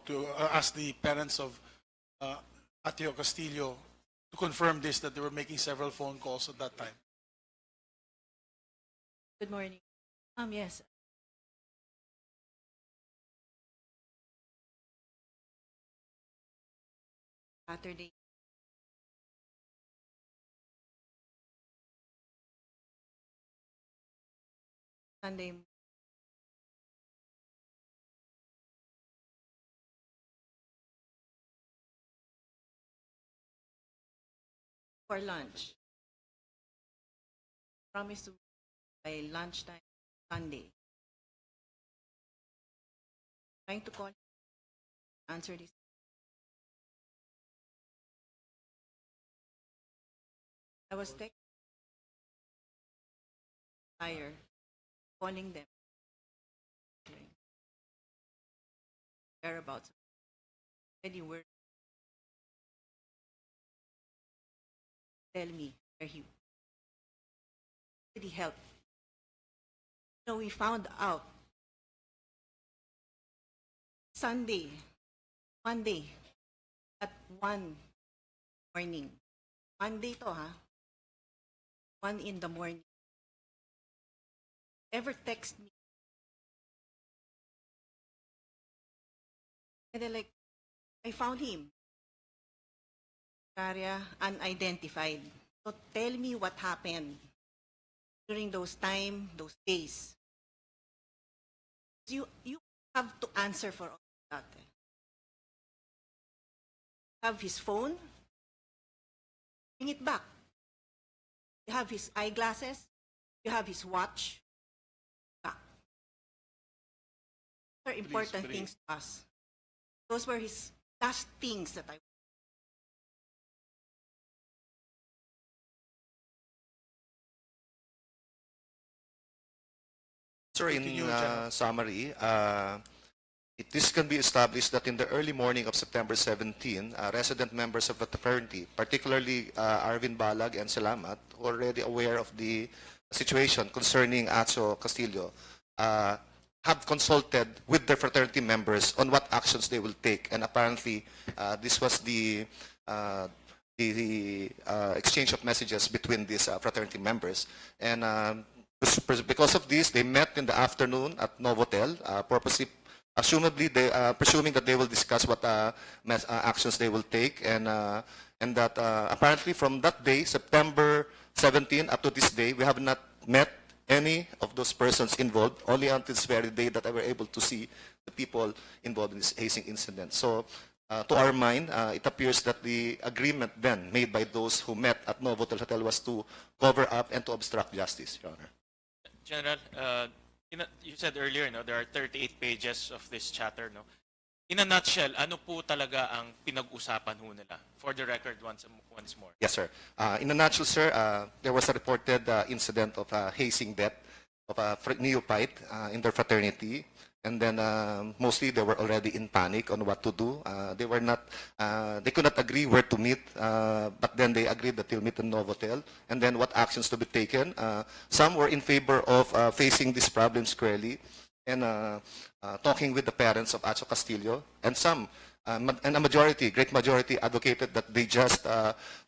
to ask the parents of Atio Castillo to confirm this, that they were making several phone calls at that time. Good morning. Yes. Saturday. Sunday. For lunch. Promise to by lunchtime Sunday. Trying to call, answer this. I was texting prior, calling them. Whereabouts. Any word. Tell me where he did he help. So we found out Monday at 1 morning. Monday to ha. 1 in the morning. Ever text me? And they're like, I found him. Area unidentified. So tell me what happened during those days. You have to answer for all that. Have his phone, bring it back. You have his eyeglasses, you have his watch, back. Those are important things to us. Those were his last things that I. Sir, in summary, this can be established that in the early morning of September 17, resident members of the fraternity, particularly Arvin Balag and Salamat, who are already aware of the situation concerning Atio Castillo, have consulted with their fraternity members on what actions they will take. And apparently, this was the exchange of messages between these fraternity members. And because of this, they met in the afternoon at Novotel, presuming that they will discuss what actions they will take, and that apparently from that day, September 17, up to this day, we have not met any of those persons involved, only until this very day that I were able to see the people involved in this hazing incident. So, to our mind, it appears that the agreement then made by those who met at Novotel Hotel was to cover up and to obstruct justice, Your Honor. General, you said earlier, no, there are 38 pages of this chatter. No? In a nutshell, ano po talaga ang pinag-usapan ho nila? For the record, once more. Yes, sir. In a nutshell, sir, there was a reported incident of hazing death of a neophyte in their fraternity. And then mostly they were already in panic on what to do. They could not agree where to meet, but then they agreed that they'll meet in Novotel. And then what actions to be taken. Some were in favor of facing this problem squarely and talking with the parents of Atio Castillo. And some, and a majority, great majority, advocated that they just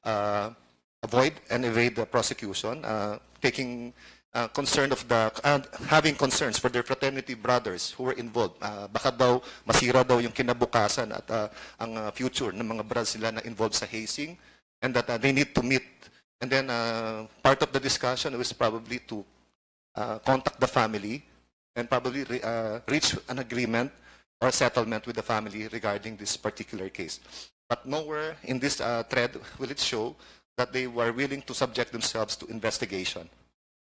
avoid and evade the prosecution, taking concern of having concerns for their fraternity brothers who were involved. Baka daw masira daw yung kinabukasan at ang future ng mga brothers nila na involved sa hazing, and that they need to meet. And then part of the discussion was probably to contact the family and probably reach an agreement or settlement with the family regarding this particular case. But nowhere in this thread will it show that they were willing to subject themselves to investigation.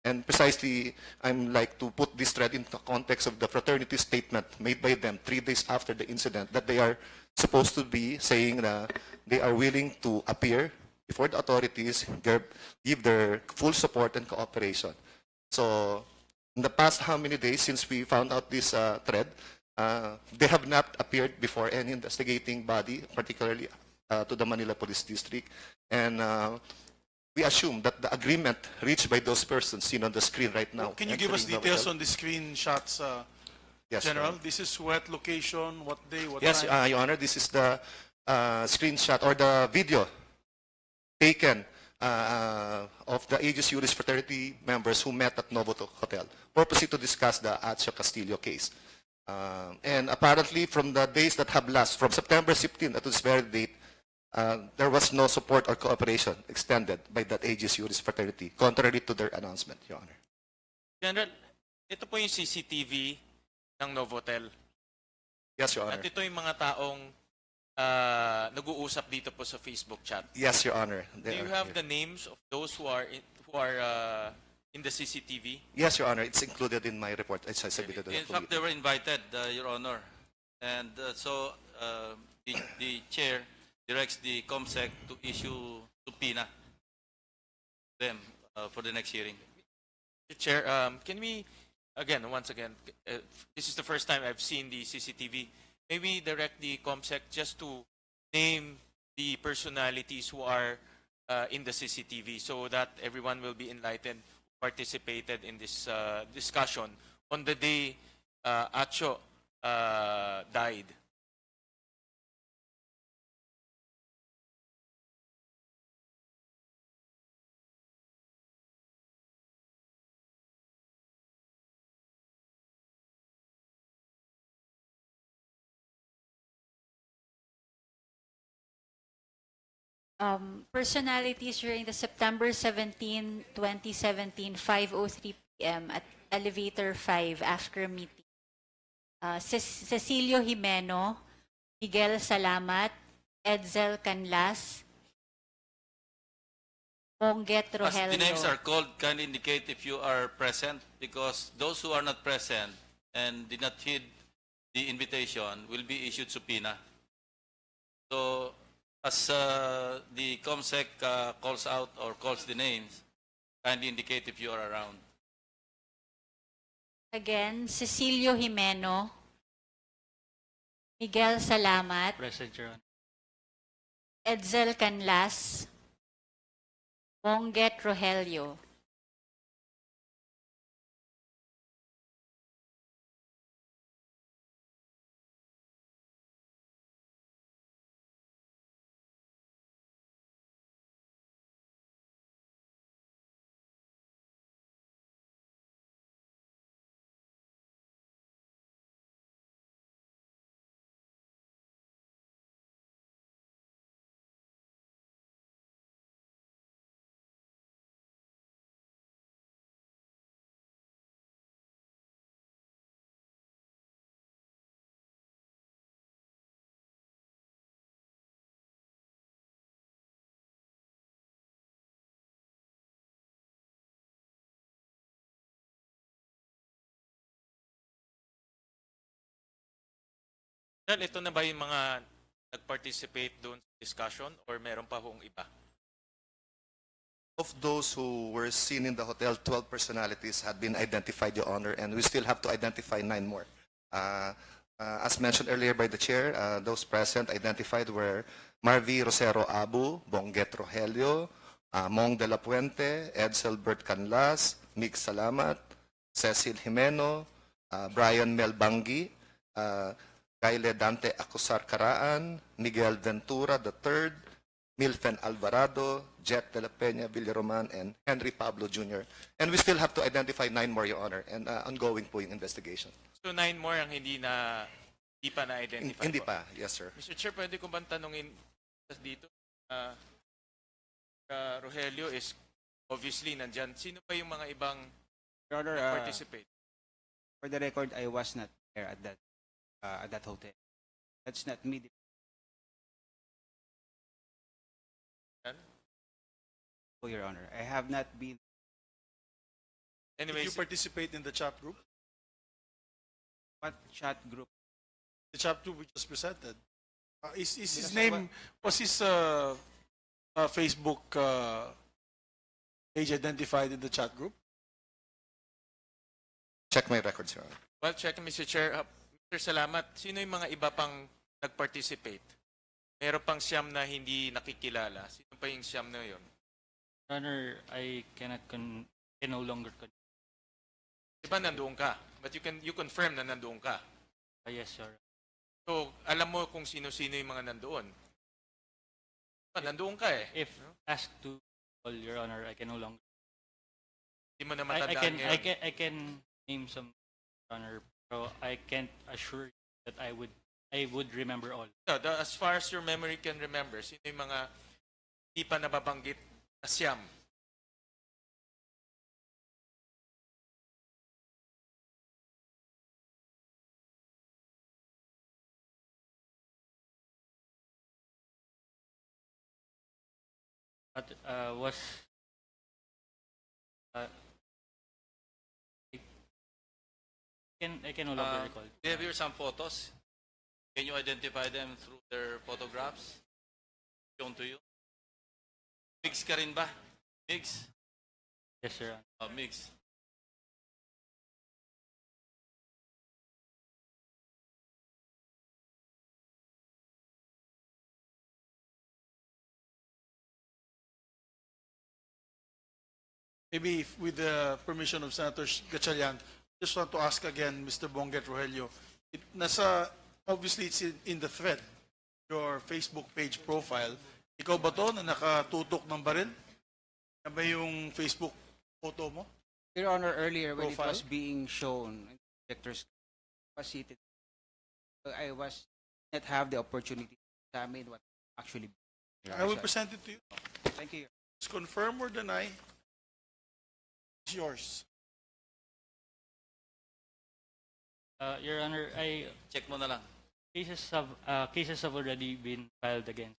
And precisely, I'm like to put this thread into the context of the fraternity statement made by them 3 days after the incident, that they are supposed to be saying that they are willing to appear before the authorities, give their full support and cooperation. So, in the past how many days since we found out this thread, they have not appeared before any investigating body, particularly to the Manila Police District. And we assume that the agreement reached by those persons seen on the screen right now. Can you give us details on the screenshots Yes, Your General, Honor. this is what location, what day, what Yes, time? Your Honor, this is the screenshot or the video taken of the Aegis Juris Fraternity members who met at Novotel Hotel, purposely to discuss the Atio Castillo case. And apparently, from the days that have last, from September 15 to this very date, there was no support or cooperation extended by that Aegis Juris Fraternity, contrary to their announcement, Your Honor. General, ito po yung CCTV ng Novotel. Yes, Your At Honor. ito yung mga taong nag-uusap dito po sa Facebook chat. Yes, Your Honor. Do you have the names of those who are in the CCTV? Yes, Your Honor. It's included in my report. It's submitted to the In fact, they were invited, Your Honor. And the chair directs the COMSEC to issue subpoena them for the next hearing. Mr. Chair, can we, once again, this is the first time I've seen the CCTV. Maybe direct the COMSEC just to name the personalities who are in the CCTV so that everyone will be enlightened, participated in this discussion on the day Atio died. Personalities during the September 17, 2017, 5:03 p.m. at Elevator 5 after meeting. Cecilio Jimeno, Miguel Salamat, Edsel Canlas, Monget As the Rogelio. names are called, kindly indicate if you are present, because those who are not present and did not heed the invitation will be issued subpoena. So, as the COMSEC calls out or calls the names, kindly indicate if you are around. Again, Cecilio Jimeno, Miguel Salamat, Present, Your Honor. Edsel Canlas, Monget Rogelio. General, ito na ba yung mga nag-participate doon sa discussion or meron pa hong iba? Of those who were seen in the hotel, 12 personalities had been identified, Your Honor, and we still have to identify 9 more. As mentioned earlier by the chair, those present identified were Marvy Rosero Abu, Bonget Rogelio, Mong de la Puente, Edsel Bert Canlas, Mig Salamat, Cecil Jimeno, Brian Melbangi, Kyle Dante Acusar Caraan, Miguel Ventura III, Milfen Alvarado, Jet de la Peña Villaroman, and Henry Pablo Jr. And we still have to identify 9 more, Your Honor, and ongoing po yung investigation. So 9 more ang hindi pa na-identify Hindi po. pa, yes sir. Mr. Chair, pwede ko bang tanungin dito? Rogelio is obviously nandyan. Sino pa yung mga ibang Your Honor, participate? for the record, I was not there at that hotel. That's not me. Oh, Your Honor, I have not been. Did Anyways, you participate in the chat group? What chat group? The chat group we just presented. Is his Yes, name, was his Facebook page identified in the chat group? Check my records, Your Honor. well, check Mr. Chair. Mr. Salamat, sino yung mga iba pang nag-participate? Meron pang siyam na hindi nakikilala. Sino pa yung siyam na yun? Your Honor, I cannot can no longer Di ba nandoon ka? but you confirm na nandoon ka. Yes, sir. So, alam mo kung sino-sino yung mga nandoon. Nandoon ka eh. If asked to call, Your Honor, I can no longer. Hindi mo na I matandaan can, ngayon. I can name some, Your Honor, so I can't assure you that I would remember all. So, as far as your memory can remember, sino yung mga hindi pa nababanggit na siyam? But was I can no longer recall. Do you have here some photos? Can you identify them through their photographs shown to you? Mix ka rin ba? Mix? Yes, sir. Mix. Maybe with the permission of Senator Gatchalian, just want to ask again, Mr. Bonget Rogelio, obviously it's in the thread, your Facebook page profile. Ikaw ba to na nakatutok ng baril? Yan ba yung Facebook photo mo? Your Honor, earlier when Profile? it was being shown, inspectors was seated. So I was not have the opportunity to examine what actually. I will present it to you. Thank you. Just confirm or deny. It's yours. Your Honor, Check mo na lang. cases have already been filed against,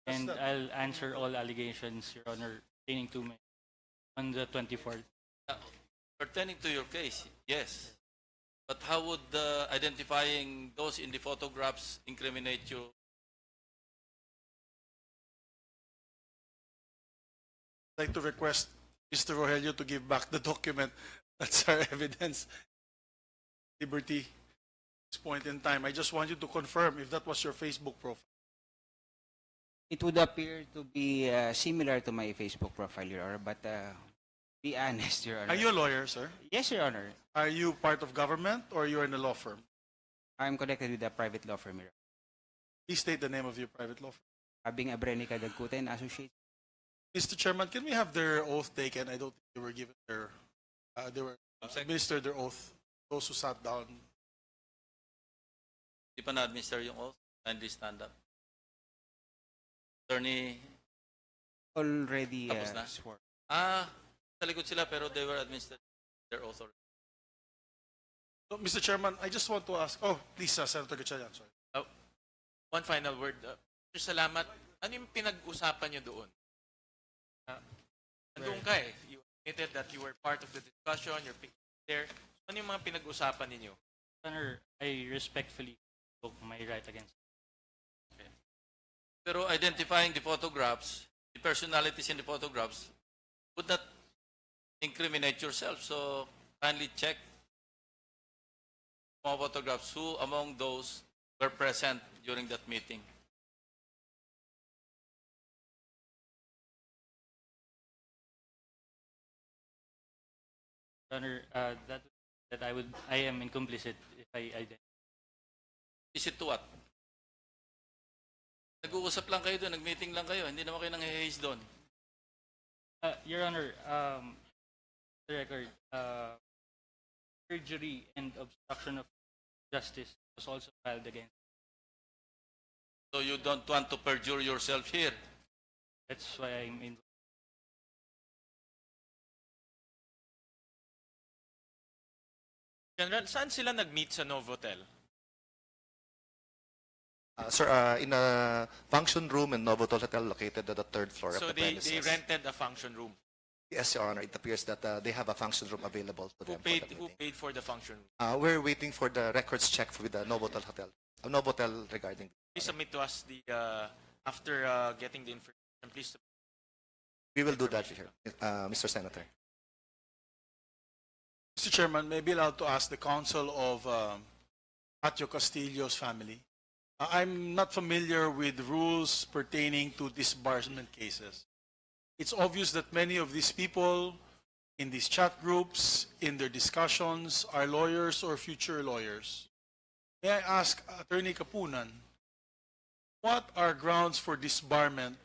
What's and that? I'll answer all allegations, Your Honor, pertaining to me on the 24th. Pertaining to your case, yes. But how would identifying those in the photographs incriminate you? I'd like to request Mr. Rogelio to give back the document. That's our evidence. Liberty. At this point in time, I just want you to confirm if that was your Facebook profile. It would appear to be similar to my Facebook profile, Your Honor, but be honest, Your Honor. Are you a lawyer, sir? Yes, Your Honor. Are you part of government or you're in a law firm? I'm connected with a private law firm, Your Honor. Please state the name of your private law firm. Abing Abrenica Dagkuta and Associates. Mr. Chairman, can we have their oath taken? I don't think they were given they were administered their oath. Those who sat down. Di pa na-administer yung oath? Kindly stand up. Attorney, Already Tapos na? sworn. sa likod sila pero they were administered their oath already. So, Mr. Chairman, I just want to ask. Oh, please, Senator Gatchalian. Sorry. One final word. Sir, salamat. Ano yung pinag-usapan nyo doon? Nandoon ka eh. You admitted that you were part of the discussion, you're there. Ano yung mga pinag-usapan ninyo? Your Honor, I respectfully took my right against. Pero identifying the photographs, the personalities in the photographs, would not incriminate yourself. So kindly check mga photographs who among those were present during that meeting. Your Honor, that I am incomplicit if I identify. Is it to what? Nag-uusap lang kayo doon, nag-meeting lang kayo, hindi naman kayo nang-haze doon. Your Honor, the record, perjury and obstruction of justice was also filed against. So you don't want to perjure yourself here. That's why I'm in. General, saan sila nag-meet sa Novotel? Sir, in a function room in Novotel Hotel located at the third floor So of the they premises. rented a function room. Yes, Your Honor. It appears that they have a function room available to Who them. paid, for the who meeting. paid for the function room? We're waiting for the records check with the Novotel Hotel. Novotel regarding. Please submit to us the after getting the information. Please. We will do that here, Mr. Senator. Mr. Chairman, may I be allowed to ask the counsel of Atio Castillo's family. I'm not familiar with rules pertaining to disbarment cases. It's obvious that many of these people in these chat groups, in their discussions, are lawyers or future lawyers. May I ask Attorney Kapunan, what are grounds for disbarment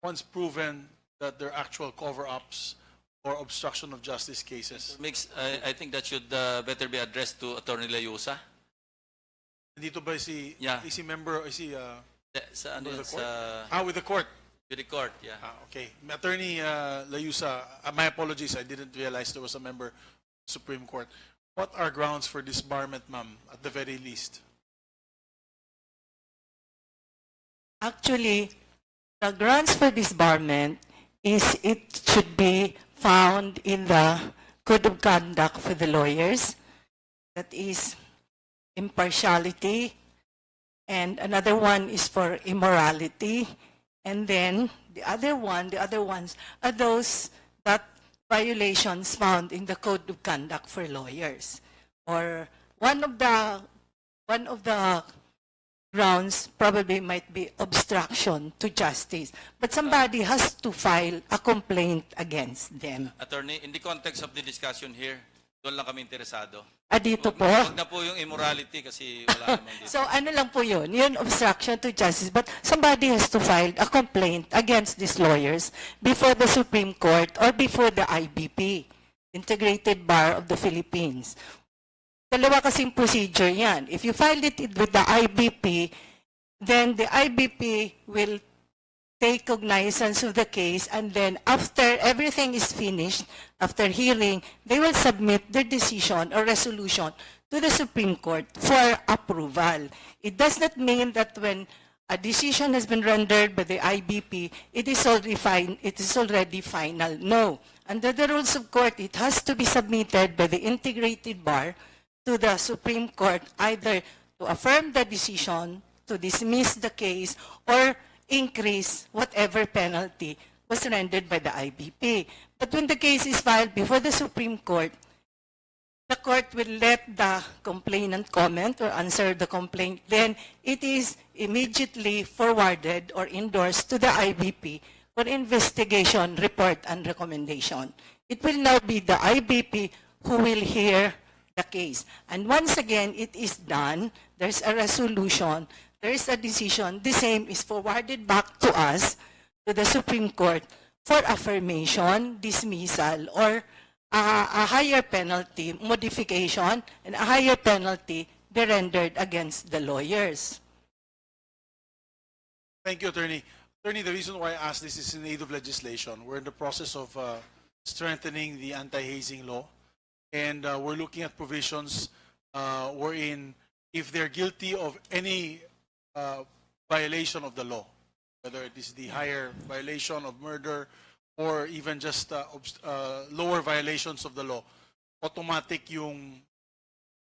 once proven that they're actual cover-ups or obstruction of justice cases? I think that should better be addressed to Attorney Layusa. Nandito ba si, Yeah. is he member, is he Sa, ano with yun, the court? sa With the court. with the court, yeah. Okay. Attorney Layusa, my apologies, I didn't realize there was a member of the Supreme Court. What are grounds for disbarment, ma'am, at the very least? Actually, the grounds for disbarment is it should be found in the code of conduct for the lawyers. That is impartiality. And another one is for immorality. And then the other ones are those that violations found in the code of conduct for lawyers. Or one of the grounds probably might be obstruction to justice. But somebody has to file a complaint against them. Attorney, in the context of the discussion here, doon lang kami interesado. Dito po. Wag na po yung immorality kasi wala namang dito. So ano lang po yun? Yun, obstruction to justice. But somebody has to file a complaint against these lawyers before the Supreme Court or before the IBP, Integrated Bar of the Philippines. Dalawa kasing procedure yan. If you file it with the IBP, then the IBP will take cognizance of the case, and then after everything is finished, after hearing, they will submit their decision or resolution to the Supreme Court for approval. It does not mean that when a decision has been rendered by the IBP, it is already final. No. Under the rules of court, it has to be submitted by the Integrated Bar to the Supreme Court, either to affirm the decision, to dismiss the case, or increase whatever penalty was rendered by the IBP. But when the case is filed before the Supreme Court, the court will let the complainant comment or answer the complaint. Then it is immediately forwarded or endorsed to the IBP for investigation, report, and recommendation. It will now be the IBP who will hear the case. And once again, it is done. There's a resolution. There is a decision. The same is forwarded back to us, to the Supreme Court, for affirmation, dismissal, or a higher penalty, modification, and a higher penalty be rendered against the lawyers. Thank you, Attorney. Attorney, the reason why I asked this is in aid of legislation. We're in the process of strengthening the anti-hazing law, and we're looking at provisions wherein if they're guilty of any violation of the law, whether it is the higher violation of murder or even just lower violations of the law, automatic yung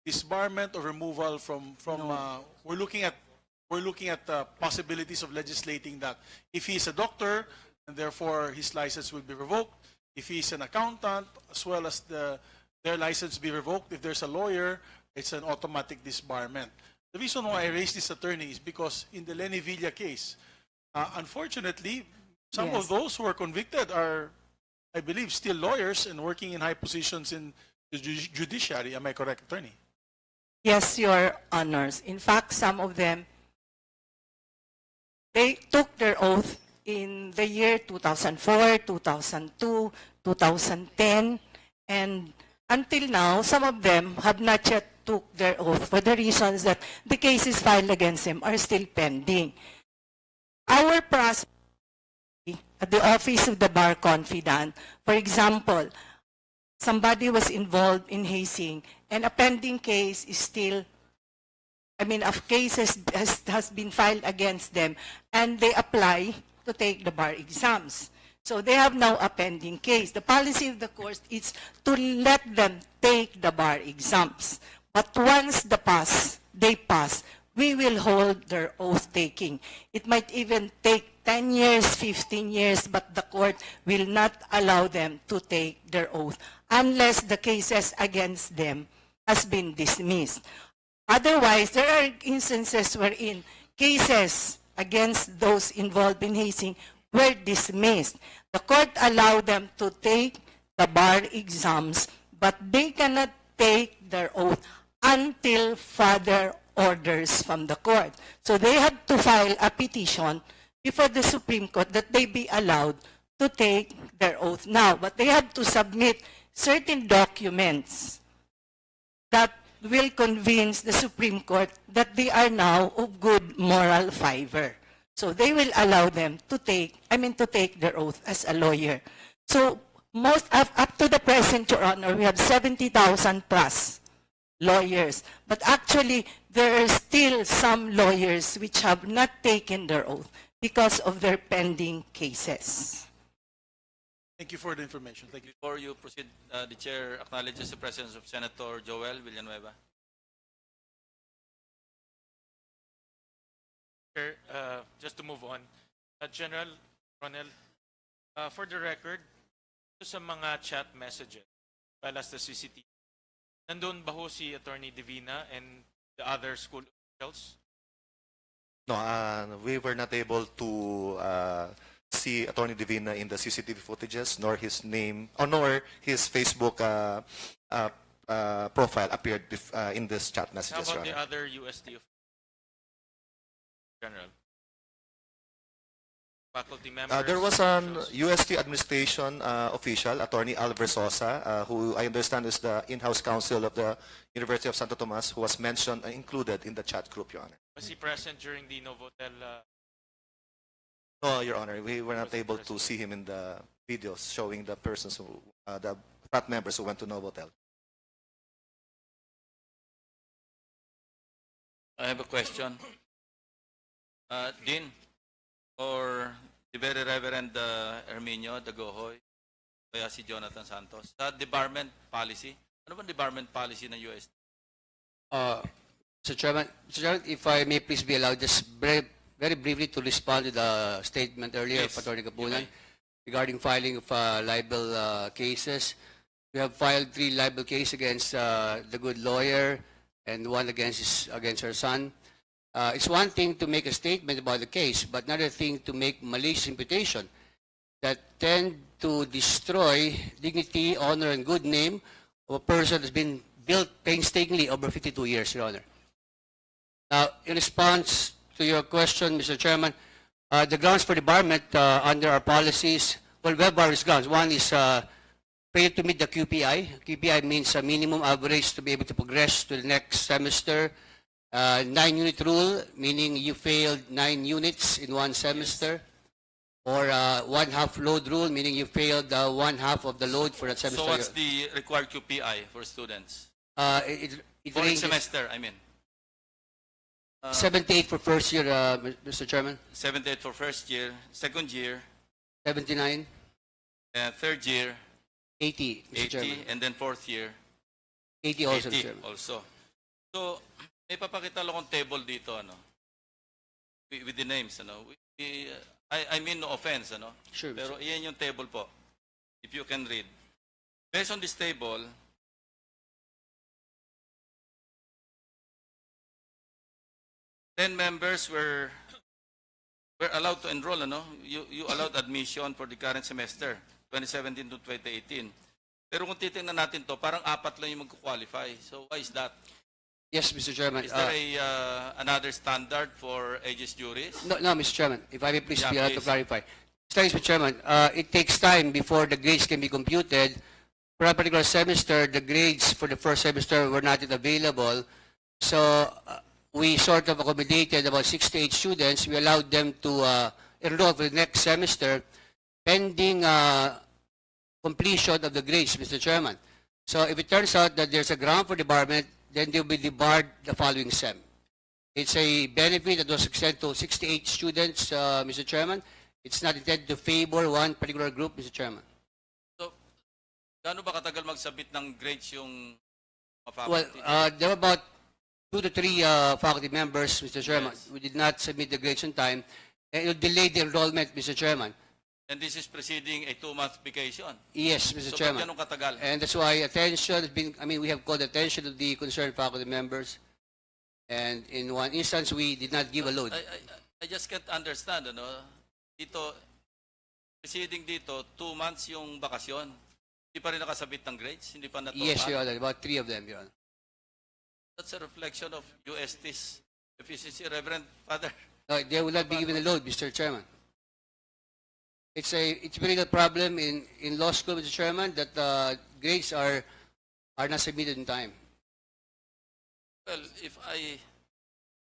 disbarment or removal from we're looking at possibilities of legislating that. If he's a doctor, and therefore his license will be revoked. If he's an accountant, as well as their license be revoked. If there's a lawyer, it's an automatic disbarment. The reason why I raised this, attorney, is because in the Lenny Villa case, unfortunately, some of those who are convicted are, I believe, still lawyers and working in high positions in the judiciary. Am I correct, attorney? Yes, Your Honors. In fact, some of them, they took their oath in the year 2004, 2002, 2010, and until now, some of them have not yet took their oath for the reasons that the cases filed against them are still pending. Our process at the Office of the Bar Confidant, for example, somebody was involved in hazing and a pending case is still, a case has been filed against them and they apply to take the bar exams. So they have now a pending case. The policy of the court is to let them take the bar exams. But once they pass, we will hold their oath-taking. It might even take 10 years, 15 years, but the court will not allow them to take their oath unless the cases against them has been dismissed. Otherwise, there are instances wherein cases against those involved in hazing were dismissed. The court allowed them to take the bar exams, but they cannot take their oath until further orders from the court. So they have to file a petition before the Supreme Court that they be allowed to take their oath now. But they have to submit certain documents that will convince the Supreme Court that they are now of good moral fiber. So they will allow them to take their oath as a lawyer. So up to the present, Your Honor, we have 70,000 plus lawyers. But actually, there are still some lawyers which have not taken their oath because of their pending cases. Thank you for the information. Thank you. Before you proceed, the chair acknowledges the presence of Senator Joel Villanueva. Chair, just to move on, General Ronel, for the record, sa mga chat messages, as well as the CCTV, nandun ba ho si Attorney Divina and the other school officials? No, we were not able to see Attorney Divina in the CCTV footages, nor his name, or nor his Facebook profile appeared in this chat How messages. about Your the Honor. other UST officials? General. Faculty members? There was an officials? UST administration official, Attorney Alver Sosa, who I understand is the in-house counsel of the University of Santo Tomas, who was mentioned and included in the chat group, Your Honor. Was he present during the Novotel? No, Your Honor, we were not able to see him in the videos showing the persons who, the frat members who went to Novotel. I have a question. Dean, or the very Reverend Herminio Dagohoy, kaya si Jonathan Santos, sa Disbarment policy, ano ba Disbarment policy ng US? Mr. Chairman, if I may please be allowed, just very briefly to respond to the statement earlier Yes, of Attorney you Kapunan may. regarding filing of libel cases. We have filed 3 libel cases against the good lawyer and one against her son. It's one thing to make a statement about the case, but another thing to make malicious imputation that tend to destroy dignity, honor, and good name of a person that's been built painstakingly over 52 years, Your Honor. Now, in response to your question, Mr. Chairman, the grounds for debarment under our policies, well, we have various grounds. One is failure to meet the QPI. QPI means a minimum average to be able to progress to the next semester. 9-unit rule, meaning you failed 9 units in one semester. Or 1/2 load rule, meaning you failed 1/2 of the load for that semester. So what's the required QPI for students? It For each ranges semester, I mean. 78 for first year, Mr. Chairman. 78 for first year, second year, 79, third year, 80, Mr. 80, Chairman. and then fourth year, 80 also, Mr. 80 Chairman. also. So, may papakita lang akong table dito, ano, with the names, ano. I mean no offense, ano. Sure, Pero iyan yung table po, if you can read. Based on this table, ten members were allowed to enroll, ano? You allowed admission for the current semester, 2017 to 2018. Pero kung titingnan natin to, parang 4 lang yung mag-qualify. So why is that? Yes, Mr. Chairman. Is there another standard for aegis juries? No, Mr. Chairman, if I may please Yeah, be allowed to please. clarify. Mr. Chairman, it takes time before the grades can be computed. For a particular semester, the grades for the first semester were not yet available. So we sort of accommodated about 6 to 8 students. We allowed them to enroll for the next semester pending completion of the grades, Mr. Chairman. So if it turns out that there's a ground for debarment, then they'll be debarred the following sem. It's a benefit that was extended to 68 students, Mr. Chairman. It's not intended to favor one particular group, Mr. Chairman. So, gaano ba katagal magsabit ng grades yung mga Well, faculty? there were about 2 to 3 faculty members, Mr. Chairman. Yes. We did not submit the grades on time. And it will delay the enrollment, Mr. Chairman. And this is preceding a 2-month vacation. Yes, Mr. So, Chairman. ba't ganun katagal? And that's why attention has been, we have called attention to the concerned faculty members. And in one instance, we did not give a load. I just can't understand, ano? Dito, preceding dito, 2 months yung bakasyon. Hindi pa rin nakasabit ng grades? Hindi pa natutunan? Yes, Your Honor. About 3 of them, Your Honor. That's a reflection of UST's efficiency, Reverend Father. No, they will not be given a load, Mr. Chairman. It's a real problem in law school, Mr. Chairman, that grades are not submitted in time. Well,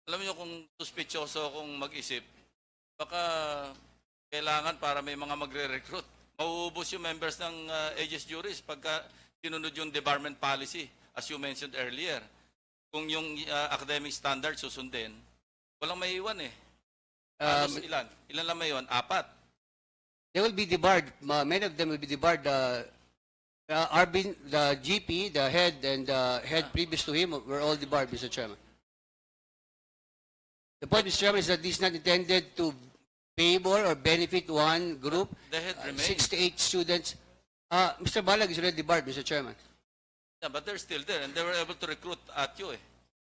alam niyo kung suspicioso akong mag-isip, baka kailangan para may mga magre-recruit. Mauubos yung members ng aegis juris pagka sinunod yung debarment policy, as you mentioned earlier. Kung yung academic standards susundin, walang maiiwan eh. Ilan? Ilan lang may iwan? 4. They will be debarred. Many of them will be debarred. Arvin, the GP, the head, and the head previous to him were all debarred, Mr. Chairman. The point, Mr. Chairman, is that this is not intended to favor or benefit one group. The head remains. 6 to 8 students. Mr. Balag is already debarred, Mr. Chairman. Yeah, but they're still there, and they were able to recruit Atio eh.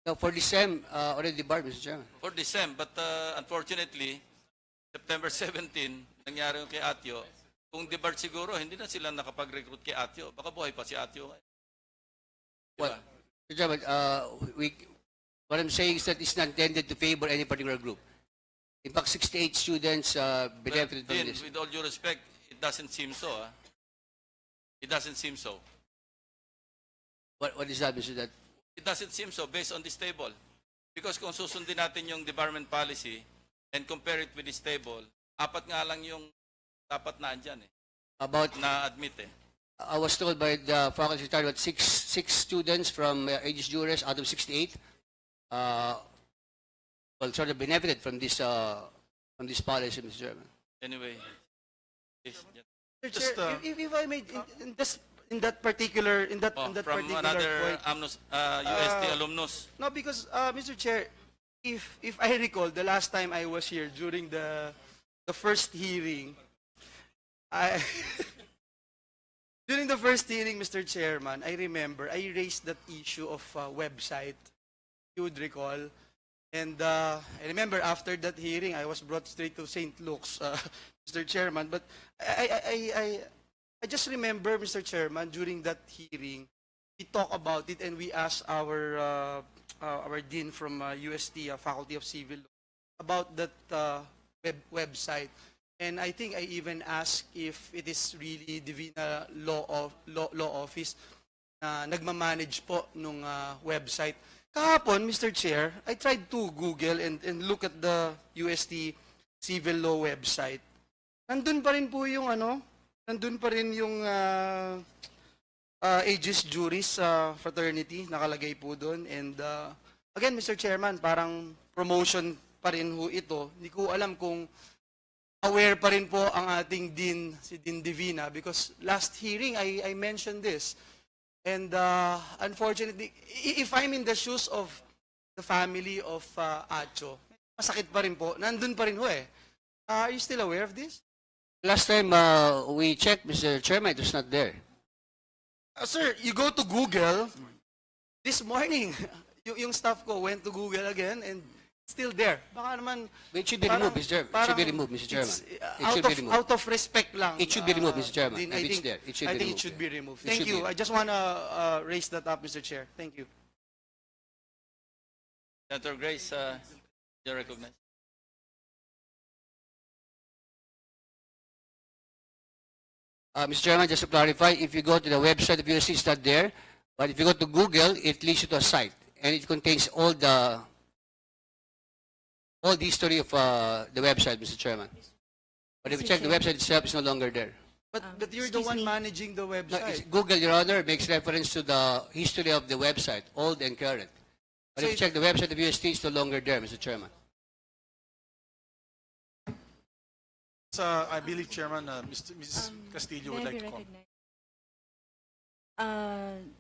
No, for the SEM, already debarred, Mr. Chairman. For December, but unfortunately, September 17, nangyari yung kay Atio. Kung debarred siguro, hindi na sila nakapag-recruit kay Atio. Baka buhay pa si Atio. Diba? Well, Mr. Chairman, what I'm saying is that it's not intended to favor any particular group. In fact, 68 students benefited from Dean, this. with all due respect, it doesn't seem so. It doesn't seem so. What is that, Mr. That? It doesn't seem so based on this table. Because kung susundin natin yung debarment policy and compare it with this table, 4 nga lang yung dapat na andyan eh. About, Na-admit eh. I was told by the faculty secretary about six students from aegis juris out of 68 well, sort of benefited from this policy, Mr. Chairman. Anyway. Yes, yeah. Mr. Just, Chair, if I may, in that particular From particular another point, UST alumnus. no, because Mr. Chair, if I recall, the last time I was here during the first hearing, during the first hearing, Mr. Chairman, I remember I raised that issue of website. You would recall. And I remember after that hearing, I was brought straight to St. Luke's, Mr. Chairman. But I just remember, Mr. Chairman, during that hearing, we talked about it and we asked our dean from UST, Faculty of Civil Law, about that website. And I think I even asked if it is really Divina Law Office na nagmamanage po nung website. Kahapon, Mr. Chair, I tried to Google and look at the UST Civil Law website. Nandun pa rin po yung nandun pa rin yung aegis juris fraternity, nakalagay po doon. And again, Mr. Chairman, parang promotion pa rin ho ito. Hindi ko alam kung aware pa rin po ang ating dean, si Dean Divina, because last hearing, I mentioned this. And unfortunately, if I'm in the shoes of the family of Atio, masakit pa rin po. Nandun pa rin ho eh. Are you still aware of this? Last time we checked, Mr. Chairman, it was not there. Sir, you go to Google, this morning, yung staff ko went to Google again and still there. Baka naman... It should be removed, Mr. Chairman. It should be removed, Mr. Chairman. It should be removed. Out of respect lang. It should be removed, Mr. Chairman. Dean, If it's there, it should I be think it removed. should be removed. It Thank should you. be. I just want to raise that up, Mr. Chair. Thank you. Senator Grace, you recognize. Mr. Chairman, just to clarify, if you go to the website of USC, it's not there. But if you go to Google, it leads you to a site. And it contains all the history of the website, Mr. Chairman. But if you Mr. check the Chair. website itself, it's no longer there. But you're the excuse one me. managing the No, website. Google, Your Honor, makes reference to the history of the website, old and current. But So if you check the website of UST, it's no longer there, Mr. Chairman. I believe, Chairman, Mrs. Castillo would May I like be to comment. recognized?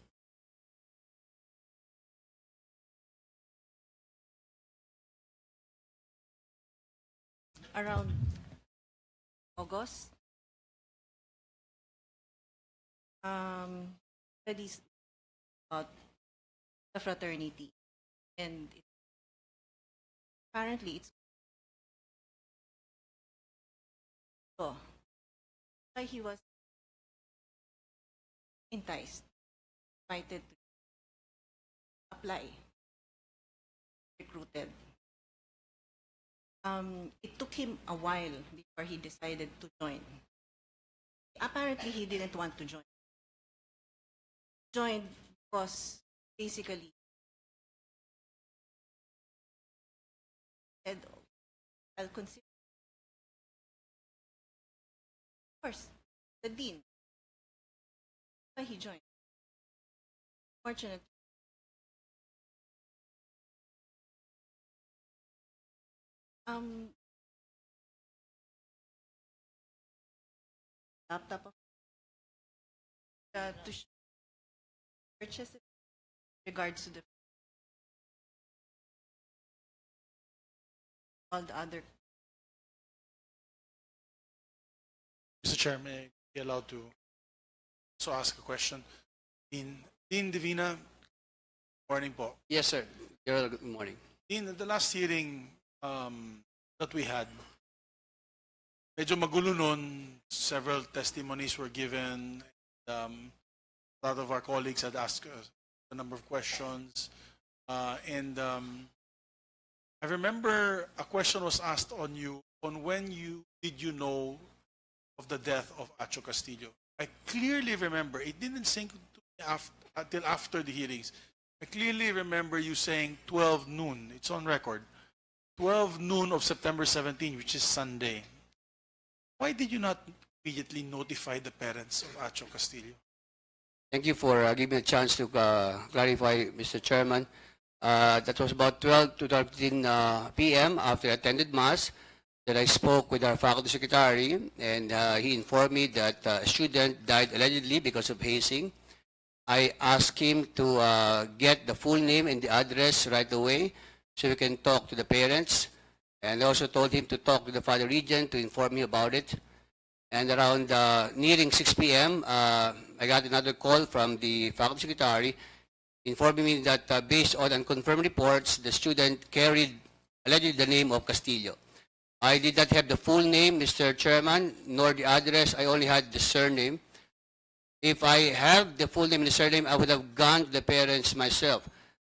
Around August, studies about the fraternity, and apparently it's so. Why he was enticed, invited to apply, recruited. It took him a while before he decided to join. Apparently, he didn't want to join. Joined because basically said, I'll consider. Of course, the dean. Why he joined? Fortunately, laptop of to purchase it regards to the all the other. Mr. Chair, may I be allowed to also ask a question? Dean Divina, morning po. Yes, sir. Good morning. Dean, the last hearing that we had, medyo magulo nun. Several testimonies were given. A lot of our colleagues had asked a number of questions. And I remember a question was asked on you on when did you know of the death of Atio Castillo. I clearly remember, it didn't sink to me until after the hearings. I clearly remember you saying 12 noon. It's on record. 12 noon of September 17, which is Sunday. Why did you not immediately notify the parents of Atio Castillo? Thank you for giving me a chance to clarify, Mr. Chairman. That was about 12 to 12:15 p.m. after I attended Mass that I spoke with our faculty secretary, and he informed me that a student died allegedly because of hazing. I asked him to get the full name and the address right away so we can talk to the parents, and I also told him to talk to the Father Regent to inform me about it. And around nearing 6 p.m., I got another call from the faculty secretary informing me that based on unconfirmed reports, the student carried allegedly the name of Castillo. I did not have the full name, Mr. Chairman, nor the address. I only had the surname. If I have the full name and the surname, I would have gone to the parents myself.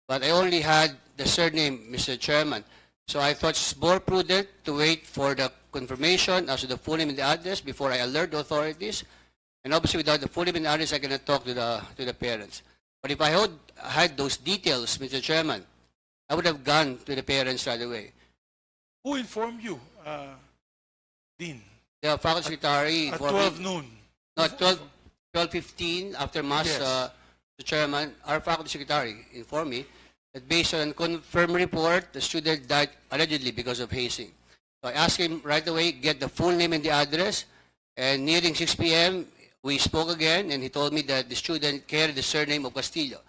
But I only had the surname, Mr. Chairman. So I thought it's more prudent to wait for the confirmation as to the full name and the address before I alert the authorities. And obviously, without the full name and the address, I cannot talk to the parents. But if I had those details, Mr. Chairman, I would have gone to the parents right away. Who informed you, Dean? The faculty secretary At informed 12 me. noon. No, 12:15 after Mass, Yes. Mr. Chairman, our faculty secretary informed me that based on a confirmed report, the student died allegedly because of hazing. So I asked him right away, get the full name and the address, and nearing 6 p.m., we spoke again, and he told me that the student carried the surname of Castillo,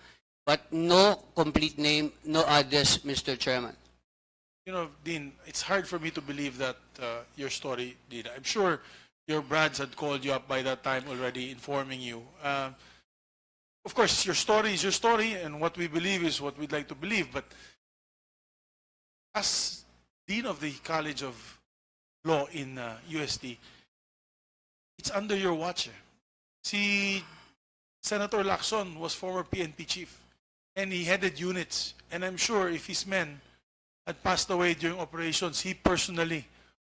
but no complete name, no address, Mr. Chairman. You know, Dean, it's hard for me to believe that your story did. I'm sure your brads had called you up by that time already informing you. Of course, your story is your story, and what we believe is what we'd like to believe. But as Dean of the College of Law in UST, it's under your watch. See, Senator Lacson was former PNP chief, and he headed units. And I'm sure if his men had passed away during operations, he personally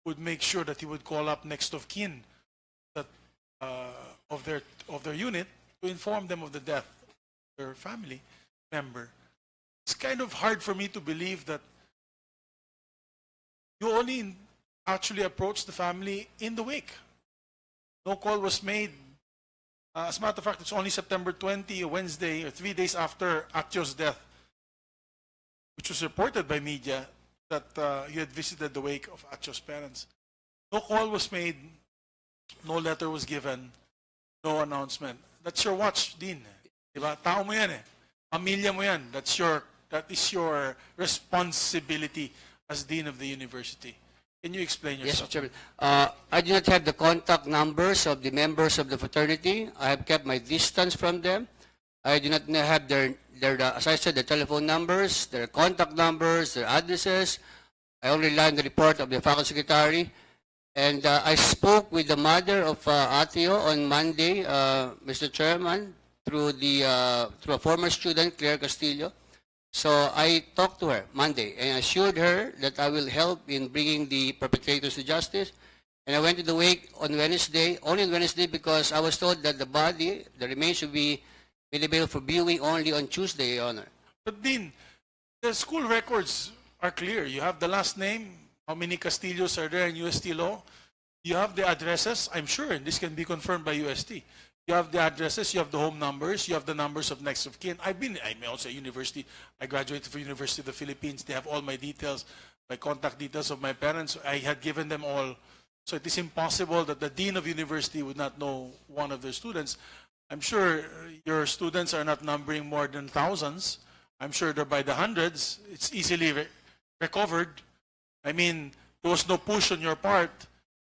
would make sure that he would call up next of kin that, of their unit to inform them of the death of their family member. It's kind of hard for me to believe that you only actually approached the family in the wake. No call was made. As a matter of fact, it's only September 20, a Wednesday, or 3 days after Atio's death, which was reported by media, that you had visited the wake of Atio's parents. No call was made, no letter was given, no announcement. That's your watch, Dean. Diba? Tao mo yan eh. Pamilya mo yan. That is your responsibility as Dean of the university. Can you explain Yes, yourself? Mr. Chairman. I do not have the contact numbers of the members of the fraternity. I have kept my distance from them. I do not have their as I said, their telephone numbers, their contact numbers, their addresses. I only rely on the report of the faculty secretary. And I spoke with the mother of Atio on Monday, Mr. Chairman, through through a former student, Claire Castillo. So I talked to her Monday and assured her that I will help in bringing the perpetrators to justice. And I went to the wake on Wednesday, only on Wednesday, because I was told that the remains should be made available for viewing only on Tuesday, Your Honor. But Dean, the school records are clear. You have the last name, how many Castillos are there in UST law. You have the addresses, I'm sure, and this can be confirmed by UST. You have the addresses, you have the home numbers, you have the numbers of next of kin. I'm also at university. I graduated from University of the Philippines. They have all my details, my contact details of my parents. I had given them all. So it is impossible that the dean of university would not know one of their students. I'm sure your students are not numbering more than thousands. I'm sure they're by the hundreds. It's easily recovered. I mean, there was no push on your part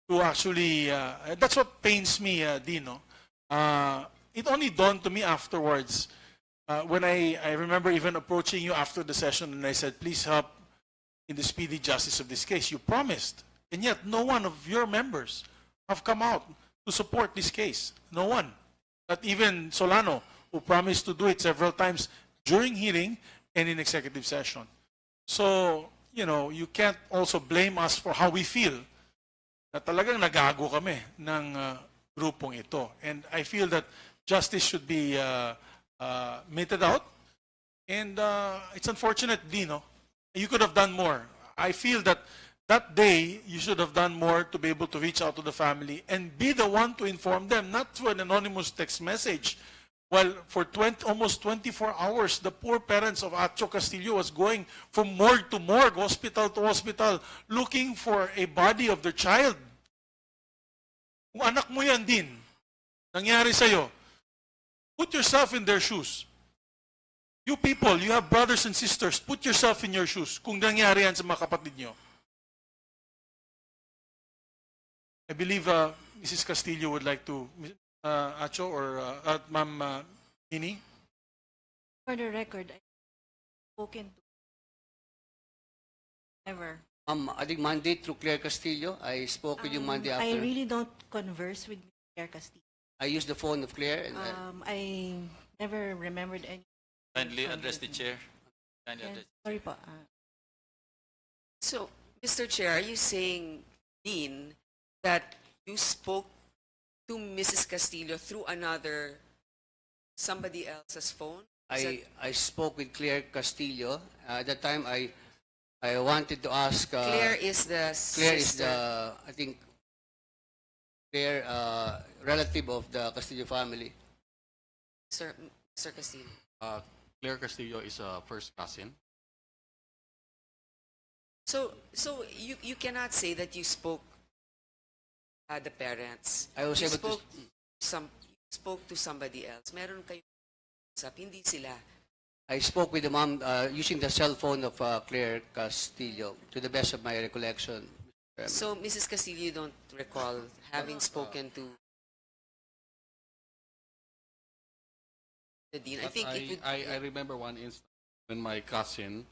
to actually, that's what pains me, Dino. It only dawned to me afterwards when I remember even approaching you after the session and I said, please help in the speedy justice of this case. You promised. And yet no one of your members have come out to support this case. No one. Not even Solano, who promised to do it several times during hearing and in executive session. So, you know, you can't also blame us for how we feel na talagang nagago kami ng grupong ito. And I feel that justice should be meted out. And it's unfortunate, Dino. You could have done more. I feel that that day, you should have done more to be able to reach out to the family and be the one to inform them, not through an anonymous text message. Well, for almost 24 hours, the poor parents of Atio Castillo was going from morgue to morgue, hospital to hospital, looking for a body of their child. Kung anak mo yan din, nangyari sa'yo, put yourself in their shoes. You people, you have brothers and sisters, put yourself in your shoes kung nangyari yan sa mga kapatid nyo. I believe Mrs. Castillo would like to, Acho or Ma'am Nini? For the record, I've spoken to never. I think Monday through Claire Castillo. I spoke with you Monday after. I really don't converse with Claire Castillo. I used the phone of Claire. And, I never remembered any. Kindly address the chair. Kindly address. Sorry po. So, Mr. Chair, are you saying, Dean, that you spoke to Mrs. Castillo through somebody else's phone? I spoke with Claire Castillo. At that time, I wanted to ask. Claire is the Claire sister. is the, I think, Claire, relative of the Castillo family. Sir Castillo. Claire Castillo is a first cousin. So you cannot say that you spoke the parents. I was You able spoke to somebody else. Meron kayo usap, hindi sila. I spoke with the mom using the cell phone of Claire Castillo, to the best of my recollection. So, Mrs. Castillo, you don't recall having spoken to the dean? I think it would. I remember one instance when my cousin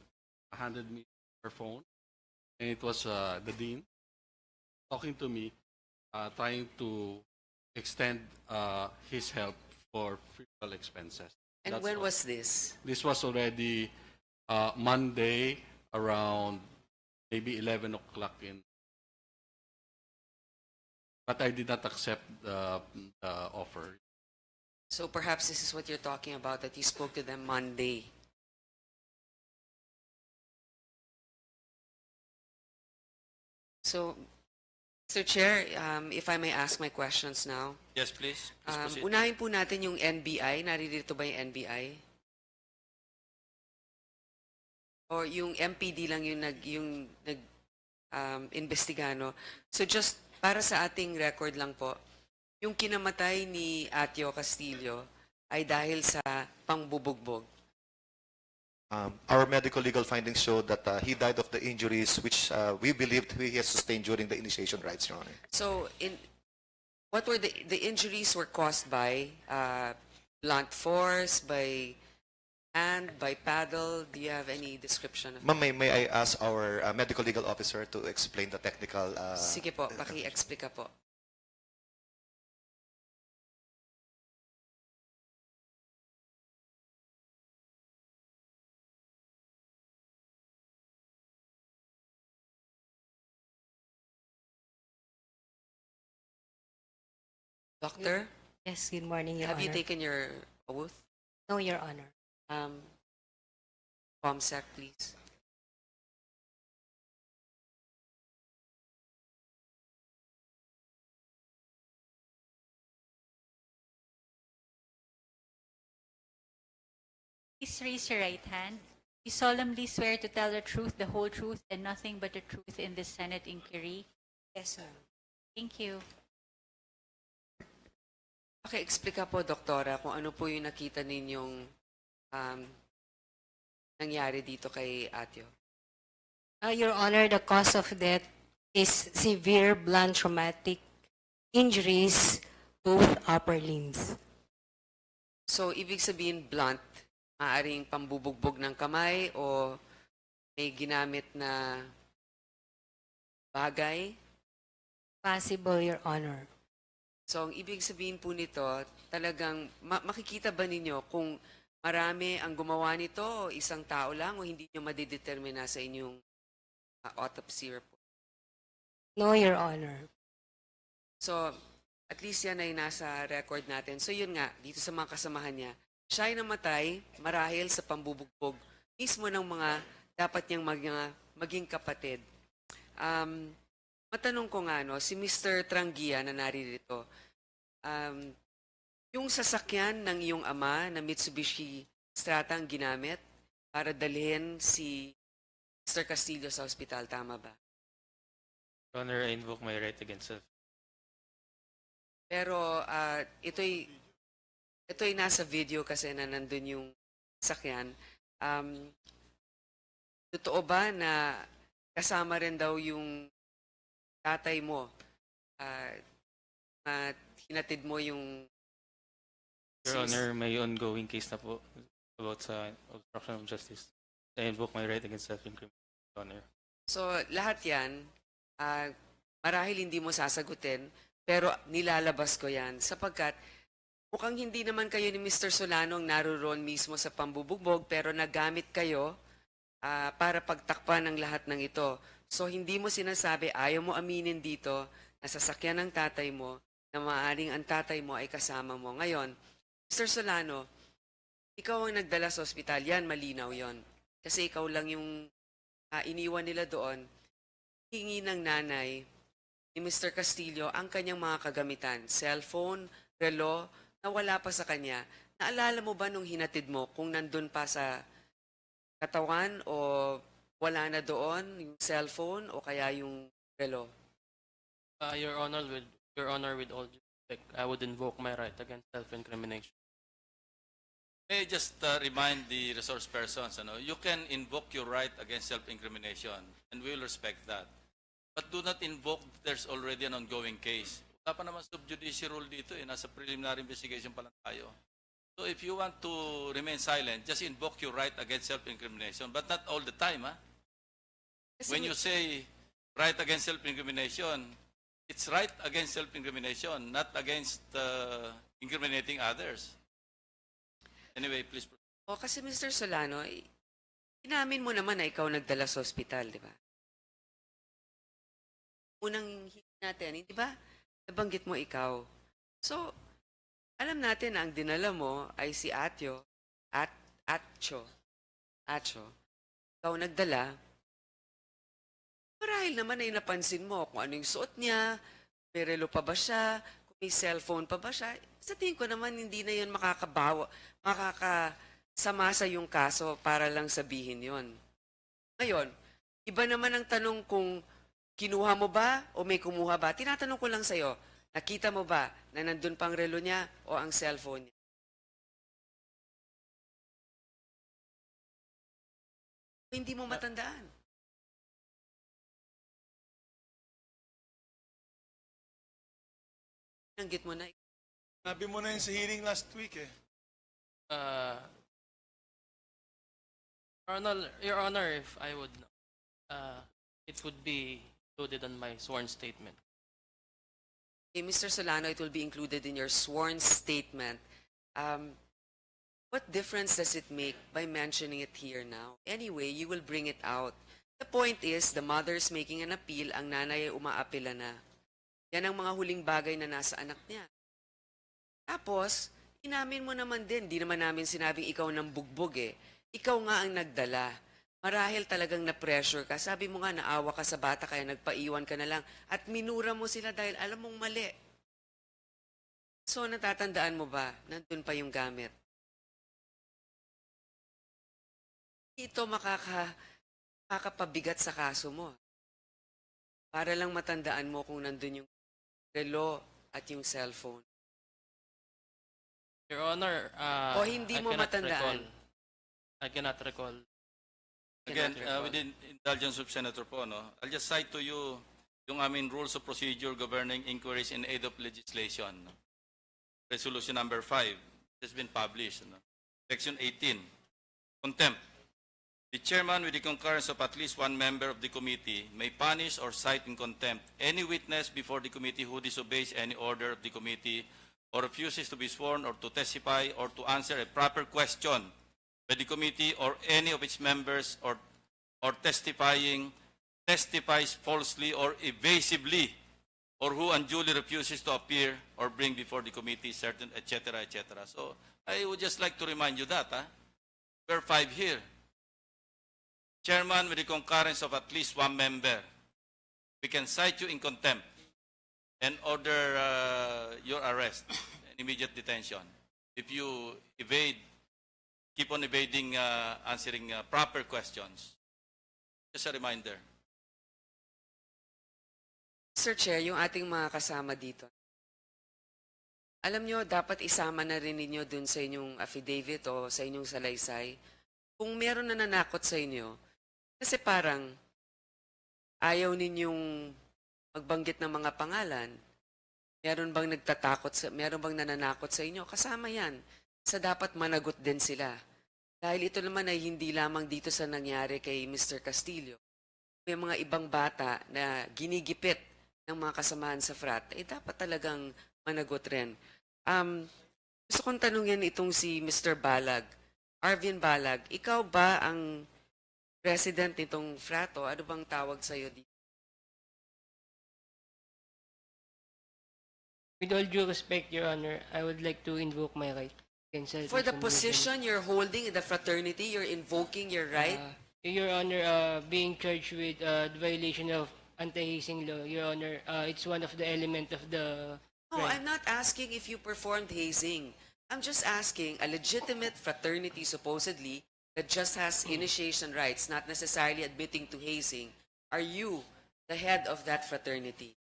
handed me her phone, and it was the dean talking to me, trying to extend his help for funeral expenses. And That's when all. was this? This was already Monday around maybe 11 o'clock but I did not accept the offer. So perhaps this is what you're talking about, that you spoke to them Monday. So, Mr. Chair, if I may ask my questions now. Yes, please. Please proceed. Unahin po natin yung NBI. Naririto ba yung NBI? O yung MPD lang yung investigano. So just para sa ating record lang po, yung kinamatay ni Atio Castillo ay dahil sa pangbubugbog. Our medical legal findings show that he died of the injuries which we believed he has sustained during the initiation rites, Your Honor. So, what were the injuries were caused by? Blunt force, by hand, by paddle? Do you have any description of? Ma'am, may I ask our medical legal officer to explain the technical... Sige po, paki-explica po. Doctor, Yes, good morning, Your have you Honor. taken your oath? No, Your Honor. ComSec, please. Please raise your right hand. You solemnly swear to tell the truth, the whole truth, and nothing but the truth in this Senate inquiry. Yes, sir. Thank you. Explica po, Doktora, kung ano po yung nakita ninyong nangyari dito kay Atio. Your Honor, the cause of death is severe blunt traumatic injuries to both upper limbs. So, ibig sabihin blunt, maaaring pambubugbog ng kamay o may ginamit na bagay. Possible, Your Honor. So, ang ibig sabihin po nito, talagang makikita ba ninyo kung marami ang gumawa nito o isang tao lang o hindi nyo madidetermina sa inyong autopsy report? No, Your Honor. So, at least yan ay nasa record natin. So, yun nga, dito sa mga kasamahan niya, siya ay namatay marahil sa pambubugbog mismo ng mga dapat niyang maging kapatid. Matanong ko nga, no, si Mr. Trangia na naririto, yung sasakyan ng iyong ama na Mitsubishi Strata ang ginamit para dalhin si Mr. Castillo sa ospital, tama ba? Your Honor, I invoke my right against self. Pero ito'y nasa video kasi na nandun yung sasakyan. Totoo ba na kasama rin daw yung tatay mo at hinatid mo yung... Your Honor, may ongoing case na po about sa obstruction of justice. I invoke my right against self-incrimination, Your Honor. So, lahat yan, marahil hindi mo sasagutin, pero nilalabas ko yan sapagkat mukhang hindi naman kayo ni Mr. Solano ang naroon mismo sa pambubugbog, pero nagamit kayo para pagtakpan ng lahat ng ito. So, hindi mo sinasabi, ayaw mo aminin dito na sasakyan ng tatay mo na maaaring ang tatay mo ay kasama mo. Ngayon, Mr. Solano, ikaw ang nagdala sa ospital. Yan, malinaw yon. Kasi ikaw lang yung iniwan nila doon. Hingi ng nanay ni Mr. Castillo ang kanyang mga kagamitan. Cellphone, relo, na wala pa sa kanya. Naalala mo ba nung hinatid mo kung nandun pa sa katawan o wala na doon yung cellphone o kaya yung relo? Your Honor, with all due respect, I would invoke my right against self-incrimination. May I just remind the resource persons, you can invoke your right against self-incrimination and we will respect that. But do not invoke, there's already an ongoing case. Wala pa naman sub-judice rule dito, nasa preliminary investigation pa lang tayo. So if you want to remain silent, just invoke your right against self-incrimination, but not all the time. When you say right against self-incrimination, it's right against self-incrimination, not against incriminating others. Anyway, please. Kasi Mr. Solano, inamin mo naman na ikaw nagdala sa ospital, di ba? Unang hit natin, di ba? Nabanggit mo ikaw. So, alam natin na ang dinala mo ay si Atio, Atio. Ikaw nagdala. Marahil naman ay napansin mo kung ano yung suot niya, may relo pa ba siya, kung may cellphone pa ba siya. Sa tingin ko naman, hindi na yun makakasama sa yung kaso para lang sabihin yon. Ngayon, iba naman ang tanong kung kinuha mo ba o may kumuha ba. Tinatanong ko lang sa'yo, nakita mo ba na nandun pang relo niya o ang cellphone niya? Hindi mo matandaan. Nanggit mo na. Sabi mo na yun sa hearing last week eh. Your Honor, if I would, it would be included on my sworn statement. Okay, Mr. Solano, it will be included in your sworn statement. What difference does it make by mentioning it here now? Anyway, you will bring it out. The point is, the mother's making an appeal, ang nanay ay umaapila na. Yan ang mga huling bagay na nasa anak niya. Tapos, inamin mo naman din, di naman namin sinabing ikaw nang bugbog eh. Ikaw nga ang nagdala. Marahil talagang na-pressure ka. Sabi mo nga, naawa ka sa bata kaya nagpaiwan ka na lang. At minura mo sila dahil alam mong mali. So, natatandaan mo ba, nandun pa yung gamit? Ito makakapabigat sa kaso mo. Para lang matandaan mo kung nandun yung relo at yung cellphone. Your Honor, O hindi I mo cannot matandaan. I cannot recall. Again, Cannot recall. with the indulgence of Senator po, no, I'll just cite to you yung aming rules of procedure governing inquiries in aid of legislation. No? Resolution number 5 has been published. No? Section 18, contempt. The chairman, with the concurrence of at least one member of the committee, may punish or cite in contempt any witness before the committee who disobeys any order of the committee or refuses to be sworn or to testify or to answer a proper question by the committee or any of its members or testifies falsely or evasively, or who unduly refuses to appear or bring before the committee certain, etc., etc. So I would just like to remind you that we're 5 here. Chairman, with the concurrence of at least one member, we can cite you in contempt and order your arrest and immediate detention if you keep on evading answering proper questions. Just a reminder. Sir Chair, yung ating mga kasama dito, alam nyo, dapat isama na rin ninyo dun sa inyong affidavit o sa inyong salaysay kung meron na nanakot sa inyo. Kasi parang ayaw ninyong magbanggit ng mga pangalan. Meron bang nananakot sa inyo? Kasama yan. Sa dapat managot din sila. Dahil ito naman ay hindi lamang dito sa nangyari kay Mr. Castillo. May mga ibang bata na ginigipit ng mga kasamahan sa frat, dapat talagang managot rin. Gusto kong tanungin itong si Mr. Balag. Arvin Balag, ikaw ba ang president nitong frat o ano bang tawag sa'yo dito? With all due respect, Your Honor, I would like to invoke my right. For the position you're holding in the fraternity, you're invoking your right? Your Honor, being charged with the violation of anti-hazing law, Your Honor, it's one of the element of the No, crime. I'm not asking if you performed hazing. I'm just asking a legitimate fraternity, supposedly, that just has initiation rights, not necessarily admitting to hazing. Are you the head of that fraternity?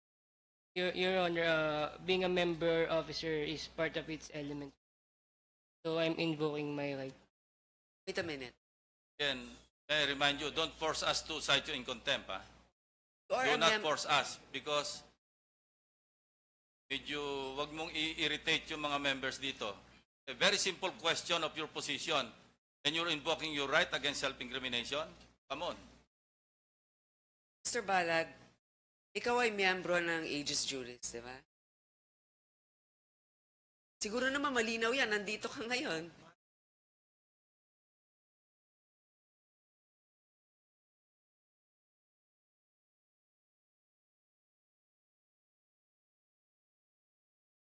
Your Honor, being a member officer is part of its element. So I'm invoking my right. Wait a minute. Again, may I remind you, don't force us to cite you in contempt. You are Do a not force us because wag mong i-irritate yung mga members dito. A very simple question of your position and you're invoking your right against self-incrimination? Come on. Mr. Balag, ikaw ay miyembro ng Aegis Juris, di ba? Siguro naman malinaw yan, nandito ka ngayon.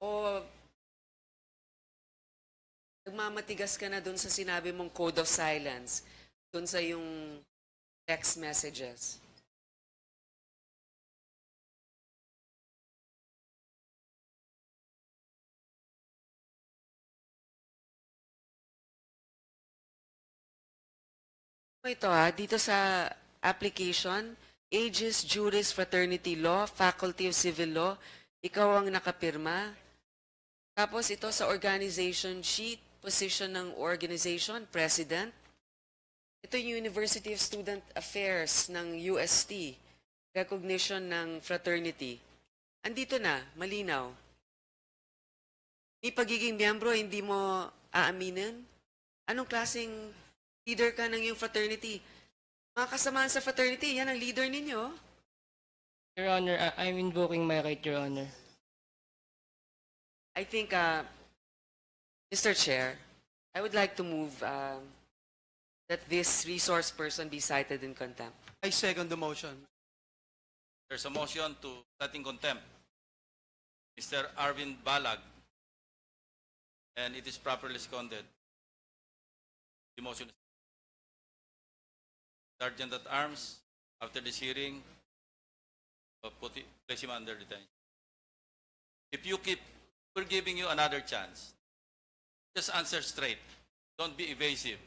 O nagmamatigas ka na dun sa sinabi mong code of silence, dun sa yung text messages. Ito dito sa application, Aegis Juris Fraternity Law, Faculty of Civil Law, ikaw ang nakapirma. Tapos ito sa organization sheet, position ng organization, president. Ito yung University of Student Affairs ng UST, recognition ng fraternity. Andito na, malinaw. Ni pagiging miyembro, hindi mo aaminin? Anong klaseng leader ka ng iyong fraternity? Mga kasamahan sa fraternity, yan ang leader ninyo. Your Honor, I'm invoking my right, Your Honor. I think, Mr. Chair, I would like to move that this resource person be cited in contempt. I second the motion. There's a motion to cite in contempt. Mr. Arvin Balag. and it is properly seconded, the motion is Sergeant at Arms, after this hearing, place him under detention. If you keep, we're giving you another chance. Just answer straight. Don't be evasive.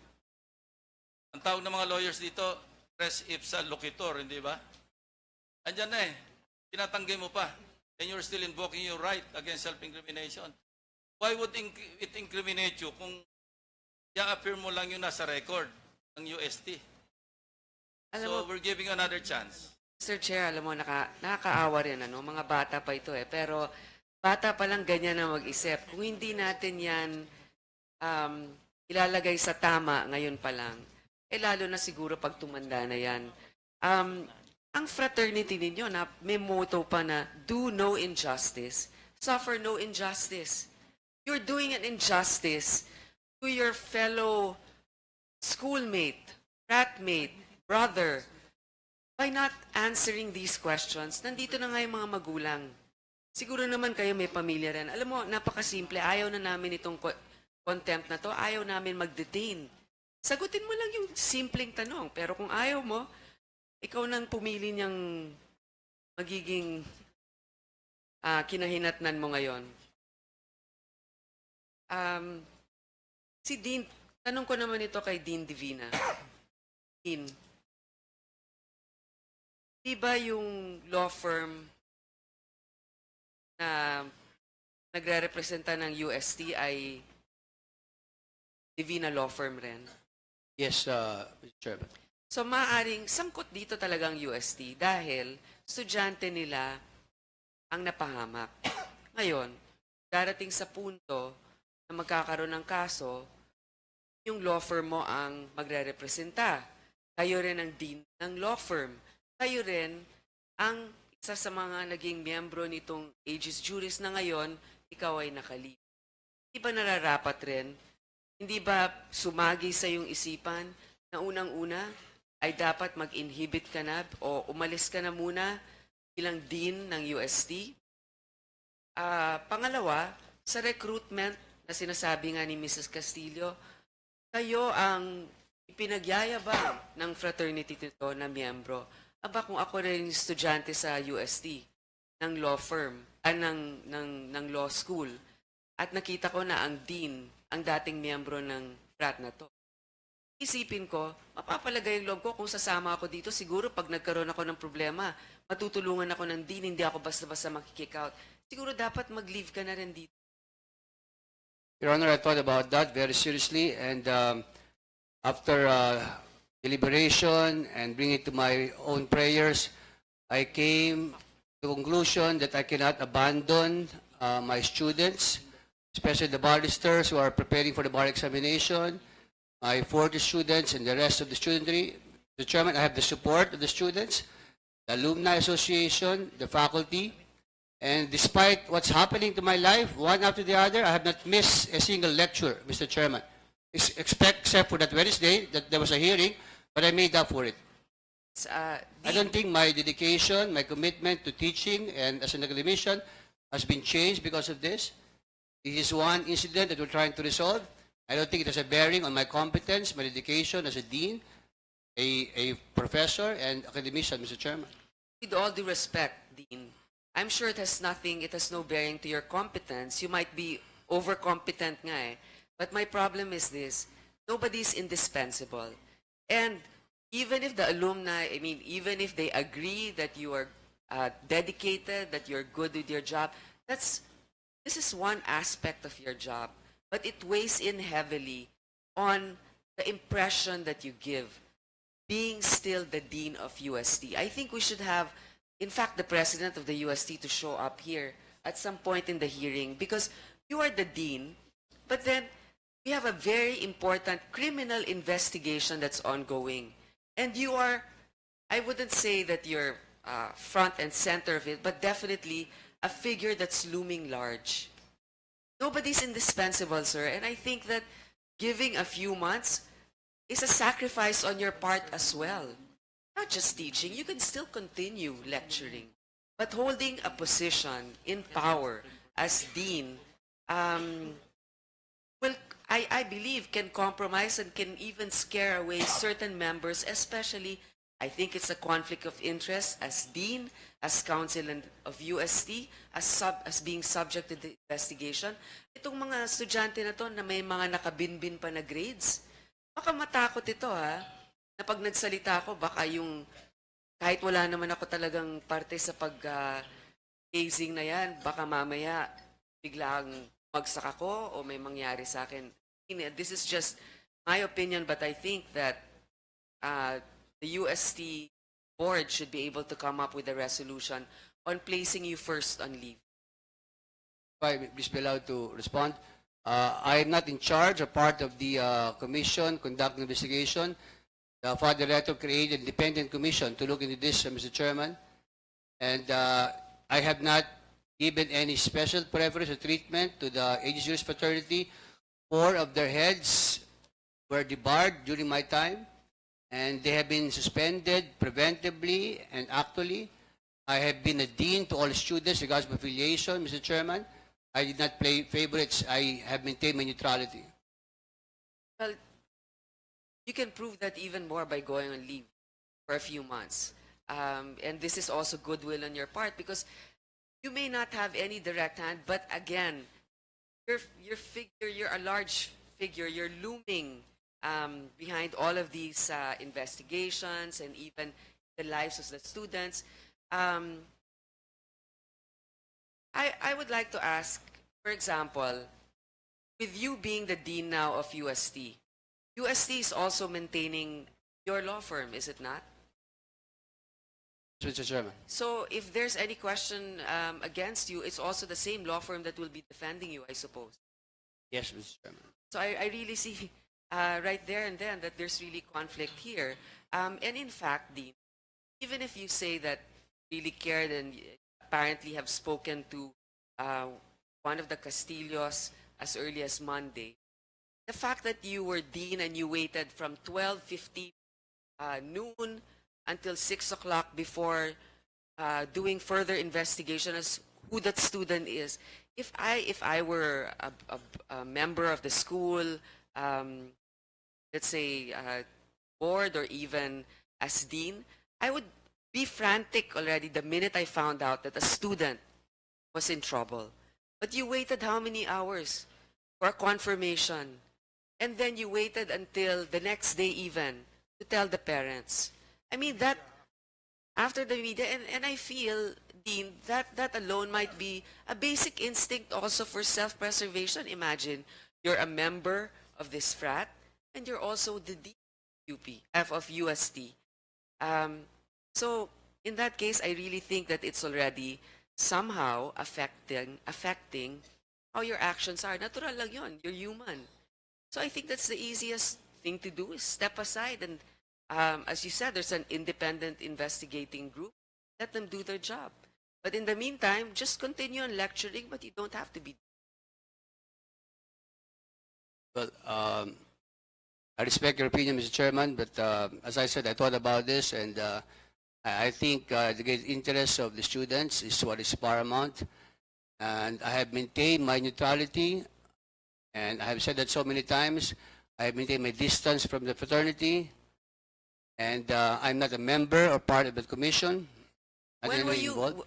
Ang tawag ng mga lawyers dito, res ipsa loquitur, hindi ba? Andyan na eh. Tinatanggi mo pa. And you're still invoking your right against self-incrimination. Why would it incriminate you kung i-affirm mo lang yung nasa record ng UST? So, we're giving you another chance. Mr. Chair, alam mo, nakakaawa rin, ano? Mga bata pa ito eh. Pero bata pa lang ganyan na mag-isip. Kung hindi natin yan ilalagay sa tama ngayon pa lang, eh lalo na siguro pag tumanda na yan. Ang fraternity ninyo, na may motto pa na, do no injustice, suffer no injustice. You're doing an injustice to your fellow schoolmate, fratmate, brother, by not answering these questions. Nandito na nga yung mga magulang. Siguro naman kayo may pamilya rin. Alam mo, napakasimple. Ayaw na namin itong contempt na to. Ayaw namin mag-detain. Sagutin mo lang yung simpleng tanong. Pero kung ayaw mo, ikaw nang pumili niyang magiging kinahinatnan mo ngayon. Si Dean, tanong ko naman ito kay Dean Divina. Dean, di ba yung law firm na nagre-representa ng UST ay Divina Law Firm rin? Yes, Mr. Chairman. So maaaring sangkot dito talagang UST dahil estudyante nila ang napahamak. Ngayon, darating sa punto na magkakaroon ng kaso, yung law firm mo ang magre-representa. Kayo rin ang dean ng law firm. Kayo rin ang isa sa mga naging miyembro nitong Aegis Juris na ngayon, ikaw ay nakalive. Hindi ba nararapat rin? Hindi ba sumagi sa iyong isipan na unang-una ay dapat mag-inhibit ka na o umalis ka na muna bilang dean ng UST? Pangalawa, sa recruitment na sinasabi nga ni Mrs. Castillo, kayo ang ipinagyayabang ng fraternity nito na miyembro. Aba, kung ako rin estudyante sa UST, ng law firm, ng law school, at nakita ko na ang dean, ang dating miyembro ng frat na to. Isipin ko, mapapalagay yung loob ko kung sasama ako dito, siguro pag nagkaroon ako ng problema, matutulungan ako ng dean, hindi ako basta-basta makikick out. Siguro dapat mag-leave ka na rin dito. Your Honor, I thought about that very seriously, and after deliberation and bring it to my own prayers, I came to the conclusion that I cannot abandon my students, especially the barristers who are preparing for the bar examination, my 40 students and the rest of the studentry. The Chairman, I have the support of the students, the Alumni Association, the faculty, and despite what's happening to my life, one after the other, I have not missed a single lecture, Mr. Chairman, except for that Wednesday that there was a hearing, but I made up for it. I don't think my dedication, my commitment to teaching and as an academician has been changed because of this. This is one incident that we're trying to resolve. I don't think it has a bearing on my competence, my dedication as a dean, a professor, and academician, Mr. Chairman. With all due respect, Dean, I'm sure it has no bearing to your competence. You might be overcompetent nga eh. But my problem is this, nobody's indispensable. And even if the alumni, even if they agree that you are dedicated, that you're good with your job, this is one aspect of your job. But it weighs in heavily on the impression that you give, being still the dean of UST. I think we should have, in fact, the president of the UST to show up here at some point in the hearing, because you are the dean, but then we have a very important criminal investigation that's ongoing. And you are, I wouldn't say that you're front and center of it, but definitely a figure that's looming large. Nobody's indispensable, sir. And I think that giving a few months is a sacrifice on your part as well. Not just teaching. You can still continue lecturing. But holding a position in power as dean, I believe can compromise and can even scare away certain members, especially I think it's a conflict of interest as dean, as counsel of UST, as being subject to the investigation. Itong mga estudyante na to na may mga nakabinbin pa na grades, baka matakot ito ha, na pag nagsalita ako, baka yung kahit wala naman ako talagang parte sa hazing na yan, baka mamaya biglang magsak ako o may mangyari sa akin. This is just my opinion, but I think that the UST board should be able to come up with a resolution on placing you first on leave. If I please be allowed to respond. I am not in charge or part of the commission conducting investigation. The Father Director created an independent commission to look into this, Mr. Chairman. And I have not given any special preference or treatment to the Aegis Juris fraternity. 4 of their heads were debarred during my time, and they have been suspended preventively and actually. I have been a dean to all students regardless of affiliation, Mr. Chairman. I did not play favorites. I have maintained my neutrality. Well, you can prove that even more by going on leave for a few months. And this is also goodwill on your part because you may not have any direct hand, but again, your figure, you're a large figure, you're looming behind all of these investigations and even the lives of the students. I would like to ask, for example, with you being the dean now of UST, UST is also maintaining your law firm, is it not? Mr. Chairman. So if there's any question against you, it's also the same law firm that will be defending you, I suppose. Yes, Mr. Chairman. So I really see right there and then that there's really conflict here. And in fact, Dean, even if you say that you really cared and apparently have spoken to one of the Castillos as early as Monday, the fact that you were dean and you waited from 12:50 noon until 6 o'clock before doing further investigation as who that student is. If I were a member of the school, let's say board or even as dean, I would be frantic already the minute I found out that a student was in trouble. But you waited how many hours for confirmation? And then you waited until the next day even to tell the parents. I mean, that after the media, and I feel, Dean, that alone might be a basic instinct also for self-preservation. Imagine you're a member of this frat and you're also the dean of UST. So in that case, I really think that it's already somehow affecting how your actions are. Natural lang yun. You're human. So I think that's the easiest thing to do is step aside and as you said, there's an independent investigating group. Let them do their job. But in the meantime, just continue on lecturing, but you don't have to be. Well, I respect your opinion, Mr. Chairman, but as I said, I thought about this, and I think the great interest of the students is what is paramount. And I have maintained my neutrality, and I have said that so many times. I have maintained my distance from the fraternity, and I'm not a member or part of the commission. When were you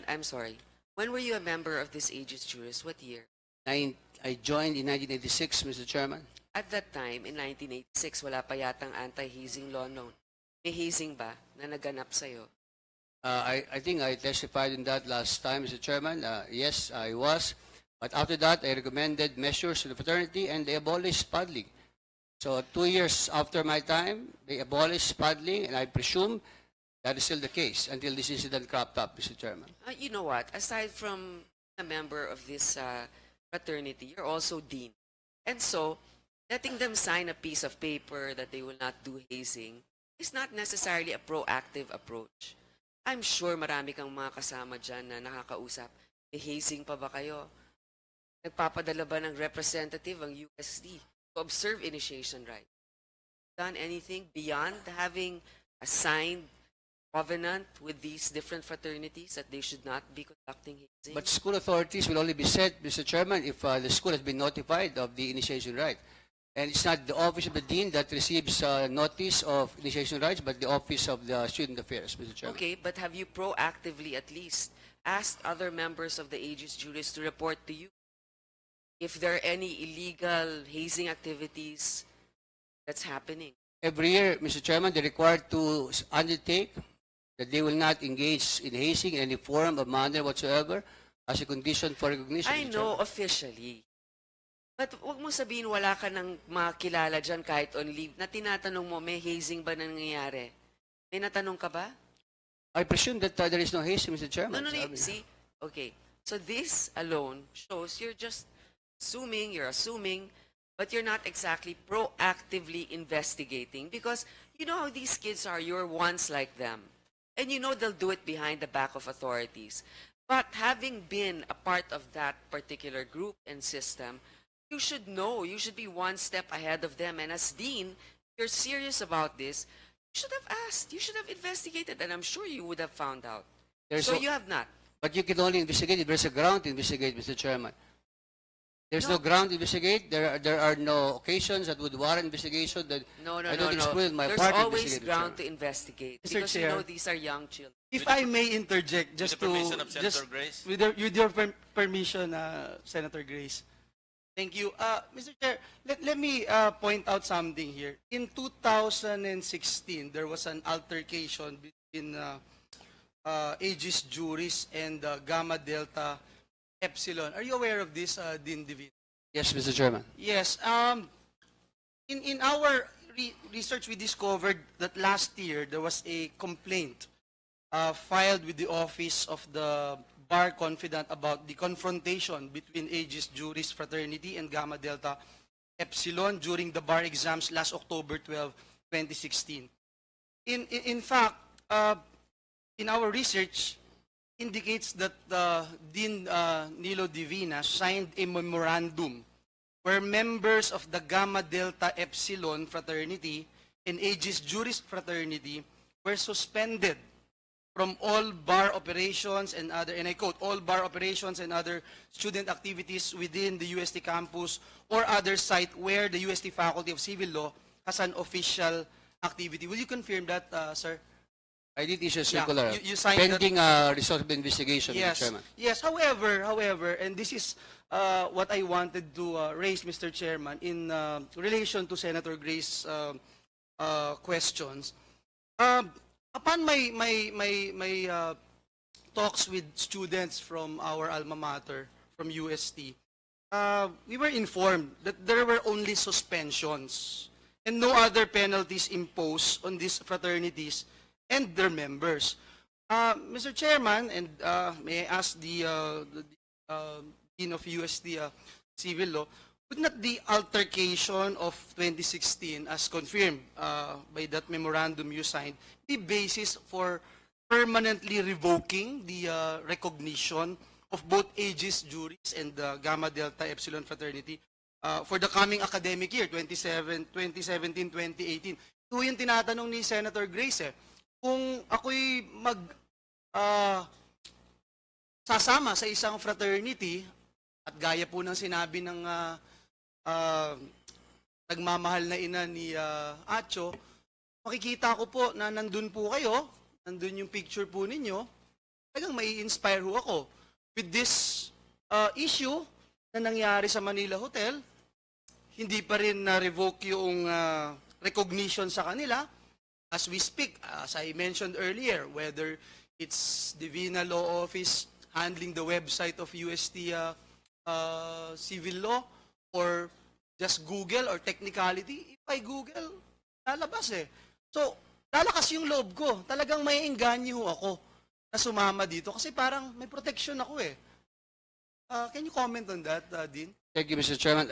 I'm sorry. When were you a member of this Aegis Juris? What year? I joined in 1986, Mr. Chairman. At that time, in 1986, wala pa yatang anti-hazing law noon. May hazing ba na naganap sa'yo? I think I testified in that last time, Mr. Chairman. Yes, I was. But after that, I recommended measures to the fraternity, and they abolished paddling. So 2 years after my time, they abolished paddling, and I presume that is still the case until this incident cropped up, Mr. Chairman. You know what? Aside from a member of this fraternity, you're also dean. And so, letting them sign a piece of paper that they will not do hazing is not necessarily a proactive approach. I'm sure marami kang mga kasama dyan na nakakausap. May hazing pa ba kayo? Nagpapadala ba ng representative ang USD to observe initiation right? Done anything beyond having a signed covenant with these different fraternities that they should not be conducting hazing? But school authorities will only be set, Mr. Chairman, if the school has been notified of the initiation right. And it's not the office of the dean that receives notice of initiation rights, but the office of the student affairs, Mr. Chairman. Okay, but have you proactively at least asked other members of the Aegis Juris to report to you if there are any illegal hazing activities that's happening? Every year, Mr. Chairman, they're required to undertake that they will not engage in hazing in any form or manner whatsoever as a condition for recognition. I Mr. know Chairman. officially. But wag mo sabihin wala ka ng makilala dyan kahit on leave na tinatanong mo, may hazing ba nangyayari? May natanong ka ba? I presume that there is no hazing, Mr. No, Chairman. no, no. Sabi- See? Okay. So this alone shows you're just assuming, but you're not exactly proactively investigating because you know how these kids are. You're once like them. And you know they'll do it behind the back of authorities. But having been a part of that particular group and system, you should know. You should be one step ahead of them. And as dean, if you're serious about this, you should have asked. You should have investigated. And I'm sure you would have found out. There's So no- you have not. But you can only investigate if there's a ground to investigate, Mr. Chairman. There's no ground to investigate. There are no occasions that would warrant investigation. That No, no, I no, don't no. exclude my There's part to always investigate, Mr. ground Chairman. to investigate Mr. because you Chair. know these are young children. If I may interject, just the permission to of Senator just Grace? with your permission, Senator Grace. Thank you, Mr. Chair. Let me point out something here. In 2016, there was an altercation between Aegis Juris and Gamma Delta Epsilon. Are you aware of this, Dean Divine? Yes, Mr. Chairman. Yes. In our research, we discovered that last year there was a complaint filed with the office of the bar confidant about the confrontation between Aegis Juris Fraternity and Gamma Delta Epsilon during the bar exams last October 12, 2016. In fact, in our research, indicates that Dean Nilo Divina signed a memorandum where members of the Gamma Delta Epsilon fraternity and Aegis Juris fraternity were suspended from all bar operations and other, and I quote, all bar operations and other student activities within the UST campus or other site where the UST Faculty of Civil Law has an official activity. Will you confirm that, sir? I did issue a Yeah, circular you signed that- pending result of the investigation, Mr. Yes. Chairman. Yes. However, and this is what I wanted to raise, Mr. Chairman, in relation to Senator Grace's questions. Upon my talks with students from our alma mater, from UST, we were informed that there were only suspensions and no other penalties imposed on these fraternities and their members. Mr. Chairman, and may I ask the Dean of UST Civil Law, would not the altercation of 2016, as confirmed by that memorandum you signed, be basis for permanently revoking the recognition of both Aegis Juris and the Gamma Delta Epsilon fraternity for the coming academic year, 2017-2018? Ito yung tinatanong ni Senator Grace. Kung ako'y sasama sa isang fraternity, at gaya po ng sinabi ng nagmamahal na ina ni Atio, makikita ko po na nandun po kayo, nandun yung picture po ninyo, talagang mai-inspire ho ako. With this issue na nangyari sa Manila Hotel, hindi pa rin na-revoke yung recognition sa kanila. As we speak, as I mentioned earlier, whether it's Divina Law Office handling the website of UST Civil Law, or just Google or technicality, if I Google, lalabas eh. So, lalakas yung loob ko. Talagang may engganyo ako na sumama dito kasi parang may protection ako eh. Can you comment on that, Dean? Thank you, Mr. Chairman.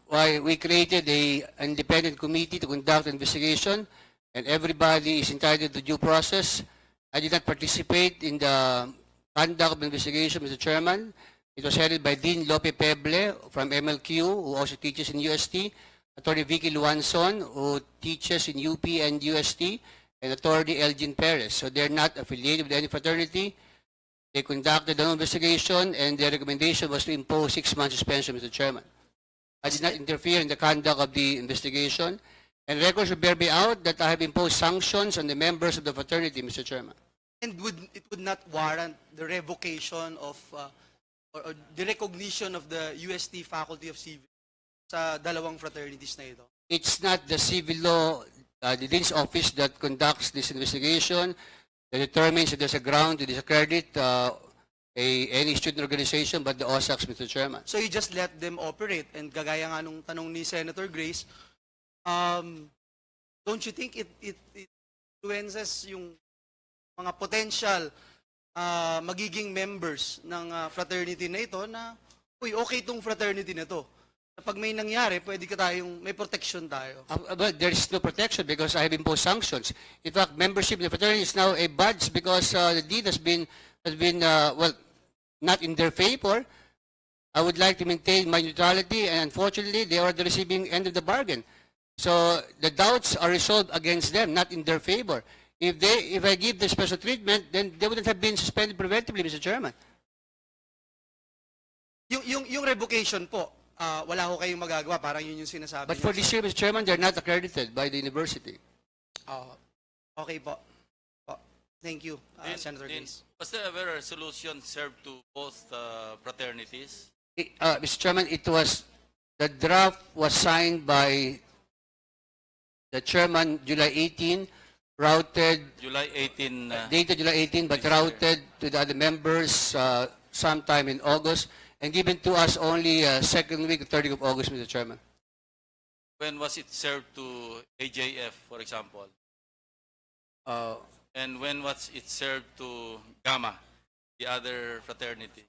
Why we created an independent committee to conduct investigation, and everybody is entitled to due process. I did not participate in the conduct of the investigation, Mr. Chairman. It was headed by Dean Lope Peble from MLQ, who also teaches in UST, Attorney Vicky Luanson, who teaches in UP and UST, and attorney Elgin Perez. So they're not affiliated with any fraternity. They conducted an investigation, and their recommendation was to impose 6 months suspension, Mr. Chairman. I did not interfere in the conduct of the investigation, and records will bear me out that I have imposed sanctions on the members of the fraternity, Mr. Chairman. And it would not warrant the revocation of or the recognition of the UST Faculty of Civil sa dalawang fraternities na ito? It's not the civil law, the Dean's office that conducts this investigation, that determines if there's a ground to discredit any student organization, but the OSACs, Mr. Chairman. So you just let them operate, and gagaya nga nung tanong ni Senator Grace, don't you think it influences yung mga potential magiging members ng fraternity na ito na, uy, okay itong fraternity na ito. Pag may nangyari, pwede ka tayong, may protection tayo. But there is no protection because I have imposed sanctions. In fact, membership in the fraternity is now a badge because the deed has been well, not in their favor. I would like to maintain my neutrality, and unfortunately, they are the receiving end of the bargain. So the doubts are resolved against them, not in their favor. If I give them special treatment, then they wouldn't have been suspended preventively, Mr. Chairman. Yung revocation po, wala ho kayong magagawa, parang yun yung sinasabi But niyo. for this year, Mr. Chairman, they're not accredited by the university. Okay po. Thank you, Senator Dean, Grace. was there ever a resolution served to both fraternities? Mr. Chairman, the draft was signed by the chairman July 18, routed, July 18. dated July 18, but routed to the other members sometime in August, and given to us only second week, 30th of August, Mr. Chairman. When was it served to AJF, for example? And when was it served to Gamma, the other fraternity?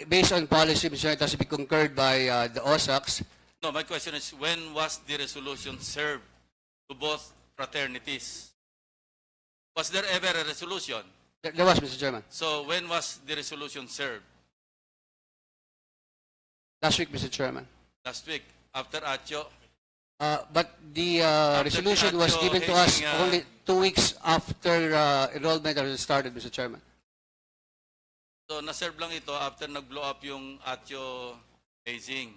Based on policy, Mr. Chairman, it has to be concurred by the OSACs. No, my question is, when was the resolution served to both fraternities? Was there ever a resolution? There was, Mr. Chairman. So when was the resolution served? Last week, Mr. Chairman. Last week, after Atio? But the After resolution was Atio given to us hazing, only 2 weeks after enrollment has started, Mr. Chairman. So na-serve lang ito after nag-blow up yung Atio hazing.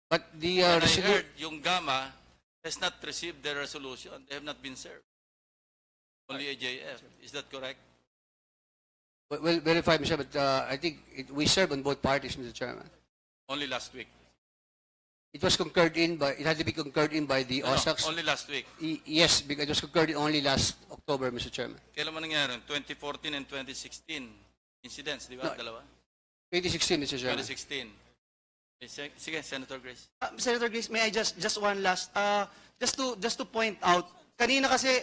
But the And I resolution... heard yung Gamma has not received their resolution. They have not been served. Only AJF. Is that correct? We'll verify, Mr. But I think we serve on both parties, Mr. Chairman. Only last week. It was concurred in by, it had to be concurred in by the No, OSACs. only last week. Yes, because it was concurred in only last October, Mr. Chairman. Kailan mo nangyari? 2014 and 2016 incidents, di ba? No. Dalawa? 2016, Mr. Chairman. 2016. Sige, Senator Grace. Senator Grace, may I just one last just to point out, kanina kasi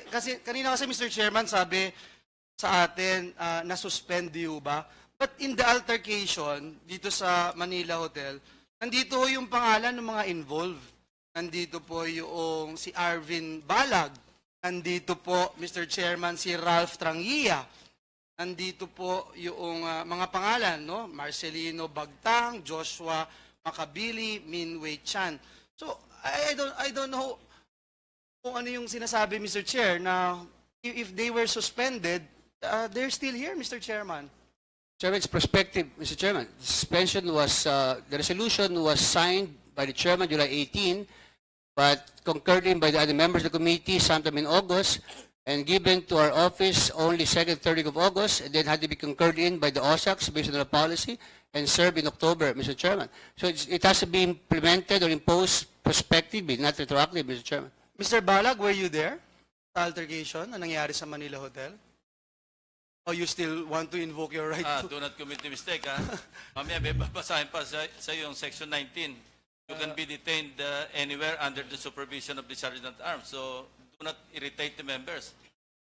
Mr. Chairman sabi sa atin na suspend you ba? But in the altercation dito sa Manila Hotel, nandito ho yung pangalan ng mga involved. Nandito po yung si Arvin Balag. Nandito po, Mr. Chairman, si Ralph Trangia. Nandito po yung mga pangalan, no? Marcelino Bagtang, Joshua Makabili, Minwei Chan. So, I don't know kung ano yung sinasabi, Mr. Chair, na if they were suspended, they're still here, Mr. Chairman. Chairman, it's prospective, Mr. Chairman. Suspension was, the resolution was signed by the chairman July 18, but concurred in by the other members of the committee sometime in August, and given to our office only second, 30th of August, and then had to be concurred in by the OSACs based on the policy, and served in October, Mr. Chairman. So it has to be implemented or imposed prospectively, not retroactively, Mr. Chairman. Mr. Balag, were you there sa altercation na nangyari sa Manila Hotel? Or you still want to invoke your right to... Do not commit the mistake, ha? Mamaya, babasahin pa sa yung Section 19. You can be detained anywhere under the supervision of the Sergeant at Arms. So, do not irritate the members.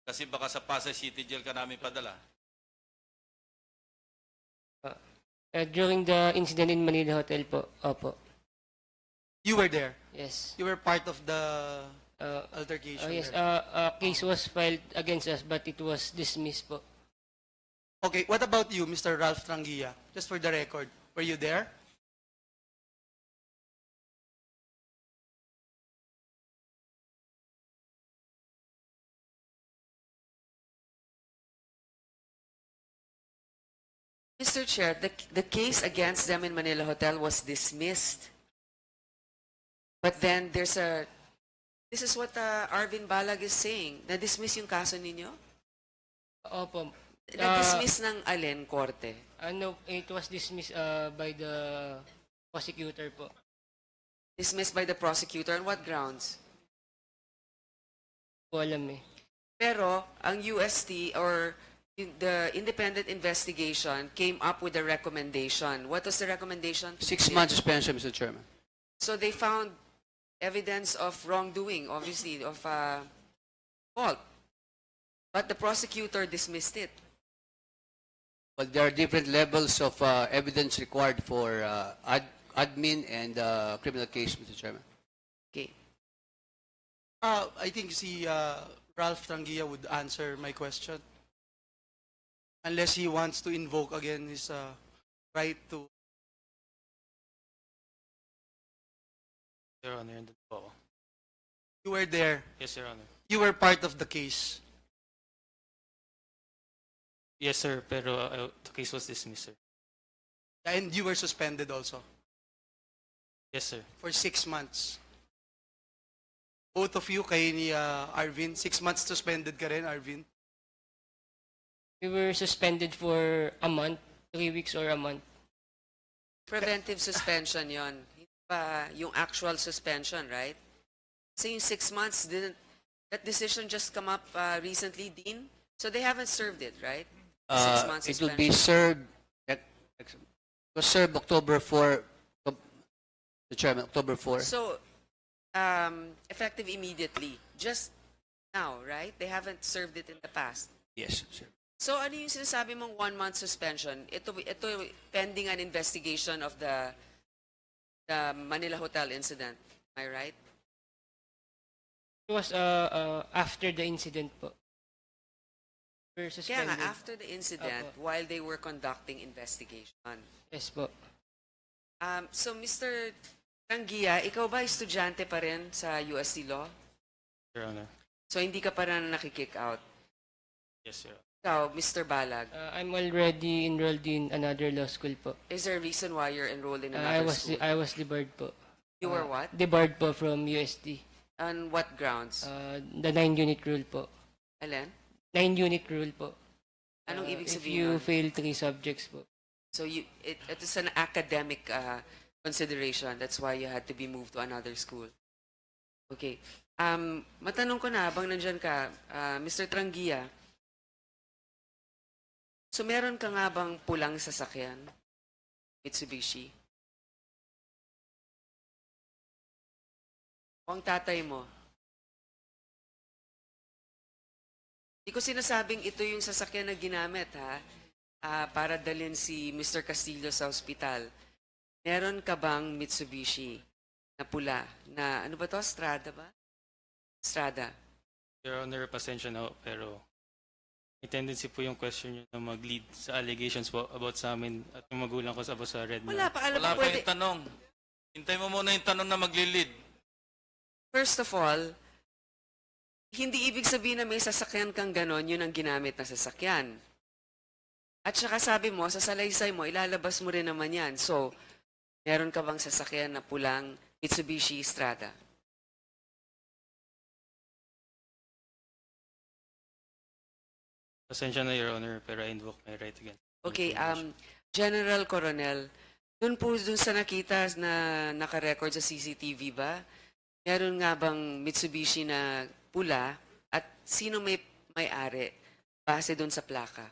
Kasi baka sa Pasay City Jail ka namin padala. During the incident in Manila Hotel po, opo. You were there? Yes. You were part of the altercation? Yes, there? a case was filed against us but it was dismissed po. Okay, what about you, Mr. Ralph Trangia? Just for the record, were you there? Mr. Chair, the case against them in Manila Hotel was dismissed. But then this is what Arvin Balag is saying. Na-dismiss yung kaso ninyo? Opo. Na-dismiss ng alin, korte? Ano, it was dismissed by the prosecutor po. Dismissed by the prosecutor on what grounds? Po alam eh. Pero ang UST or the independent investigation came up with a recommendation. What was the recommendation? 6-month suspension, Mr. Chairman. So they found evidence of wrongdoing, obviously, of fault. But the prosecutor dismissed it. But there are different levels of evidence required for admin and criminal case, Mr. Chairman. Okay. I think si Ralph Trangia would answer my question. Unless he wants to invoke again his right to... Your Honor, nandun po ako. You were there. Yes, Your Honor. You were part of the case. Yes, sir, pero the case was dismissed, sir. And you were suspended also Yes, sir. for 6 months. Both of you, kay ni Arvin, 6 months suspended ka rin, Arvin. We were suspended for a month, 3 weeks or a month. Preventive suspension yon. Hindi pa yung actual suspension, right? So yung 6 months, that decision just come up recently, Dean? So they haven't served it, right? 6 months It suspension. will be served, it was served October 4, Mr. Chairman, October 4. So, effective immediately. Just now, right? They haven't served it in the past. Yes, sir. So, ano yung sinasabi mong 1 month suspension? Ito pending an investigation of the Manila Hotel incident. Am I right? It was after the incident po. We were Kaya suspended. nga, after the incident, while they were conducting investigation. Yes po. So, Mr. Tangia, ikaw ba estudyante pa rin sa UST Law? Your Honor. So, hindi ka pa rin nakikick out? Yes, sir. Ikaw, Mr. Balag, I'm already enrolled in another law school po. is there a reason why you're enrolled in I another was school? I was debarred po. You were what? Debarred po from USD. On what grounds? The 9-unit rule po. Alin? 9-unit rule po. Anong ibig If sabihin you nun? fail 3 subjects po. So, it is an academic consideration. That's why you had to be moved to another school. Okay. Matanong ko na, habang nandyan ka, Mr. Trangia, so meron ka nga bang pulang sasakyan? Mitsubishi? O ang tatay mo? Hindi ko sinasabing ito yung sasakyan na ginamit, ha? Para dalhin si Mr. Castillo sa ospital. Meron ka bang Mitsubishi na pula? Na, ano ba to? Strada ba? Strada. Your Honor, pasensya na ho, pero may tendency po yung question nyo na mag-lead sa allegations po about sa amin at yung magulang ko about sa red Wala na. pa, alam Wala mo, pa yung tanong. Hintay mo muna yung tanong na magli-lead. First of all, hindi ibig sabihin na may sasakyan kang ganon, yun ang ginamit na sasakyan. At saka sabi mo, sa salaysay mo, ilalabas mo rin naman yan. So, meron ka bang sasakyan na pulang Mitsubishi Strada? Pasensya na, Your Honor, pero I invoke my right again. Okay, General Coronel, dun sa nakita na naka-record sa CCTV ba, meron nga bang Mitsubishi na pula at sino may-ari base dun sa plaka?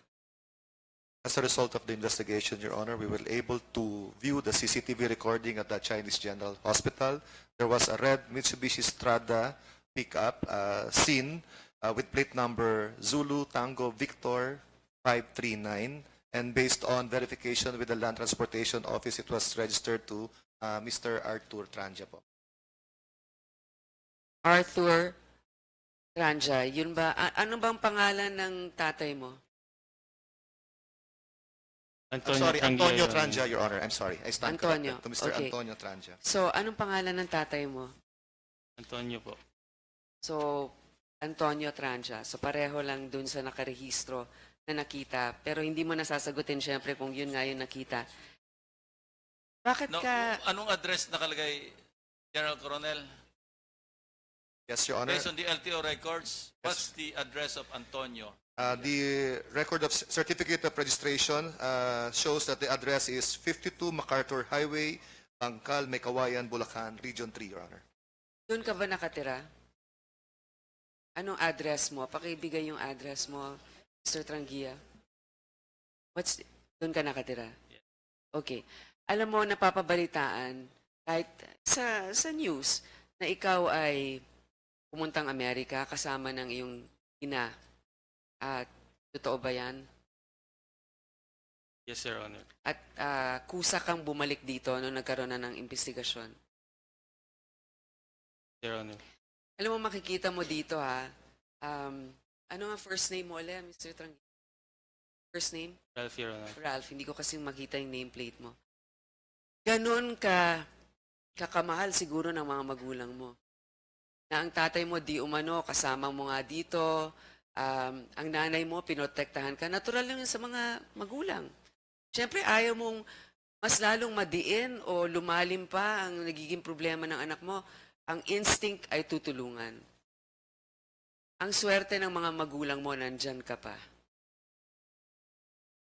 As a result of the investigation, Your Honor, we were able to view the CCTV recording at the Chinese General Hospital. There was a red Mitsubishi Strada pickup seen with plate number Zulu Tango Victor 539. And based on verification with the Land Transportation Office, it was registered to Mr. Arthur Tranja po. Arthur Tranja, yun ba? Ano bang pangalan ng tatay mo? I'm sorry, Trangia, Antonio Your Honor. Tranja, Your Honor. I'm sorry. I stand Antonio, corrected to Mr. okay. Antonio Tranja. So, anong pangalan ng tatay mo? Antonio po. So, Antonio Tranja. So, pareho lang dun sa nakarehistro na nakita, pero hindi mo nasasagutin syempre kung yun nga yung nakita. Bakit No, ka... anong address nakalagay, General Coronel? Yes, Your Honor. Based on the LTO records, what's the address of Antonio? The record of certificate of registration shows that the address is 52 MacArthur Highway, Bangkal, Mekawayan, Bulacan, Region 3, Your Honor. Doon ka ba nakatira? Anong address mo? Pakibigay yung address mo, Mr. Trangia. Doon ka nakatira? Okay. Alam mo, napapabalitaan, kahit sa news, na ikaw ay pumuntang Amerika kasama ng iyong ina. At totoo ba yan? Yes, Your Honor. At kusa kang bumalik dito nung nagkaroon na ng investigasyon. Your Honor. Alam mo, makikita mo dito ha. Ano nga first name mo ulit, Mr. Trangia? First name? Ralph, Your Honor. Ralph, hindi ko kasi makita yung nameplate mo. Ganon ka kakamahal siguro ng mga magulang mo. Na ang tatay mo di umano, kasama mo nga dito, ang nanay mo, pinotektahan ka. Natural lang yun sa mga magulang. Siyempre, ayaw mong mas lalong madiin o lumalim pa ang nagiging problema ng anak mo. Ang instinct ay tutulungan. Ang swerte ng mga magulang mo, nandyan ka pa.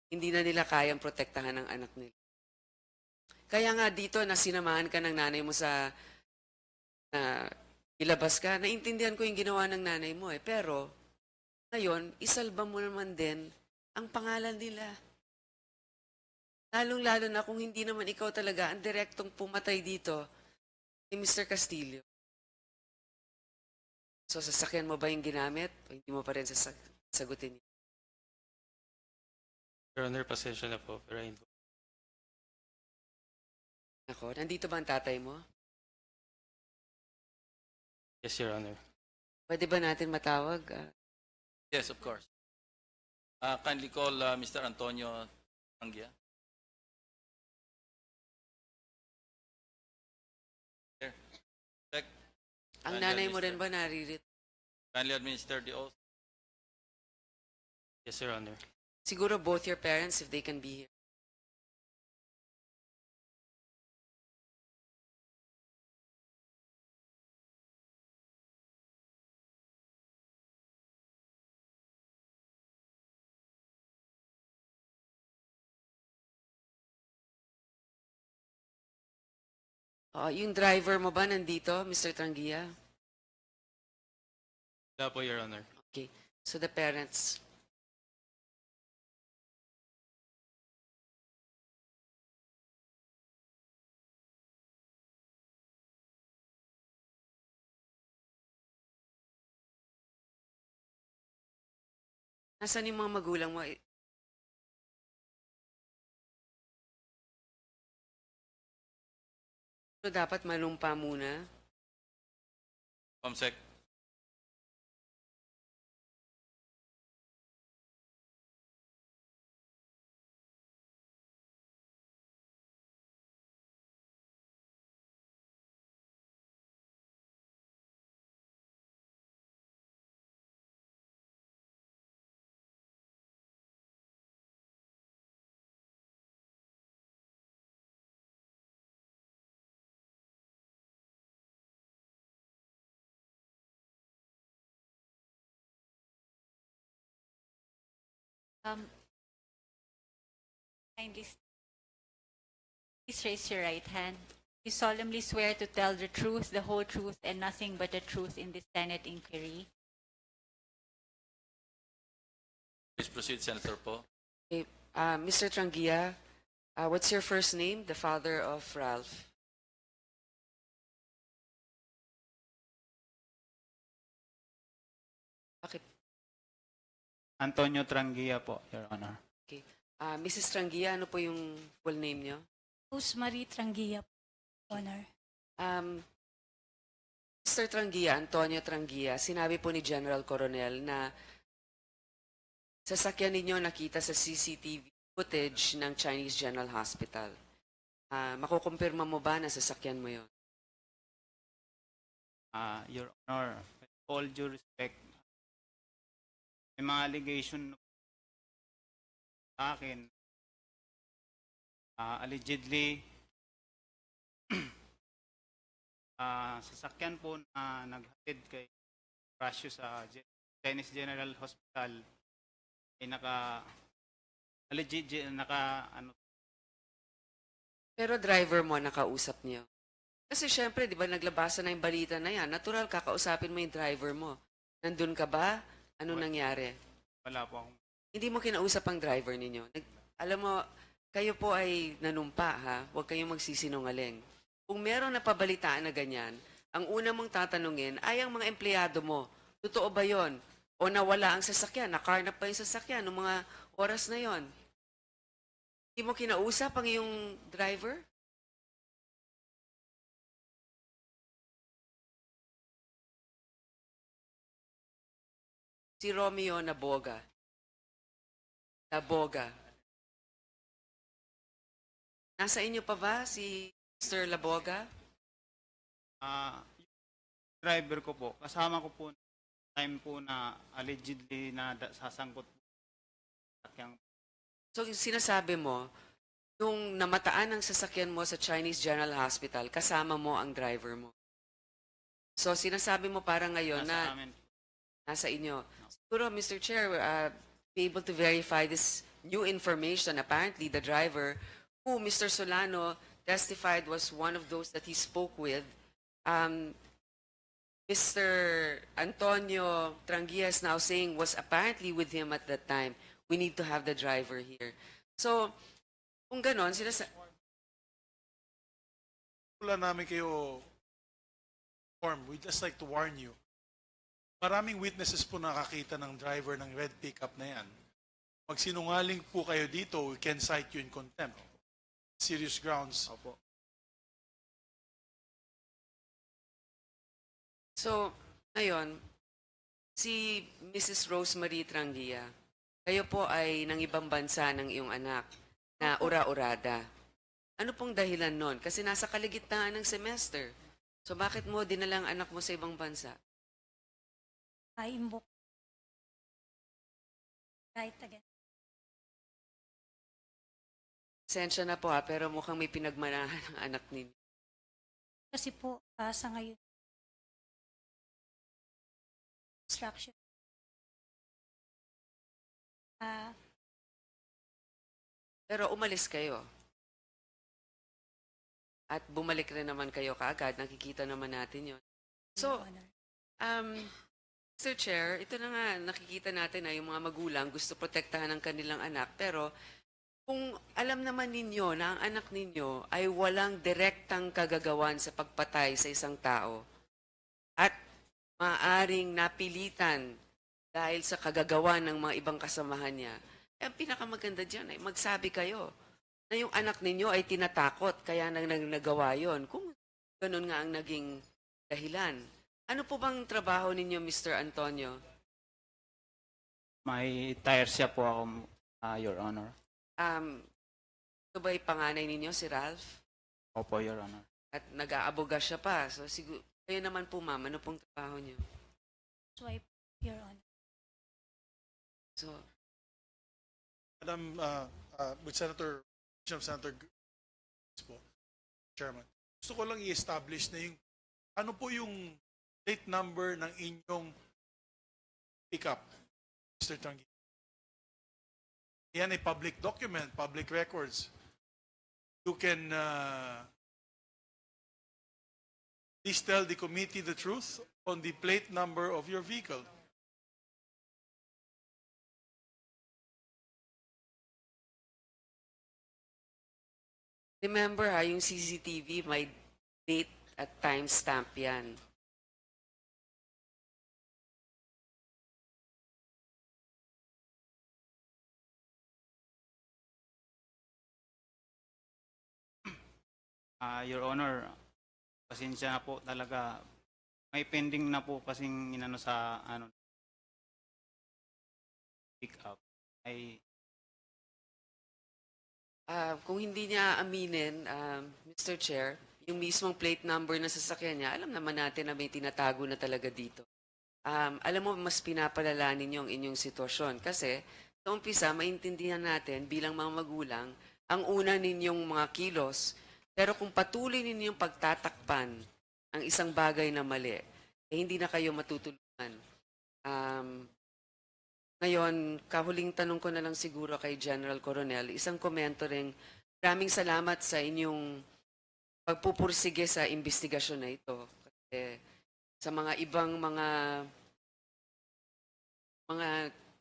Hindi na nila kayang protektahan ng anak nila. Kaya nga dito, na sinamahan ka ng nanay mo sa ilabas ka, naintindihan ko yung ginawa ng nanay mo eh. Pero, ngayon, isalba mo naman din ang pangalan nila. Lalong-lalo na kung hindi naman ikaw talaga ang direktong pumatay dito ni Mr. Castillo. So, sasakyan mo ba yung ginamit o hindi mo pa rin sagutin niya? Your Honor, pasensya na po. Pero Ako, nandito ba ang tatay mo? yes, Your Honor. Pwede ba natin matawag? Yes, of course. Kindly call Mr. Antonio Trangia. Here. Check. Ang Kindly nanay mo administer. rin ba naririto? Kindly administer the oath. Yes, Your Honor. Siguro both your parents if they can be here. Yung driver mo ba nandito, Mr. Trangia? Wala po, Your Honor. Okay. So the parents. Nasaan yung mga magulang mo? So dapat malumpa muna. Comsec. Kindly please raise your right hand. You solemnly swear to tell the truth, the whole truth, and nothing but the truth in this Senate inquiry. Please proceed, Senator Po. Okay. Mr. Trangia, what's your first name? The father of Ralph. Okay. Antonio Trangia po, Your Honor. Okay. Mrs. Trangia, ano po yung full name niyo? Rosemary Trangia, Honor. Mr. Trangia, Antonio Trangia, sinabi po ni General Coronel na sasakyan ninyo nakita sa CCTV footage ng Chinese General Hospital. Makukumpirma mo ba na sasakyan mo yon? Your Honor, with all due respect, may mga allegation sa akin, allegedly, sasakyan po na naghatid kay Rasyo sa Chinese General Hospital ay ano. Pero driver mo, nakausap niyo. Kasi syempre, di ba, naglabasan na yung balita na yan. Natural, kakausapin mo yung driver mo. Nandun ka ba? Ano nangyari? Wala po akong... Hindi mo kinausap ang driver ninyo. Alam mo, kayo po ay nanumpa, ha? Huwag kayong magsisinungaling. Kung meron na pabalitaan na ganyan, ang una mong tatanungin ay ang mga empleyado mo. Totoo ba yon? O nawala ang sasakyan? Nakarnap pa yung sasakyan noong mga oras na yon? Hindi mo kinausap ang iyong driver? Si Romeo Naboga. Laboga. Nasa inyo pa ba si Mr. Laboga? Yung driver ko po, kasama ko po time po na allegedly na sasangkot po. So sinasabi mo, nung namataan ang sasakyan mo sa Chinese General Hospital, kasama mo ang driver mo. So sinasabi mo parang ngayon na nasa inyo. Siguro, Mr. Chair, be able to verify this new information. Apparently, the driver who Mr. Solano testified was one of those that he spoke with, Mr. Antonio Tranguia is now saying was apparently with him at that time. We need to have the driver here. So, kung ganon, Wala namin kayo form. We just like to warn you. Maraming witnesses po nakakita ng driver ng red pickup na yan. Pag sinungaling po kayo dito, we can cite you in contempt. Serious grounds. Opo. So, ngayon, si Mrs. Rosemary Tranguia, kayo po ay ng ibang bansa ng iyong anak na ura-urada. Ano pong dahilan nun? Kasi nasa kaligitnaan ng semester. So, bakit mo dinalang anak mo sa ibang bansa? Invoke. Right again. Sensya na po pero mukhang may pinagmanahan ng anak ninyo. Kasi po, sa ngayon, instruction. Pero umalis kayo. At bumalik rin naman kayo kaagad. Nakikita naman natin yon. So, Mr. Chair, ito na nga, nakikita natin na yung mga magulang gusto protektahan ng kanilang anak. Pero kung alam naman ninyo na ang anak ninyo ay walang direktang kagagawan sa pagpatay sa isang tao at maaaring napilitan dahil sa kagagawan ng mga ibang kasamahan niya, ang pinakamaganda dyan ay magsabi kayo na yung anak ninyo ay tinatakot kaya nagawa yon. Kung ganun nga ang naging dahilan. Ano po bang trabaho ninyo, Mr. Antonio? May tire siya po ako, Your Honor. Ito ba'y panganay ninyo, si Ralph? Opo, Your Honor. At nag-aaboga siya pa. So, siguro, kayo naman po, ma'am, ano pong trabaho niyo? Swipe, Your Honor. So, Madam, with Senator po, Chairman, gusto ko lang i-establish na yung, ano po yung plate number ng inyong pickup, Mr. Tangi? Yan ay public document, public records. You can please tell the committee the truth on the plate number of your vehicle. remember yung CCTV, may date at timestamp yan. Your Honor, pasensya na po talaga. May pending na po kasing inano sa pick up. Kung hindi niya aminin, Mr. Chair, yung mismong plate number na sasakyan niya, alam naman natin na may tinatago na talaga dito. Alam mo, mas pinapalala ninyo ang inyong sitwasyon kasi sa umpisa, maintindihan natin bilang mga magulang, ang una ninyong mga kilos. Pero kung patuloy ninyong pagtatakpan ang isang bagay na mali, eh hindi na kayo matutulungan. Ngayon, kahuling tanong ko na lang siguro kay General Coronel, isang komento rin, maraming salamat sa inyong pagpupursige sa investigasyon na ito. Kasi sa mga ibang mga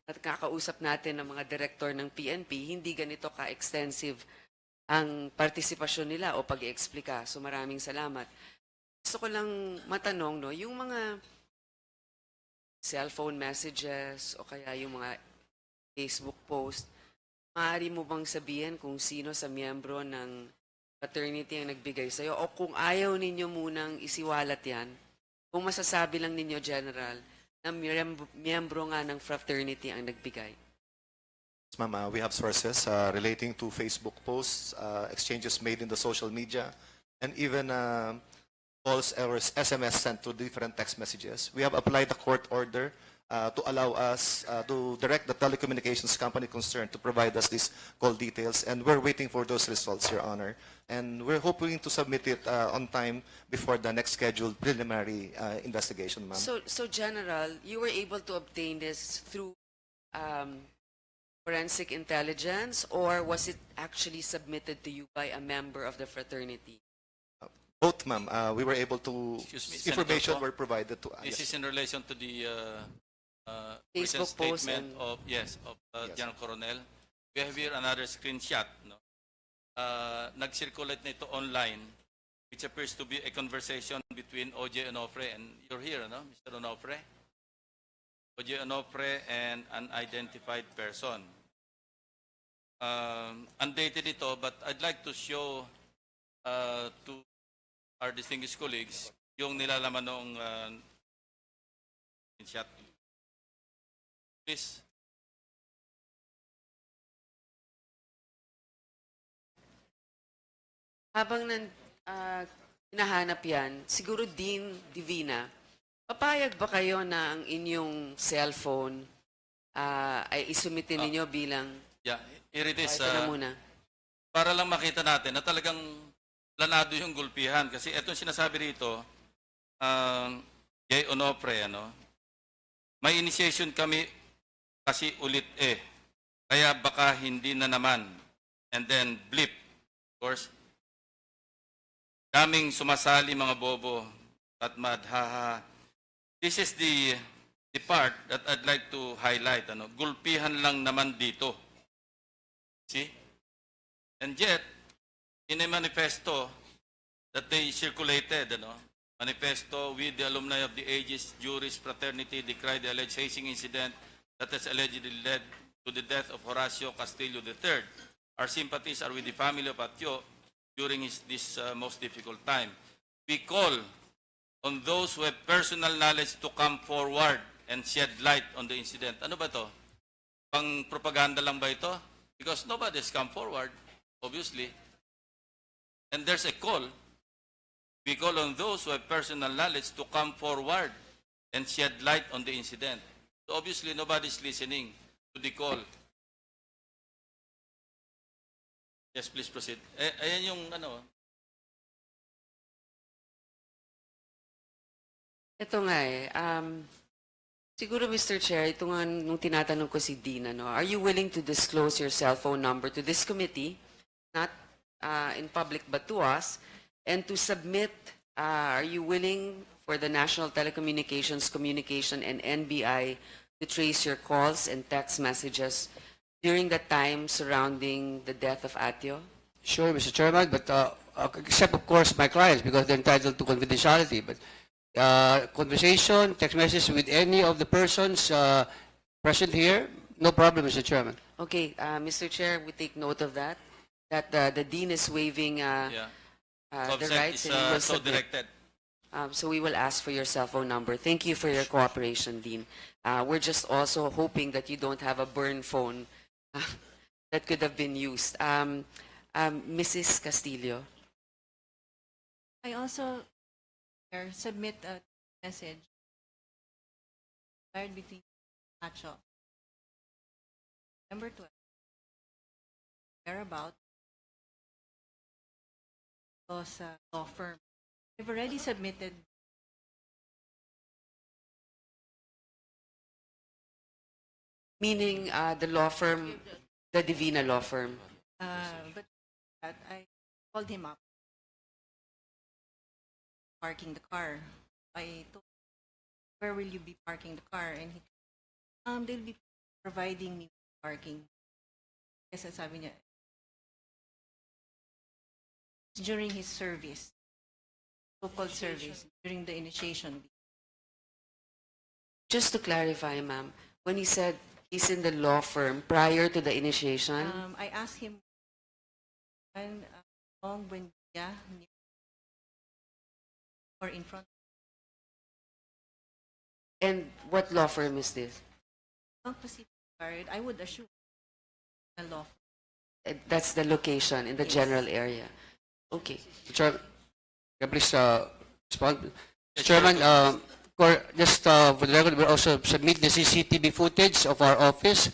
nakakausap natin ng mga direktor ng PNP, hindi ganito ka-extensive ang partisipasyon nila o pag-iexplika. So maraming salamat. Gusto ko lang matanong, no, yung mga cellphone messages o kaya yung mga Facebook post, maaari mo bang sabihin kung sino sa miyembro ng fraternity ang nagbigay sa'yo? O kung ayaw ninyo munang isiwalat yan, kung masasabi lang ninyo, General, na miyembro nga ng fraternity ang nagbigay? Ma'am, we have sources relating to Facebook posts, exchanges made in the social media, and even calls or SMS sent to different text messages. We have applied the court order to allow us to direct the telecommunications company concerned to provide us these call details, and we're waiting for those results, Your Honor. And we're hoping to submit it on time before the next scheduled preliminary investigation, ma'am. So, General, you were able to obtain this through forensic intelligence, or was it actually submitted to you by a member of the fraternity? Both, ma'am. We were able to, Excuse me, information Senator Ko, were provided to us. This is in relation to the written Facebook post statement and- of Yes. General Coronel. We have here another screenshot. No? Nag-circulate na ito online, which appears to be a conversation between O.J. Onofre and you're here, no, Mr. Onofre? O.J. Onofre and an identified person. Undated ito, but I'd like to show to our distinguished colleagues yung nilalaman noong shot. Please. Habang hinahanap yan, siguro Dean Divina, papayag ba kayo na ang inyong cellphone ay isumitin ninyo bilang... Yeah, here it is. Ito na muna. Para lang makita natin na talagang planado yung gulpihan. Kasi itong sinasabi rito, Jay Onofre, may initiation kami kasi ulit Kaya baka hindi na naman. And then blip. Of course, daming sumasali mga bobo at madhaha. This is the part that I'd like to highlight. Gulpihan lang naman dito. See? And yet, in a manifesto that they circulated, manifesto with the alumni of the Aegis Juris Fraternity decry the alleged hazing incident that has allegedly led to the death of Atio Castillo III. Our sympathies are with the family of Atio during this most difficult time. We call on those who have personal knowledge to come forward and shed light on the incident. Ano ba to? Pang propaganda lang ba ito? Because nobody has come forward, obviously. And there's a call. We call on those who have personal knowledge to come forward and shed light on the incident. So obviously, nobody's listening to the call. Yes, please proceed. Ayan yung Ito nga siguro Mr. Chair, ito nga nung tinatanong ko si Dean, are you willing to disclose your cell phone number to this committee, not in public but to us, and to submit, are you willing for the National Telecommunications Communication and NBI to trace your calls and text messages during the time surrounding the death of Atio? Sure, Mr. Chairman, but except of course my clients because they're entitled to confidentiality. But conversation, text message with any of the persons present here, no problem, Mr. Chairman. Okay, Mr. Chair, we take note of that. That the Dean is waiving the rights and he will so submit. directed. So we will ask for your cell phone number. Thank you for your cooperation, Dean. We're just also hoping that you don't have a burn phone that could have been used. Mrs. Castillo. I also submit a message between Atio Number 12. Thereabout was a law firm. They've already submitted Meaning the law firm, the Divina law firm. but that I called him up, parking the car. I told him, where will you be parking the car? And he, they'll be providing me parking. Kasi sabi niya, during his service, so-called service, during the initiation. Just to clarify, ma'am, when he said he's in the law firm prior to the initiation, I asked him when Buendia or in front. and what law firm is this? Bank Pacific Card, I would assume a law firm. That's the location in the Yes. general area. Okay. Chair, can I please respond? Mr. Chairman, just for the record, we also submit the CCTV footage of our office.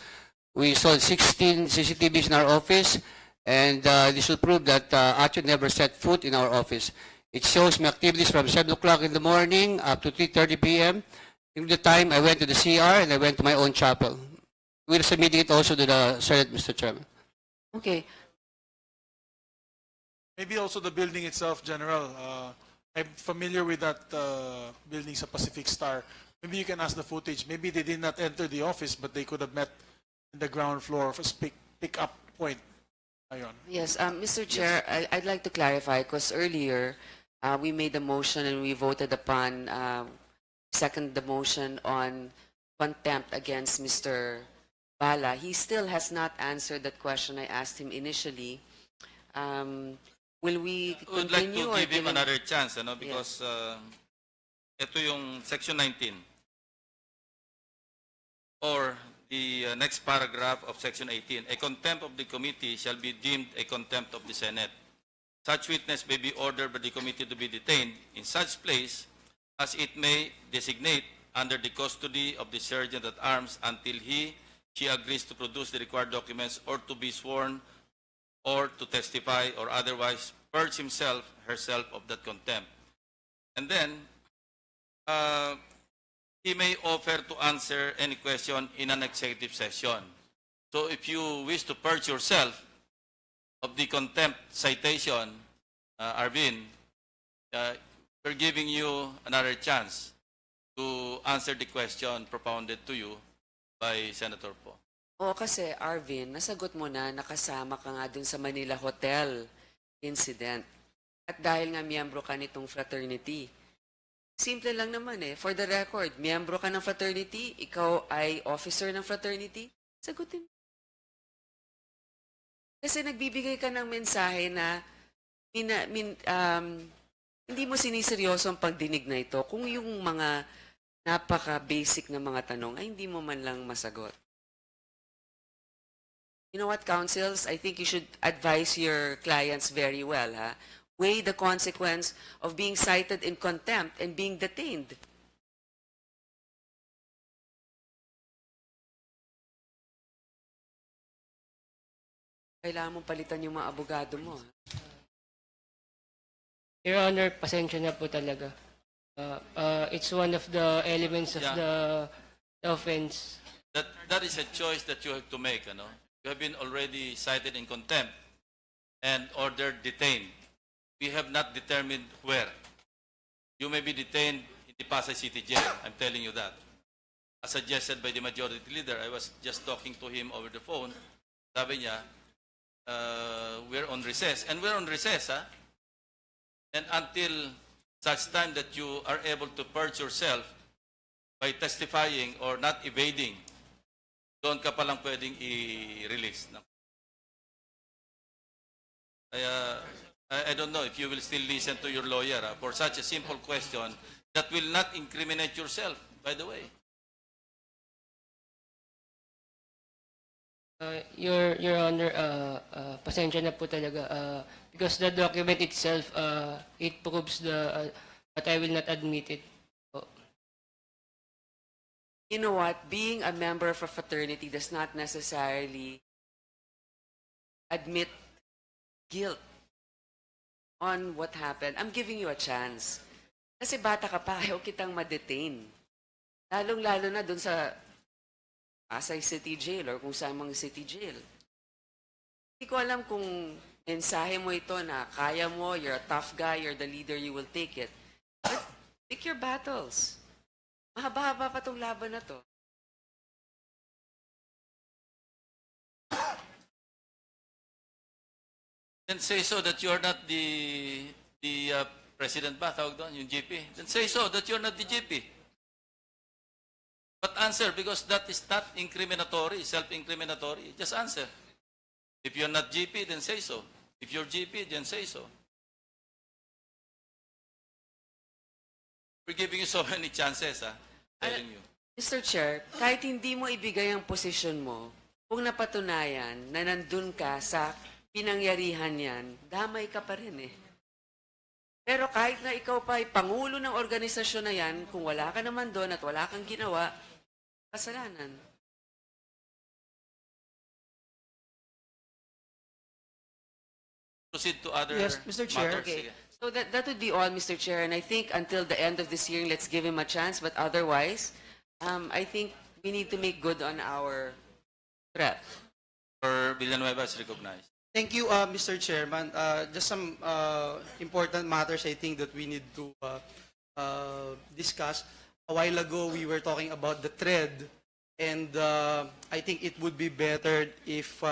We saw 16 CCTVs in our office, and this will prove that Atio never set foot in our office. It shows my activities from 7 o'clock in the morning up to 3:30 p.m. In the time, I went to the CR and I went to my own chapel. We're submitting it also to the Senate, Mr. Chairman. Okay. Maybe also the building itself, General. I'm familiar with that building sa Pacific Star. Maybe you can ask the footage. Maybe they did not enter the office, but they could have met in the ground floor for pick-up point. Ayon. Yes, Mr. Chair, I'd like to clarify because earlier we made a motion and we voted upon second the motion on contempt against Mr. Bala. He still has not answered that question I asked him initially. Will we Would like continue to or give him give him- another chance, because ito yung section 19 or the next paragraph of section 18. A contempt of the committee shall be deemed a contempt of the Senate. Such witness may be ordered by the committee to be detained in such place as it may designate under the custody of the sergeant at arms until she agrees to produce the required documents or to be sworn or to testify or otherwise purge herself of that contempt. And then, he may offer to answer any question in an executive session. So if you wish to purge yourself of the contempt citation, Arvin, we're giving you another chance to answer the question propounded to you by Senator Po. Oo, kasi Arvin, nasagot mo na, nakasama ka nga dun sa Manila Hotel incident. At dahil nga miyembro ka nitong fraternity, simple lang naman for the record, miyembro ka ng fraternity, ikaw ay officer ng fraternity, sagutin. Kasi nagbibigay ka ng mensahe na hindi mo siniseryoso ang pagdinig na ito kung yung mga napaka-basic na mga tanong ay hindi mo man lang masagot. You know what, counsels? I think you should advise your clients very well. Weigh the consequence of being cited in contempt and being detained. Kailangan mong palitan yung mga abogado mo. Your Honor, pasensya na po talaga. It's one of the elements of the offense. That is a choice that you have to make. You have been already cited in contempt and ordered detained. We have not determined where. You may be detained in the Pasay City Jail. I'm telling you that. As suggested by the majority leader, I was just talking to him over the phone. Sabi niya, we're on recess. And we're on recess, And until such time that you are able to purge yourself by testifying or not evading, doon ka palang pwedeng i-release. I don't know if you will still listen to your lawyer for such a simple question that will not incriminate yourself, by the way. Your Honor, pasensya na po talaga. Because the document itself, it proves that I will not admit it. you know what? Being a member of a fraternity does not necessarily admit guilt on what happened. I'm giving you a chance. Kasi bata ka pa, ayaw kitang ma-detain. Lalong-lalo na dun sa Pasay City Jail or kung saan mang city jail. Hindi ko alam kung mensahe mo ito na kaya mo, you're a tough guy, you're the leader, you will take it. But pick your battles. Mahaba-haba pa tong laban na to. Then say so that you're not the president ba, tawag doon, yung GP. Then say so that you're not the GP. But answer, because that is not incriminatory, self-incriminatory. Just answer. If you're not GP, then say so. If you're GP, then say so. We're giving you so many chances, telling you. Mr. Chair, kahit hindi mo ibigay ang posisyon mo, kung napatunayan na nandun ka sa pinangyarihan yan, damay ka pa rin eh. Pero kahit na ikaw pa ay pangulo ng organisasyon na yan, kung wala ka naman doon at wala kang ginawa, kasalanan. Proceed to other Yes, Mr. Chair. matters. Okay. Sige. So that would be all, Mr. Chair. And I think until the end of this hearing, let's give him a chance. But otherwise, I think we need to make good on our threat. Or Villanueva is recognized. Thank you, Mr. Chairman. Just some important matters I think that we need to discuss. A while ago, we were talking about the thread, and I think it would be better if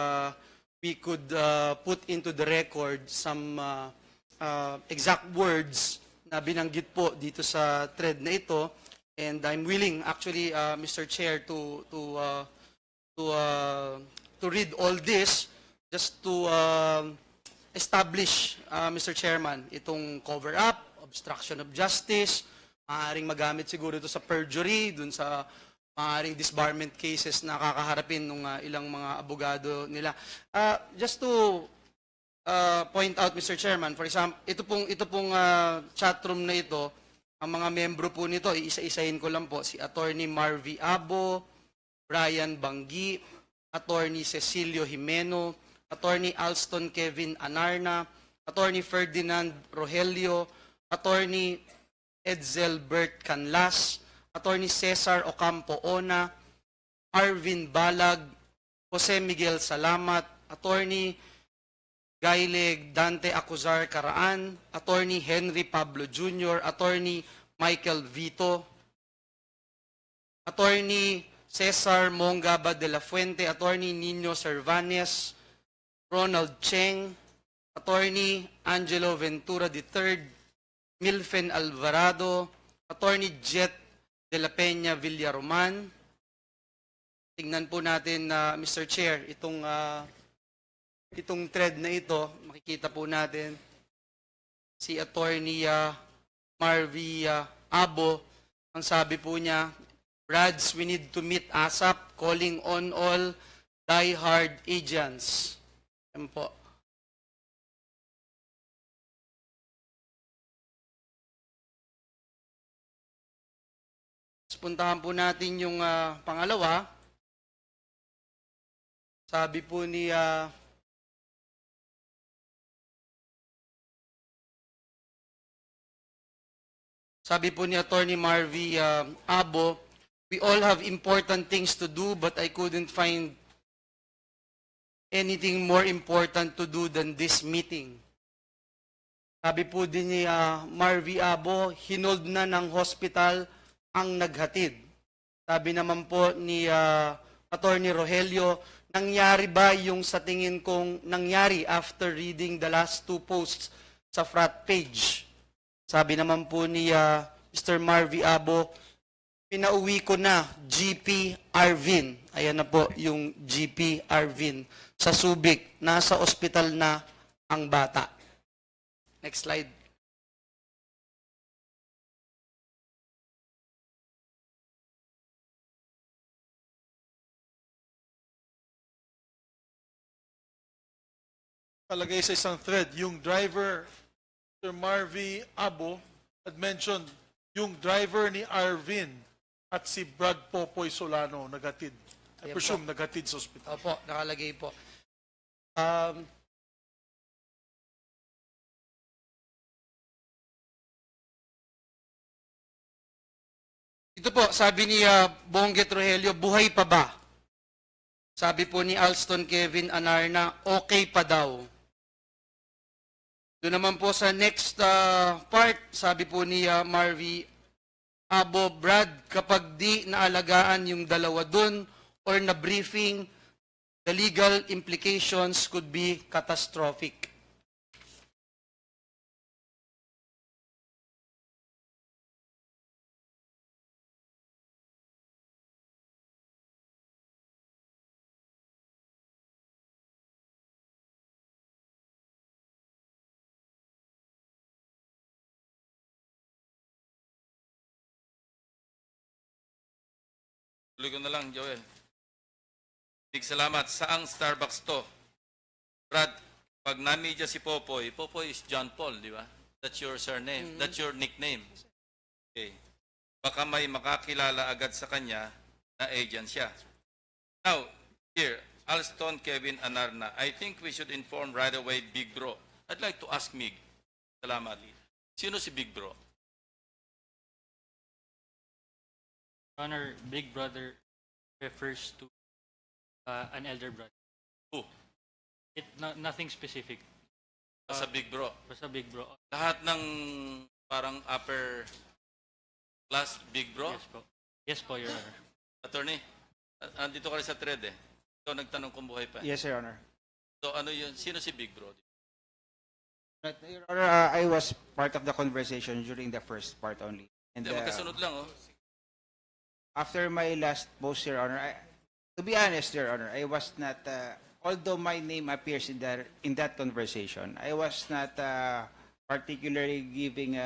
we could put into the record some exact words na binanggit po dito sa thread na ito. And I'm willing, actually, Mr. Chair, to read all this just to establish, Mr. Chairman, itong cover-up, obstruction of justice, maaaring magamit siguro ito sa perjury, dun sa maaaring disbarment cases na kakaharapin ng ilang mga abogado nila. Just to point out, Mr. Chairman, for example, ito pong chatroom na ito, ang mga membro po nito, iisa-isahin ko lang po, si Attorney Marvy Abo, Brian Banggi, Attorney Cecilio Jimeno, Attorney Alston Kevin Anarna, Attorney Ferdinand Rogelio, Attorney Edzelbert Canlas, Attorney Cesar Ocampo Ona, Arvin Balag, Jose Miguel Salamat, Attorney Gaileg Dante Acuzar Caraan, Attorney Henry Pablo Jr., Attorney Michael Vito, Attorney Cesar Mongaba de la Fuente, Attorney Nino Cervanes, Ronald Cheng, Attorney Angelo Ventura III, Milfen Alvarado, Attorney Jet de la Peña Villaroman. Tingnan po natin, Mr. Chair, itong thread na ito, makikita po natin si Attorney Marvy Abo. Ang sabi po niya, Brads, we need to meet ASAP, calling on all die-hard agents. Yan po. Puntahan po natin yung pangalawa. Sabi po ni Attorney Marvy Abo, we all have important things to do but I couldn't find anything more important to do than this meeting. Sabi po din ni Marvy Abo, hinold na ng hospital ang naghatid. Sabi naman po ni Attorney Rogelio, nangyari ba yung sa tingin kong nangyari after reading the last two posts sa frat page? Sabi naman po ni Mr. Marvy Abo, pinauwi ko na GP Arvin. Ayan na po yung GP Arvin sa Subic. Nasa ospital na ang bata. Next slide. Palagay sa isang thread, yung driver, Mr. Marvy Abo, had mentioned yung driver ni Arvin At si Brad Popoy Solano, naghatid. I Ayan presume, naghatid sa ospital. Opo, nakalagay po. Ito po, sabi ni Bonget Rogelio, buhay pa ba? Sabi po ni Alston Kevin Anarna, okay pa daw. Doon naman po sa next part, sabi po ni Marvy Abo, Brad, kapag di naalagaan yung dalawa dun or na briefing, the legal implications could be catastrophic. Tuloy ko na lang, Joel. Big salamat. Saang Starbucks to? Brad, pag na-media si Popoy, Popoy is John Paul, di ba? That's your surname. That's your nickname. Okay. Baka may makakilala agad sa kanya na agent siya. Now, here, Alston Kevin Anarna, I think we should inform right away Big Bro. I'd like to ask Mig. Salamat. Sino si Big Bro? Honor, big brother refers to an elder brother. Who? Nothing specific. Sa Big Bro. Basta big bro. Lahat ng parang upper class Big Bro? Yes po. Yes po, Your Honor. Attorney, andito ka rin sa thread eh. Ikaw nagtanong kung buhay pa. Yes, Your Honor. So ano yun? Sino si Big Bro? But, Your Honor, I was part of the conversation during the first part only. And Hindi, magkasunod lang oh. after my last post, Your Honor, to be honest, Your Honor, I was not, although my name appears in that conversation, I was not particularly giving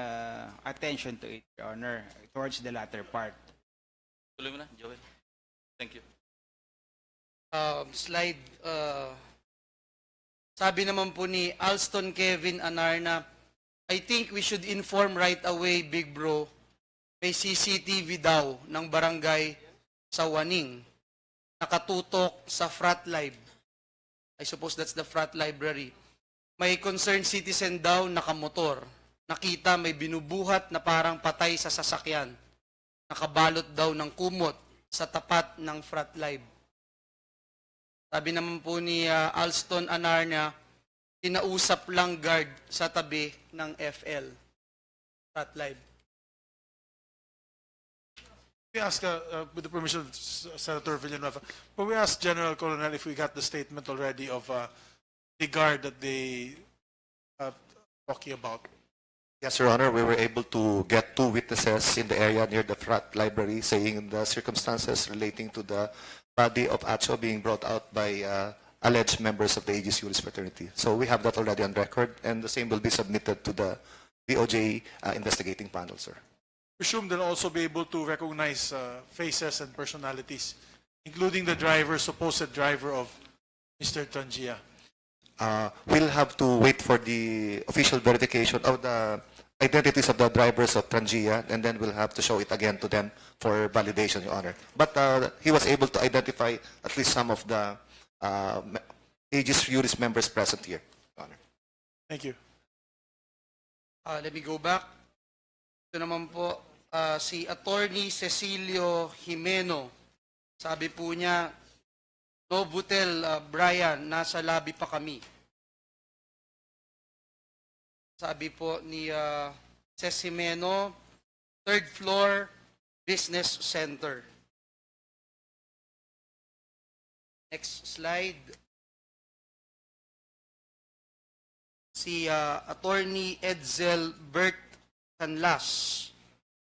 attention to it, Your Honor, towards the latter part. Tuloy mo na, Joel. Thank you. Slide, sabi naman po ni Alston Kevin Anarna, I think we should inform right away, Big Bro, may CCTV daw ng barangay sa Waning. Nakatutok sa Frat Live. I suppose that's the Frat Library. May concerned citizen daw nakamotor. Nakita may binubuhat na parang patay sa sasakyan. Nakabalot daw ng kumot sa tapat ng Frat Live. Sabi naman po ni Alston Anarna, kinausap lang guard sa tabi ng FL. Frat Live. We ask, with the permission of Senator Villanueva, but we asked General Colonel if we got the statement already of the guard that they talking about. Yes, Your Honor, we were able to get 2 witnesses in the area near the Frat Library saying the circumstances relating to the body of Atio being brought out by alleged members of the Aegis Juris fraternity. So we have that already on record, and the same will be submitted to the DOJ investigating panel, sir. Presume they'll also be able to recognize faces and personalities, including the driver, supposed driver of Mr. Trangia. We'll have to wait for the official verification of the identities of the drivers of Trangia, and then we'll have to show it again to them for validation, Your Honor. But he was able to identify at least some of the Aegis Juris members present here, Your Honor. Thank you. Let me go back. Ito naman po, si Attorney Cecilio Jimeno. Sabi po niya, Novotel, Brian, nasa lobby pa kami. Sabi po ni Ces Jimeno, 3rd floor, Business Center. Next slide. Si Attorney Edsel Bert Canlas.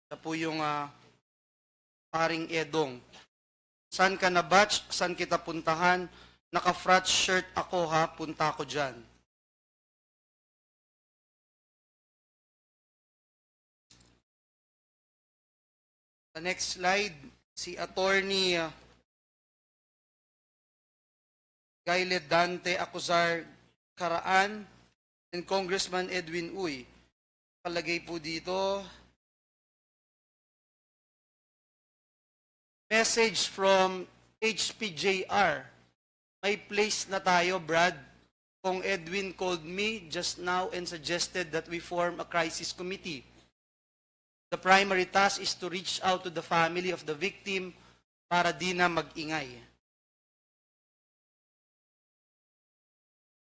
Siya po yung paring Edong. San ka na batch? San kita puntahan? Naka-frat shirt ako ha, punta ko dyan. The next slide, si Attorney Gayle Dante Acuzar Caraan and Congressman Edwin Uy. Kalagay po dito, Message from HPJR. May place na tayo, Brad. Kung Edwin called me just now and suggested that we form a crisis committee. The primary task is to reach out to the family of the victim para di na mag-ingay.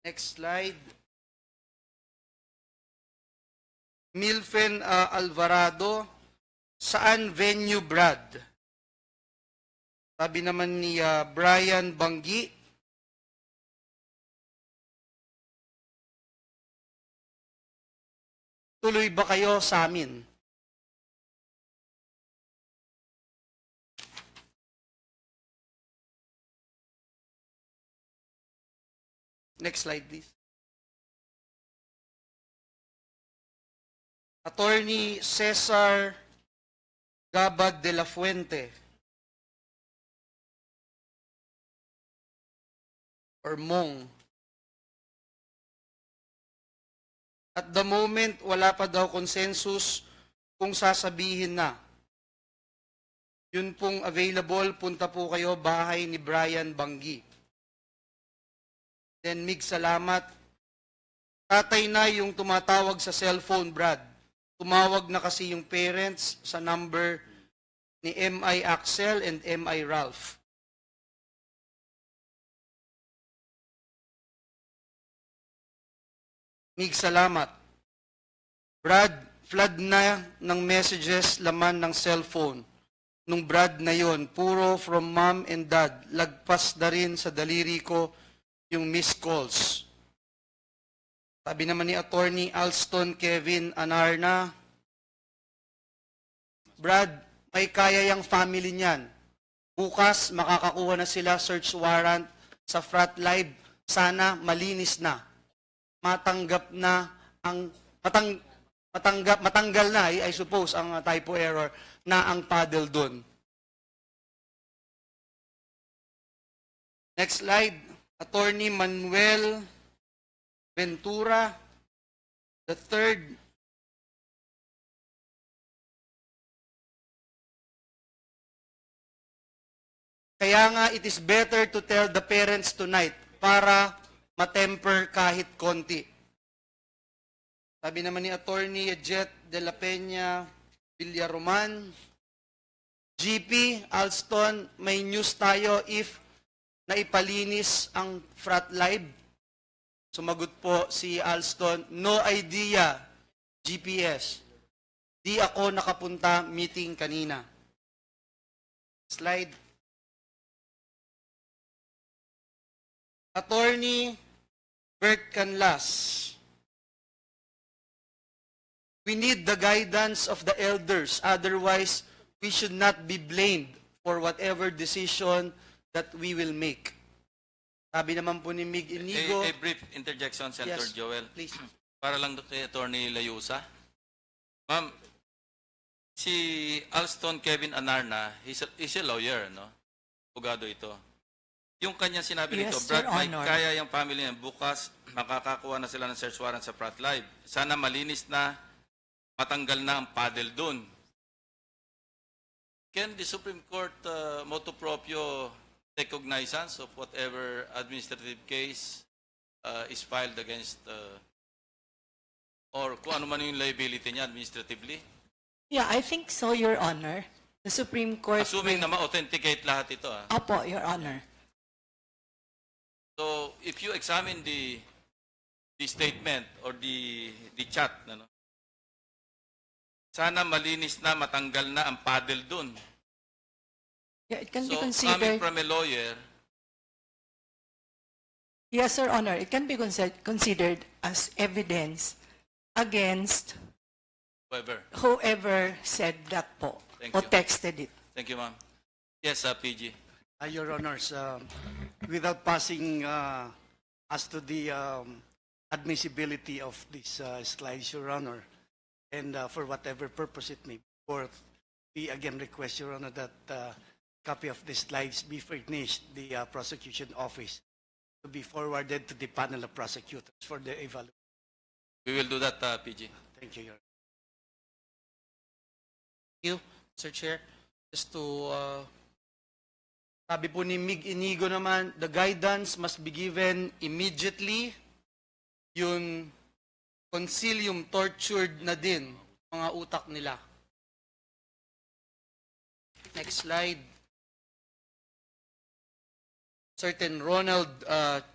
Next slide. Milfen Alvarado, saan venue, Brad? Sabi naman ni Brian Banggi, tuloy ba kayo sa amin? Next slide, please. Attorney Cesar Gabad de la Fuente, or Mong. At the moment, wala pa daw consensus kung sasabihin na. Yun pong available, punta po kayo bahay ni Brian Banggi. Then, Mig, salamat. Tatay na yung tumatawag sa cellphone, Brad. Tumawag na kasi yung parents sa number ni M.I. Axel and M.I. Ralph. Mig, salamat. Brad, flood na ng messages laman ng cellphone. Nung Brad na yon, puro from mom and dad. Lagpas na rin sa daliri ko yung missed calls. Sabi naman ni Attorney Alston Kevin Anarna, Brad, may kaya yung family niyan. Bukas, makakakuha na sila search warrant sa frat live. Sana malinis na. Matanggap na ang matanggal na, I suppose, ang typo error na ang paddle doon. Next slide. Attorney Manuel Ventura, the third. Kaya nga, it is better to tell the parents tonight para matemper kahit konti. Sabi naman ni Attorney Jet de la Peña Villaroman, GP, Alston, may news tayo if naipalinis ang frat live. Sumagot po si Alston, no idea, GPS. Di ako nakapunta meeting kanina. Slide. Attorney Bert Canlas. We need the guidance of the elders, otherwise we should not be blamed for whatever decision that we will make. Sabi naman po ni Mig Inigo. A brief interjection, Senator Yes, Joel. please. Para lang kay Attorney Layusa. Ma'am, si Alston Kevin Anarna, he's a lawyer, no? Abogado ito. Yung kanyang sinabi Yes, nito, Your Brad, may Honor. kaya yung family niya. Bukas, makakakuha na sila ng search warrant sa Prat Live. Sana malinis na, matanggal na ang paddle dun. Can the Supreme Court motu proprio take cognizance of whatever administrative case is filed against or kung ano man yung liability niya administratively? Yeah, I think so, Your Honor. The Supreme Court... Assuming na ma-authenticate lahat ito. Apo, Your Honor. So, if you examine the statement or the chat, ano, sana malinis na, matanggal na ang paddle dun. Yeah, it can be So, considered... coming from a lawyer, Yes, Your Honor. It can be considered as evidence against whoever said that po Thank or you. texted it. Thank you, ma'am. Yes, PG. Your Honors, without passing as to the admissibility of these slides, Your Honor, and for whatever purpose it may be worth, we again request, Your Honor, that copy of the slides be furnished the prosecution office to be forwarded to the panel of prosecutors for the evaluation. We will do that, PG. Thank you, Your Honor. Thank you, Mr. Chair. Just to Sabi po ni Mig Inigo naman, the guidance must be given immediately. Yung consilium tortured na din mga utak nila. Next slide. Certain Ronald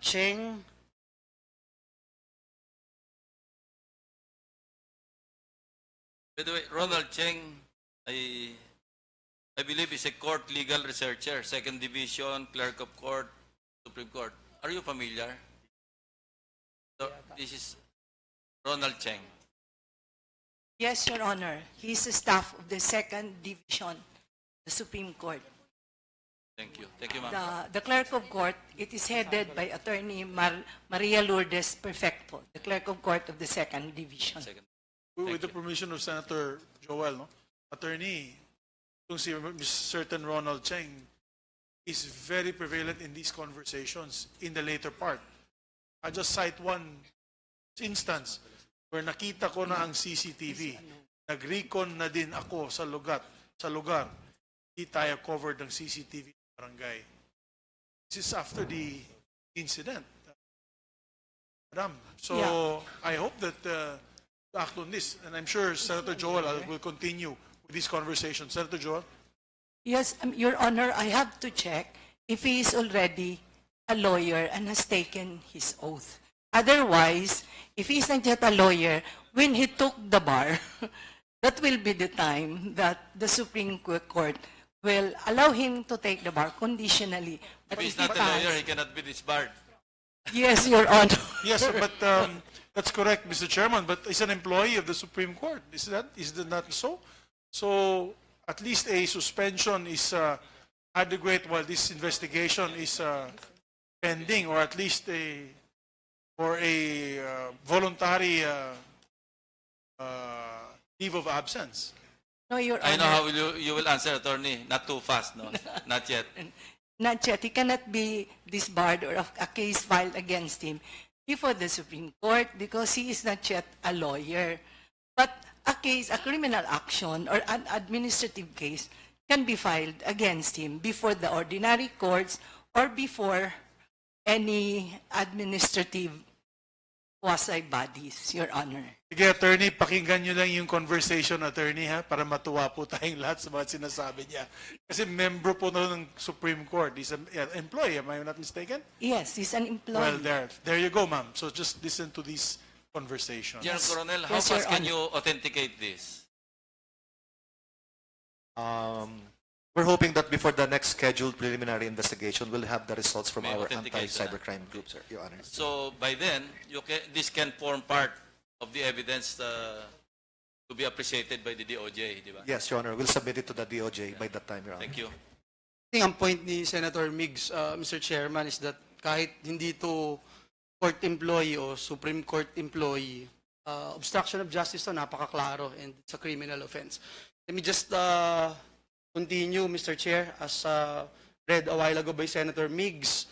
Cheng. By the way, Ronald Cheng, I believe is a court legal researcher, second division, clerk of court, Supreme Court. Are you familiar? So, this is Ronald Cheng. Yes, Your Honor. He's the staff of the second division, the Supreme Court. Thank you. Thank you, ma'am. The clerk of court, it is headed by Attorney Maria Lourdes Perfecto, the clerk of court of the second division. With the permission of Senator Joel, no? Attorney, itong si certain Ronald Cheng is very prevalent in these conversations in the later part. I just cite one instance where nakita ko na ang CCTV. Nag-recon na din ako sa lugar. Hindi tayo covered ng CCTV barangay. This is after the incident. Madam, so I hope that act on this, and I'm sure Senator Joel will continue with this conversation. Senator Joel? Yes, Your Honor, I have to check if he is already a lawyer and has taken his oath. Otherwise, if he is not yet a lawyer, when he took the bar, that will be the time that the Supreme Court will allow him to take the bar conditionally. If he's not a lawyer, he cannot be disbarred. Yes, Your Honor. Yes, but that's correct, Mr. Chairman, but he's an employee of the Supreme Court. Is that not so? So at least a suspension is adequate while this investigation is pending, or at least a voluntary leave of absence. No, Your Honor. I know how you will answer, attorney. Not too fast, no? Not yet. Not yet. He cannot be disbarred or a case filed against him before the Supreme Court because he is not yet a lawyer. But a criminal action or an administrative case can be filed against him before the ordinary courts or before any administrative quasi-bodies, Your Honor. Sige, attorney, pakinggan nyo lang yung conversation, attorney, ha, para matuwa po tayong lahat sa mga sinasabi niya. Kasi member po na ng Supreme Court. He's an employee, am I not mistaken? Yes, he's an employee. Well, there you go, ma'am. So just listen to this conversation. General Coronel, how fast can you authenticate this? We're hoping that before the next scheduled preliminary investigation, we'll have the results from May our authenticate anti-cybercrime groups, Your Honor. So by then, this can form part of the evidence to be appreciated by the DOJ, di ba? Yes, Your Honor. We'll submit it to the DOJ by that time, Your Honor. Thank you. I think ang point ni Senator Migs, Mr. Chairman, is that kahit hindi to court employee o Supreme Court employee, obstruction of justice to napakaklaro and it's a criminal offense. Let me just continue, Mr. Chair, as read a while ago by Senator Migs.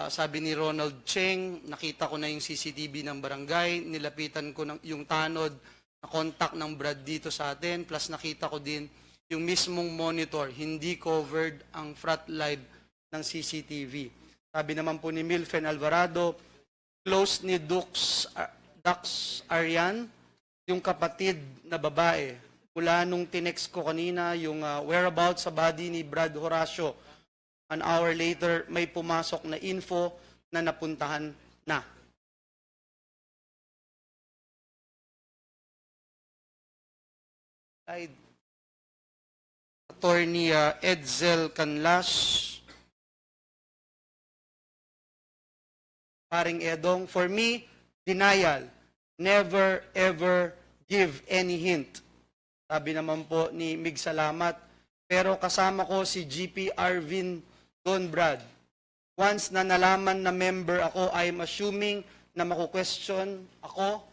Sabi ni Ronald Cheng, nakita ko na yung CCTV ng barangay, nilapitan ko yung tanod na contact ng Brad dito sa atin, plus nakita ko din yung mismong monitor, hindi covered ang front live ng CCTV. Sabi naman po ni Milfen Alvarado, close ni Dux Arian, yung kapatid na babae. Mula nung tinext ko kanina, yung whereabouts sa body ni Brad Horacio, an hour later, may pumasok na info na napuntahan na. Attorney Edsel Canlas, paring Edong, for me, denial, never ever give any hint. Sabi naman po ni Mig Salamat, pero kasama ko si GP Arvin Don Brad. Once na nalaman na member ako, I'm assuming na maku-question ako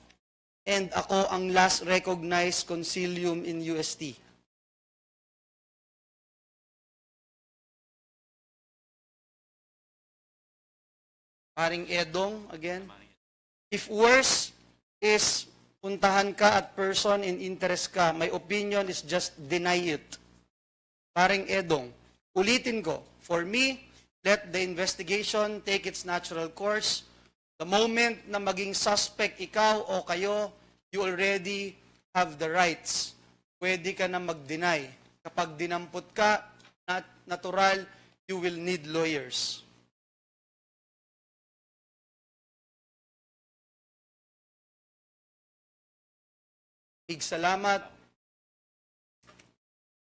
and ako ang last recognized consilium in UST. Paring Edong, again. If worse is puntahan ka at person in interest ka, my opinion is just deny it. Paring Edong, ulitin ko, for me, let the investigation take its natural course. The moment na maging suspect ikaw o kayo, you already have the rights. Pwede ka na mag-deny. Kapag dinampot ka, natural, you will need lawyers. Big salamat.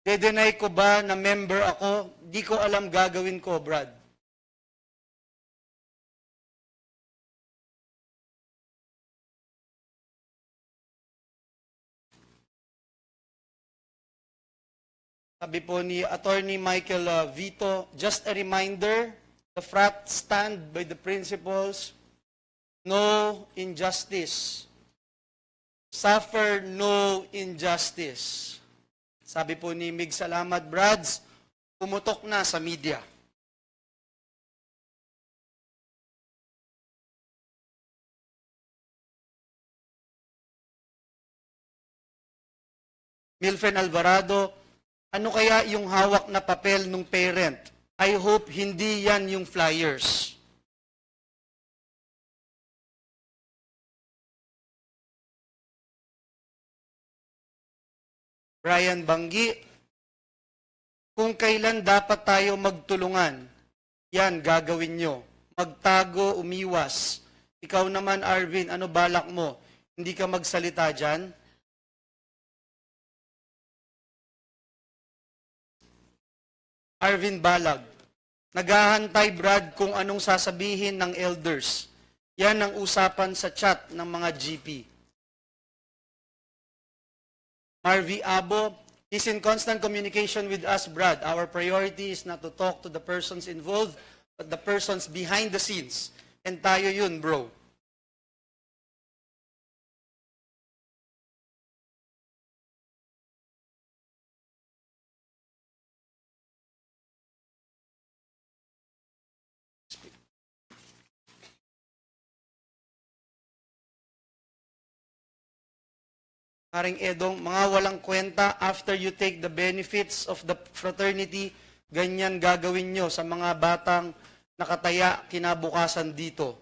Dedenay ko ba na member ako? Di ko alam gagawin ko, Brad. Sabi po ni Attorney Michael Vito, just a reminder, the frat stand by the principles, no injustice. Suffer no injustice. Sabi po ni Mig, salamat Brads, pumutok na sa media. Milfen Alvarado, ano kaya yung hawak na papel ng parent? I hope hindi yan yung flyers. Brian Banggi, kung kailan dapat tayo magtulungan, yan gagawin nyo. Magtago, umiwas. Ikaw naman, Arvin, ano balak mo? Hindi ka magsalita dyan? Arvin Balag, naghahantay Brad kung anong sasabihin ng elders. Yan ang usapan sa chat ng mga GP. Marvy Abo, he's in constant communication with us, Brad. Our priority is not to talk to the persons involved, but the persons behind the scenes. And tayo yun, bro. Haring Edong, mga walang kwenta, after you take the benefits of the fraternity, ganyan gagawin nyo sa mga batang nakataya kinabukasan dito.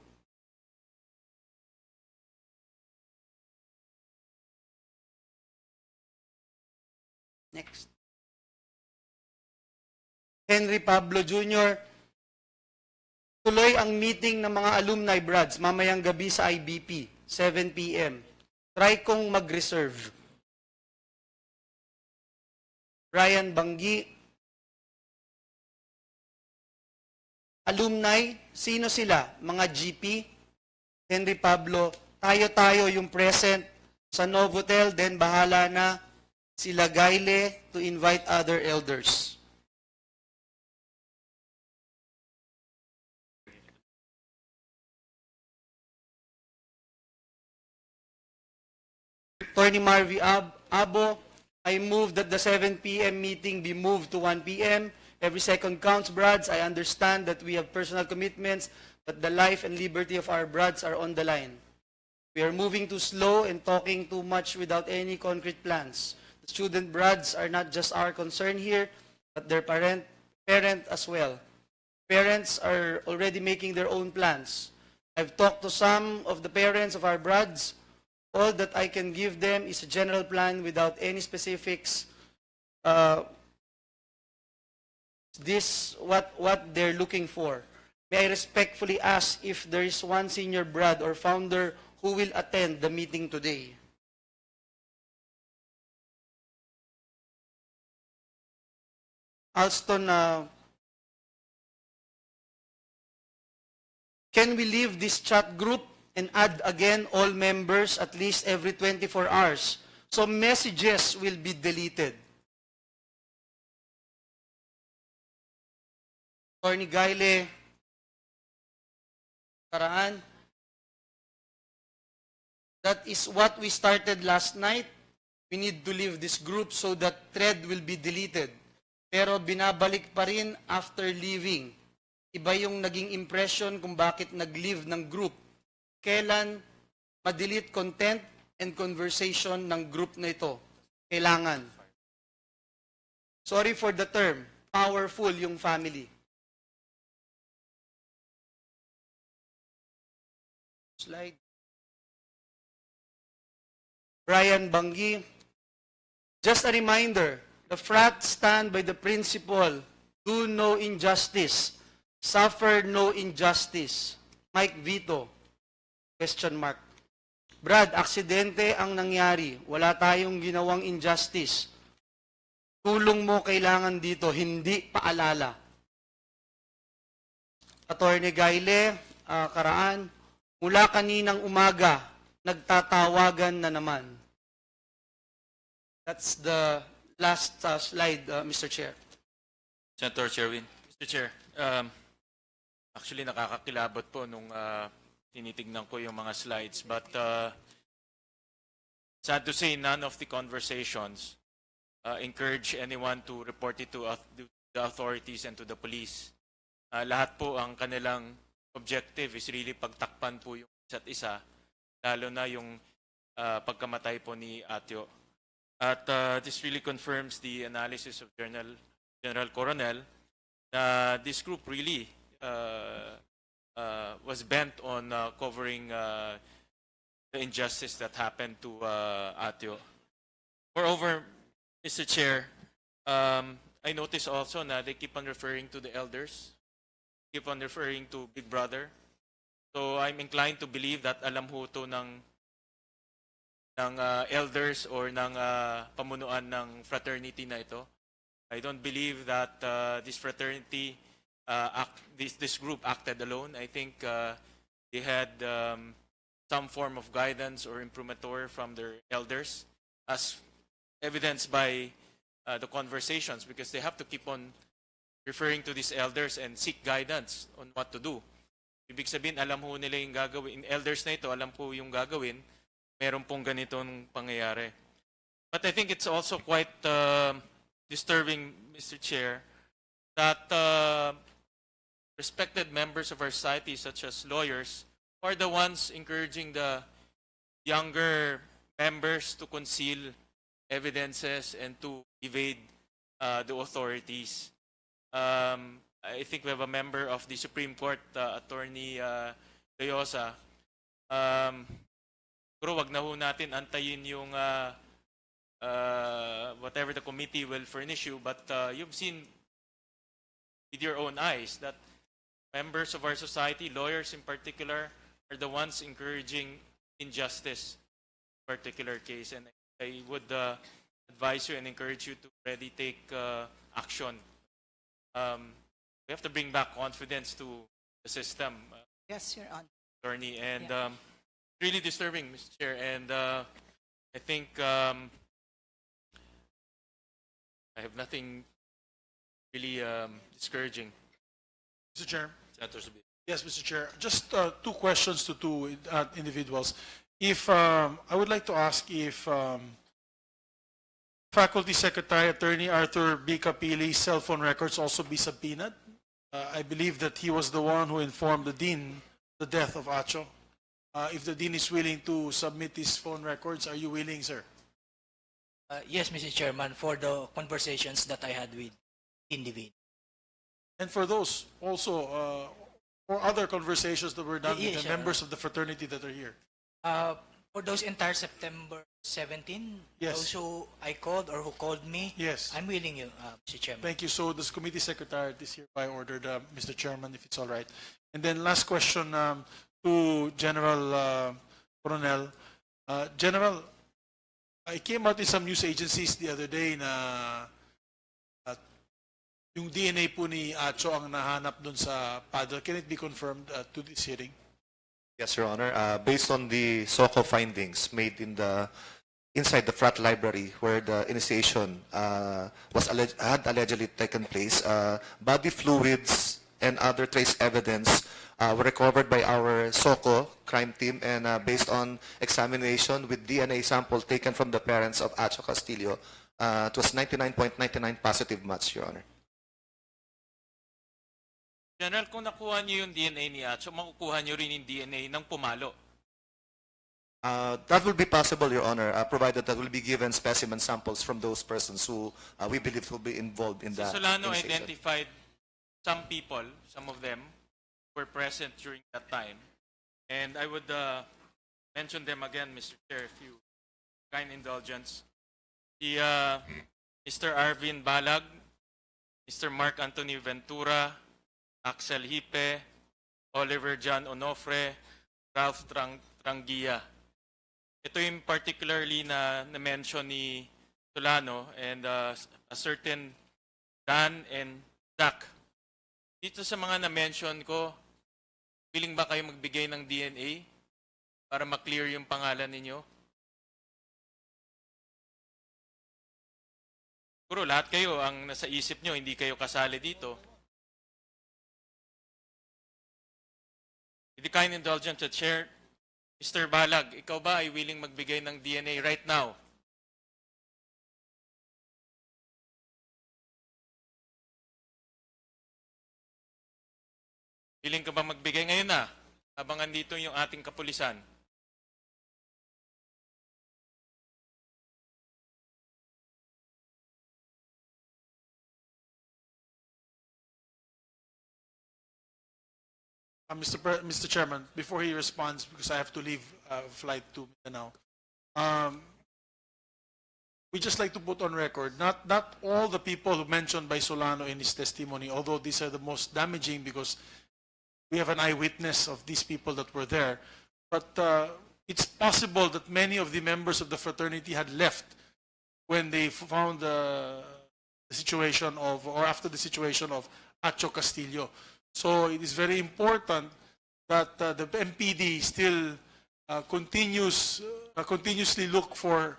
Next. Henry Pablo Jr., tuloy ang meeting ng mga alumni Brads mamayang gabi sa IBP, 7 p.m. Try kong mag-reserve. Brian Banggi, alumni, sino sila? Mga GP? Henry Pablo, tayo-tayo yung present sa Novotel, then bahala na sila Gaile to invite other elders. Attorney Marvy Abo, I move that the 7 p.m. meeting be moved to 1 p.m. Every second counts, Brads. I understand that we have personal commitments, but the life and liberty of our Brads are on the line. We are moving too slow and talking too much without any concrete plans. The student Brads are not just our concern here, but their parent as well. Parents are already making their own plans. I've talked to some of the parents of our Brads. All that I can give them is a general plan without any specifics. This what they're looking for. May I respectfully ask if there is one senior Brad or founder who will attend the meeting today? Alston, can we leave this chat group and add again all members at least every 24 hours? So messages will be deleted. Attorney Gaile, Karaan, that is what we started last night. We need to leave this group so that thread will be deleted. Pero binabalik pa rin after leaving. Iba yung naging impression kung bakit nag-leave ng group. Kailan ma-delete content and conversation ng group na ito? Kailangan. Sorry for the term, powerful yung family. slide. Brian Bangi. Just a reminder, the frat stand by the principle, do no injustice, suffer no injustice. Mike Vito, question mark. Brad, aksidente ang nangyari. Wala tayong ginawang injustice. Tulong mo kailangan dito, hindi paalala. Attorney Gaile, Karaan, mula kaninang umaga, nagtatawagan na naman. That's the last slide, Mr. Chair. Senator Sherwin. Mr. Chair, actually nakakakilabot po nung tinitignan ko yung mga slides. But sad to say, none of the conversations encourage anyone to report it to the authorities and to the police. Lahat po ang kanilang objective is really pagtakpan po yung isa't isa, lalo na yung pagkamatay po ni Atio. At this really confirms the analysis of General Coronel na this group really was bent on covering the injustice that happened to Atio. Moreover, Mr. Chair, I notice also na they keep on referring to the elders, keep on referring to Big Brother. So I'm inclined to believe that alam ho to ng elders or ng pamunuan ng fraternity na ito. I don't believe that this fraternity, this group acted alone. I think they had some form of guidance or imprimatur from their elders, as evidenced by the conversations, because they have to keep on referring to these elders and seek guidance on what to do. Ibig sabihin, alam ho nila yung gagawin. Elders na ito, alam po yung gagawin. Meron pong ganitong pangyayari. But I think it's also quite disturbing, Mr. Chair, that respected members of our society, such as lawyers, are the ones encouraging the younger members to conceal evidences and to evade the authorities. I think we have a member of the Supreme Court, Attorney Loyosa. Pero wag na ho natin antayin yung whatever the committee will furnish you, but you've seen with your own eyes that members of our society, lawyers in particular, are the ones encouraging injustice in a particular case. And I would advise you and encourage you to really take action. We have to bring back confidence to the system. Yes, Your Honor. Attorney, and really disturbing, Mr. Chair. And I think I have nothing really discouraging. Mr. Chair. Senator Subi. Yes, Mr. Chair. Just two questions to two individuals. If I would like to ask if Faculty Secretary Attorney Arthur B. Capili's cell phone records also be subpoenaed. I believe that he was the one who informed the Dean the death of Atio. If the Dean is willing to submit his phone records, are you willing, sir? Yes, Mr. Chairman, for the conversations that I had with Dean Levine. And for those also, for other conversations that were done with the members of the fraternity that are here? For those entire September 17, Yes. those who I called or who called me, Yes. I'm willing, Mr. Chairman. Thank you. So this committee secretary is hereby ordered, Mr. Chairman, if it's all right. And then last question to General Coronel. General, I came out in some news agencies the other day na yung DNA po ni Atio ang nahanap dun sa paddle. Can it be confirmed to this hearing? Yes, Your Honor. Based on the SOCO findings made inside the frat library where the initiation had allegedly taken place, body fluids and other trace evidence were recovered by our SOCO crime team, and based on examination with DNA sample taken from the parents of Atio Castillo, it was 99.99 positive match, Your Honor. General, kung nakuha niyo yung DNA ni Atio, makukuha niyo rin yung DNA ng pumalo. That will be possible, Your Honor, provided that will be given specimen samples from those persons who we believe will be involved in So that Solano initiation. identified some people, some of them were present during that time, And I would mention them again, Mr. Chair, if you kind indulgence. The Mr. Arvin Balag, Mr. Mark Anthony Ventura, Axel Hipe, Oliver John Onofre, Ralph Trangia. Ito yung particularly na-mention ni Solano and a certain Dan and Zach. Dito sa mga na-mention ko, willing ba kayo magbigay ng DNA para ma-clear yung pangalan ninyo? Siguro lahat kayo ang nasa isip nyo, hindi kayo kasali dito. With the kind indulgence to Chair, Mr. Balag, ikaw ba ay willing magbigay ng DNA right now? Willing ka ba magbigay ngayon na? Habang andito yung ating kapulisan. Mr. Chairman, before he responds, because I have to leave flight to Mindanao, we just like to put on record, not all the people who mentioned by Solano in his testimony, although these are the most damaging because we have an eyewitness of these people that were there, but it's possible that many of the members of the fraternity had left when they found the situation of, or after the situation of Atio Castillo. So it is very important that the MPD still continuously look for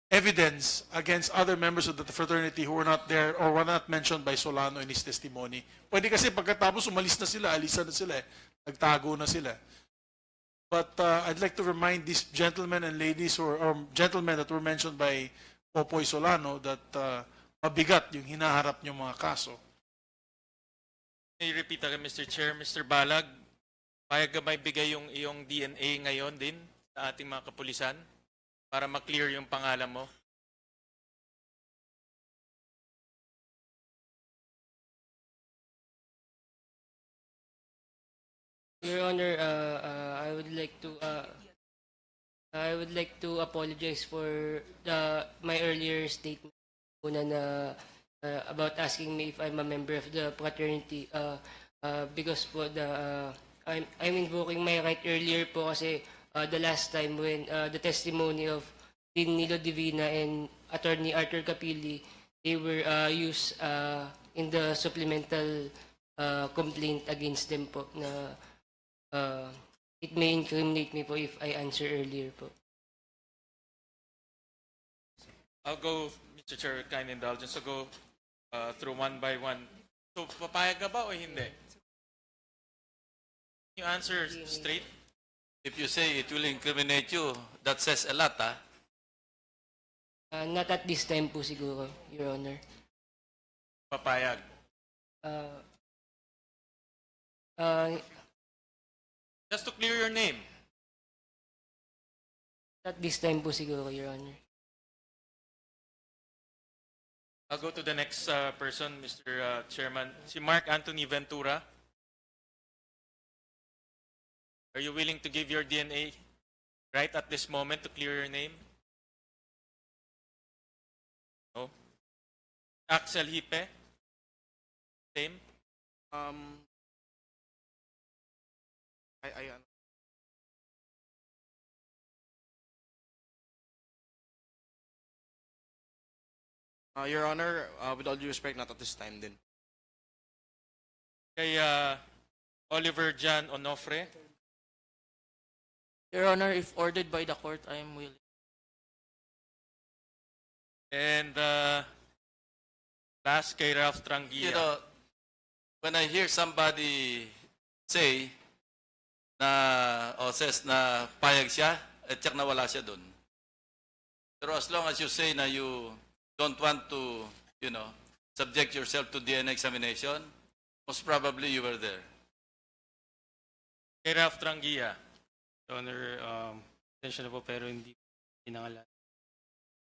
evidence against other members of the fraternity who were not there or were not mentioned by Solano in his testimony. Pwede kasi pagkatapos umalis na sila, alisan na sila, nagtago na sila. But I'd like to remind these gentlemen and ladies or gentlemen that were mentioned by Popoy Solano that mabigat yung hinaharap niyong mga kaso. May repeat again, Mr. Chair. Mr. Balag, payag ka may bigay yung iyong DNA ngayon din sa ating mga kapulisan para ma-clear yung pangalan mo? Your Honor, I would like to apologize for my earlier statement na about asking me if I'm a member of the fraternity because po I'm invoking my right earlier po kasi the last time when the testimony of Dean Nilo Divina and Attorney Arthur Capilli, they were used in the supplemental complaint against them po na it may incriminate me po if I answer earlier po. I'll go, Mr. Chair, kind indulgence. I'll go through one by one. So, papayag ka ba o hindi? You answer straight? If you say it will incriminate you, that says a lot, ah. Not at this time po siguro, Your Honor. Papayag? Just to clear your name. At this time po siguro, Your Honor. I'll go to the next person, Mr. Chairman. Si Mark Anthony Ventura. Are you willing to give your DNA right at this moment to clear your name? No. Axel Hipe. Same. Your Honor, with all due respect, not at this time din. Kay Oliver John Onofre. Your Honor, if ordered by the court, I am willing. And last kay Ralph Trangia. You know, when I hear somebody say na o says na payag siya, at tiyak na wala siya dun. Pero as long as you say na you don't want to, you know, subject yourself to DNA examination, most probably you were there. Kay Ralph Trangia. Your Honor, attention na po pero hindi pinangalan.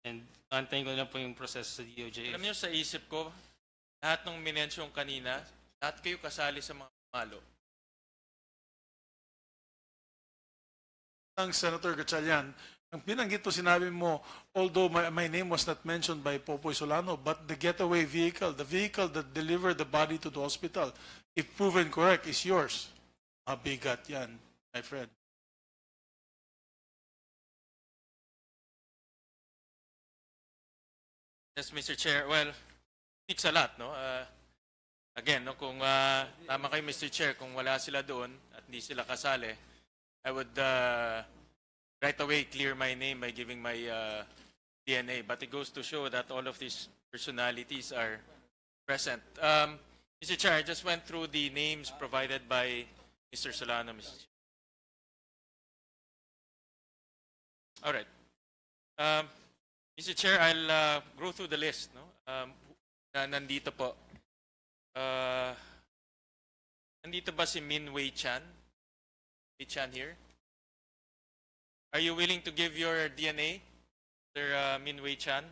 And antayin ko na po yung proseso sa DOJ. Alam niyo sa isip ko, lahat ng minensyong kanina, lahat kayo kasali sa mga malo. ng Senator Gatchalian, ang binanggit mo, sinabi mo, although my name was not mentioned by Popoy Solano, but the getaway vehicle, the vehicle that delivered the body to the hospital, if proven correct, is yours. Mabigat yan, my friend. Yes, Mr. Chair. Well, speaks a lot, no? Again, no, kung tama kayo, Mr. Chair, kung wala sila doon at hindi sila kasali, I would right away clear my name by giving my DNA. But it goes to show that all of these personalities are present. Mr. Chair, I just went through the names provided by Mr. Solano, Mr. Chair. All right. Mr. Chair, I'll go through the list, no? Na nandito po. Nandito ba si Min Wei Chan? Wei Chan here? Are you willing to give your DNA, Sir Min Wei Chan?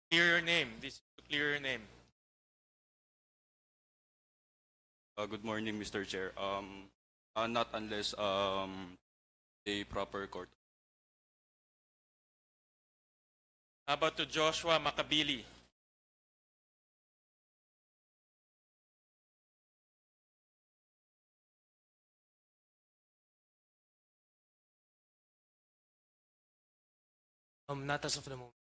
Clear your name. This is to clear your name. Good morning, Mr. Chair. Not unless a proper court. How about to Joshua Makabili? Not as of the moment.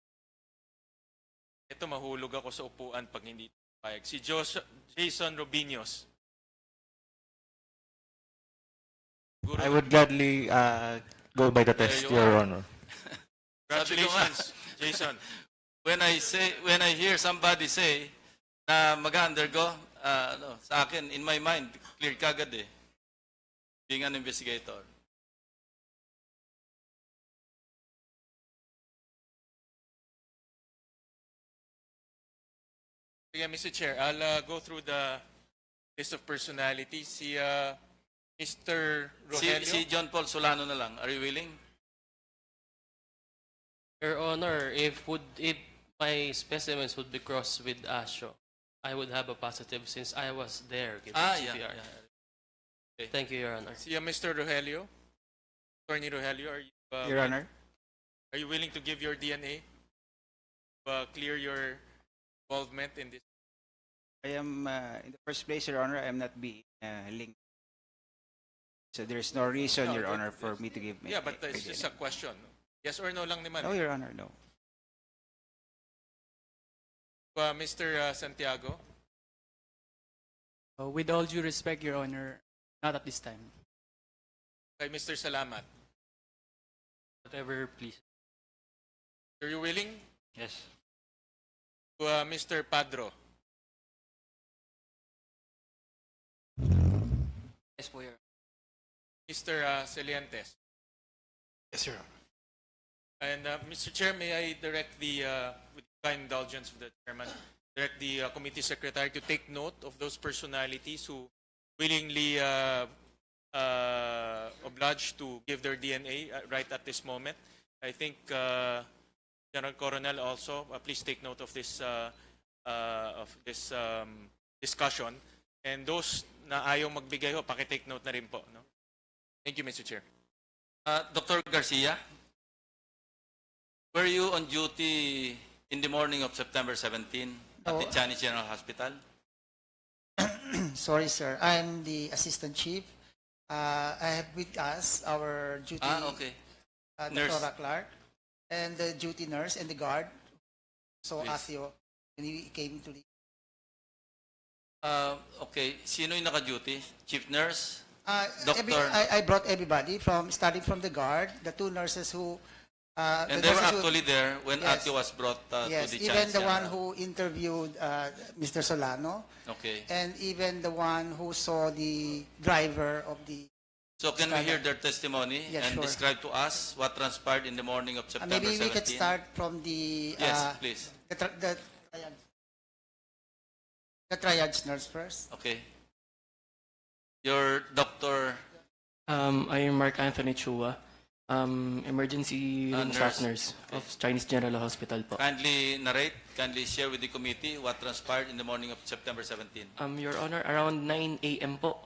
Ito, mahulog ako sa upuan pag hindi payag. Si Jason Robinos. I would gladly go by the test, Your Honor. Congratulations, Jason. When I hear somebody say na mag-undergo, sa akin, in my mind, clear kagad eh. Being an investigator. Sige, Mr. Chair, I'll go through the list of personalities. Si Mr. Rogelio. Si John Paul Solano na lang. Are you willing? Your Honor, if my specimens would be crossed with Atio, I would have a positive since I was there giving CPR. Okay. Thank you, Your Honor. Si Mr. Rogelio. Attorney Rogelio, are you Your Honor. Are you willing to give your DNA to clear your involvement in this? I am, in the first place, Your Honor, I am not being linked. So there's no reason, Your Honor, for me to give my... Yeah, but it's just a question. Yes or no lang naman. No, Your Honor, no. Mr. Santiago? With all due respect, Your Honor, not at this time. Kay Mr. Salamat? Whatever, please. Are you willing? Yes. To Mr. Padro? Yes, po, Your Honor. Mr. Celientes? Yes, Your Honor. And Mr. Chair, may I direct with kind indulgence of the chairman, direct the committee secretary to take note of those personalities who willingly obliged to give their DNA right at this moment. I think General Coronel also, please take note of this discussion. And those na ayaw magbigay ho, pakitake note na rin po. No? Thank you, Mr. Chair. Dr. Garcia, were you on duty in the morning of September 17 at the Chinese General Hospital? Sorry, sir. I'm the assistant chief. I have with us our duty Dr. Clark and the duty nurse and the guard. So Atio, when he came to the... Okay, sino yung naka-duty? Chief nurse? I brought everybody starting from the guard, the two nurses who... and they were actually there when Atio was brought to the Chinese even the one who interviewed Mr. Solano. Okay. And even the one who saw the driver of the... So can we hear their testimony Yes, and sure. describe to us what transpired in the morning of September 17? Maybe we could start from the... Yes, please. The triage nurse first. Okay. Your Dr. I am Mark Anthony Chua, emergency room staff nurse of Chinese General Hospital po. Kindly narrate, kindly share with the committee what transpired in the morning of September 17. Your Honor, around 9 a.m. po,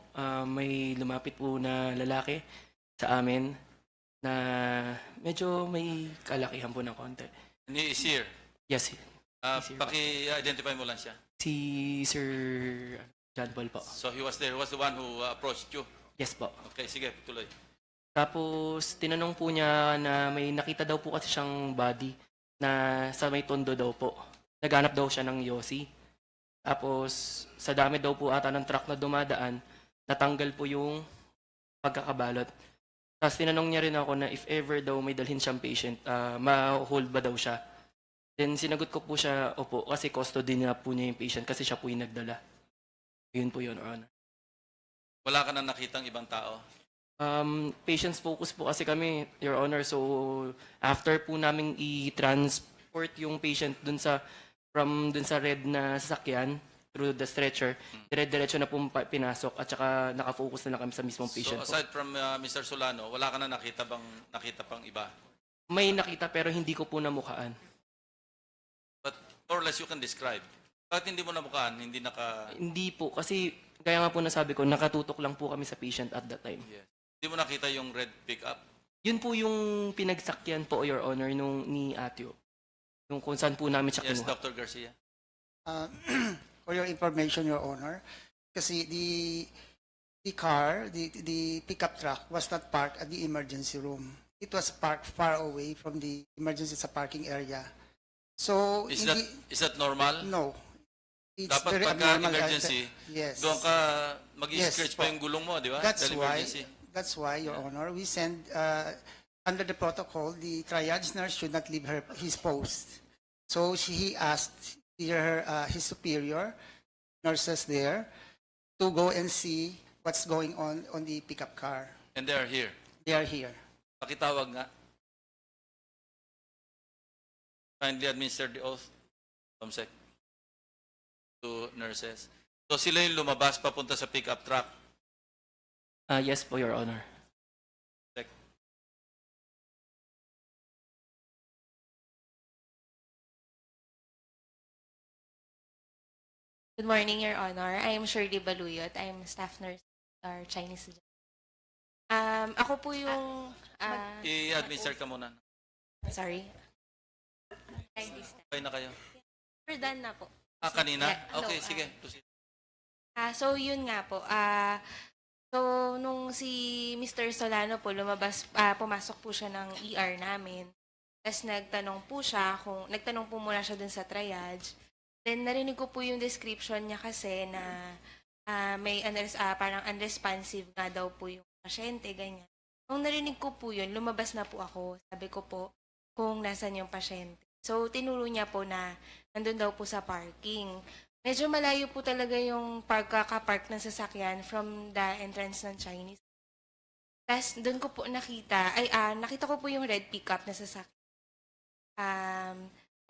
may lumapit po na lalaki sa amin na medyo may kalakihan po ng konti. And he is here. Yes, Paki-identify mo lang siya. si Sir John Paul po. So he was there. He was the one who approached you. Yes po. Okay, sige, tuloy. Tapos tinanong po niya na may nakita daw po kasi siyang body na sa may tondo daw po. Naghanap daw siya ng yosi. Tapos sa dami daw po ata ng truck na dumadaan, natanggal po yung pagkakabalot. Tapos tinanong niya rin ako na if ever daw may dalhin siyang patient, ma-hold ba daw siya. Then sinagot ko po siya, opo, kasi custody na po niya yung patient kasi siya po yung nagdala. Yun po yun, Your Honor. Wala ka na nakitang ibang tao? Patients focus po kasi kami, Your Honor. So after po namin i-transport yung patient from dun sa red na sasakyan through the stretcher, dire-diretso na po pinasok at saka nakafocus na lang kami sa mismong patient. So aside from Mr. Solano, wala ka na nakita pang iba? May nakita pero hindi ko po namukaan. But more or less you can describe. Bakit hindi mo namukaan? Hindi po kasi kaya nga po nasabi ko, nakatutok lang po kami sa patient at that time. Yes. Hindi mo nakita yung red pickup? Yun po yung pinagsakyan po, Your Honor, ni Atio. Yung kung saan po namin siya Yes, kinuha. Dr. Garcia. For your information, Your Honor, kasi the car, the pickup truck was not parked at the emergency room. It was parked far away from the emergency sa parking area. So Is that normal? No. It's Dapat very pagka abnormal. emergency, Yes. doon ka mag-scratch Yes, pa yung gulong mo, di ba? That's Dahil why, emergency. that's why, Your Honor, we send, under the protocol, the triage nurse should not leave his post. So he asked his superior, nurses there, to go and see what's going on the pickup car. And they are here. They are here. Pakitawag nga. Kindly administer the oath, Comsec, to nurses. So sila yung lumabas papunta sa pickup truck. Yes po, Your Honor. Good morning, Your Honor. I am Shirley Baluyot. I am staff nurse or Chinese. Ako po yung... I-administer ka muna. Sorry. Okay na kayo? We're done na po. Kanina? Yeah, no, Okay, sige. Proceed. So, yun nga po. So, nung si Mr. Solano po lumabas, pumasok po siya ng ER namin. Tapos nagtanong po muna siya dun sa triage. Then, narinig ko po yung description niya kasi na may parang unresponsive nga daw po yung pasyente, ganyan. Nung narinig ko po yun, lumabas na po ako. Sabi ko po kung nasan yung pasyente. So, tinuro niya po na nandun daw po sa parking. Medyo malayo po talaga yung pagkakapark ng sasakyan from the entrance ng Chinese. Tapos, doon ko po nakita ko po yung red pickup na sasakyan.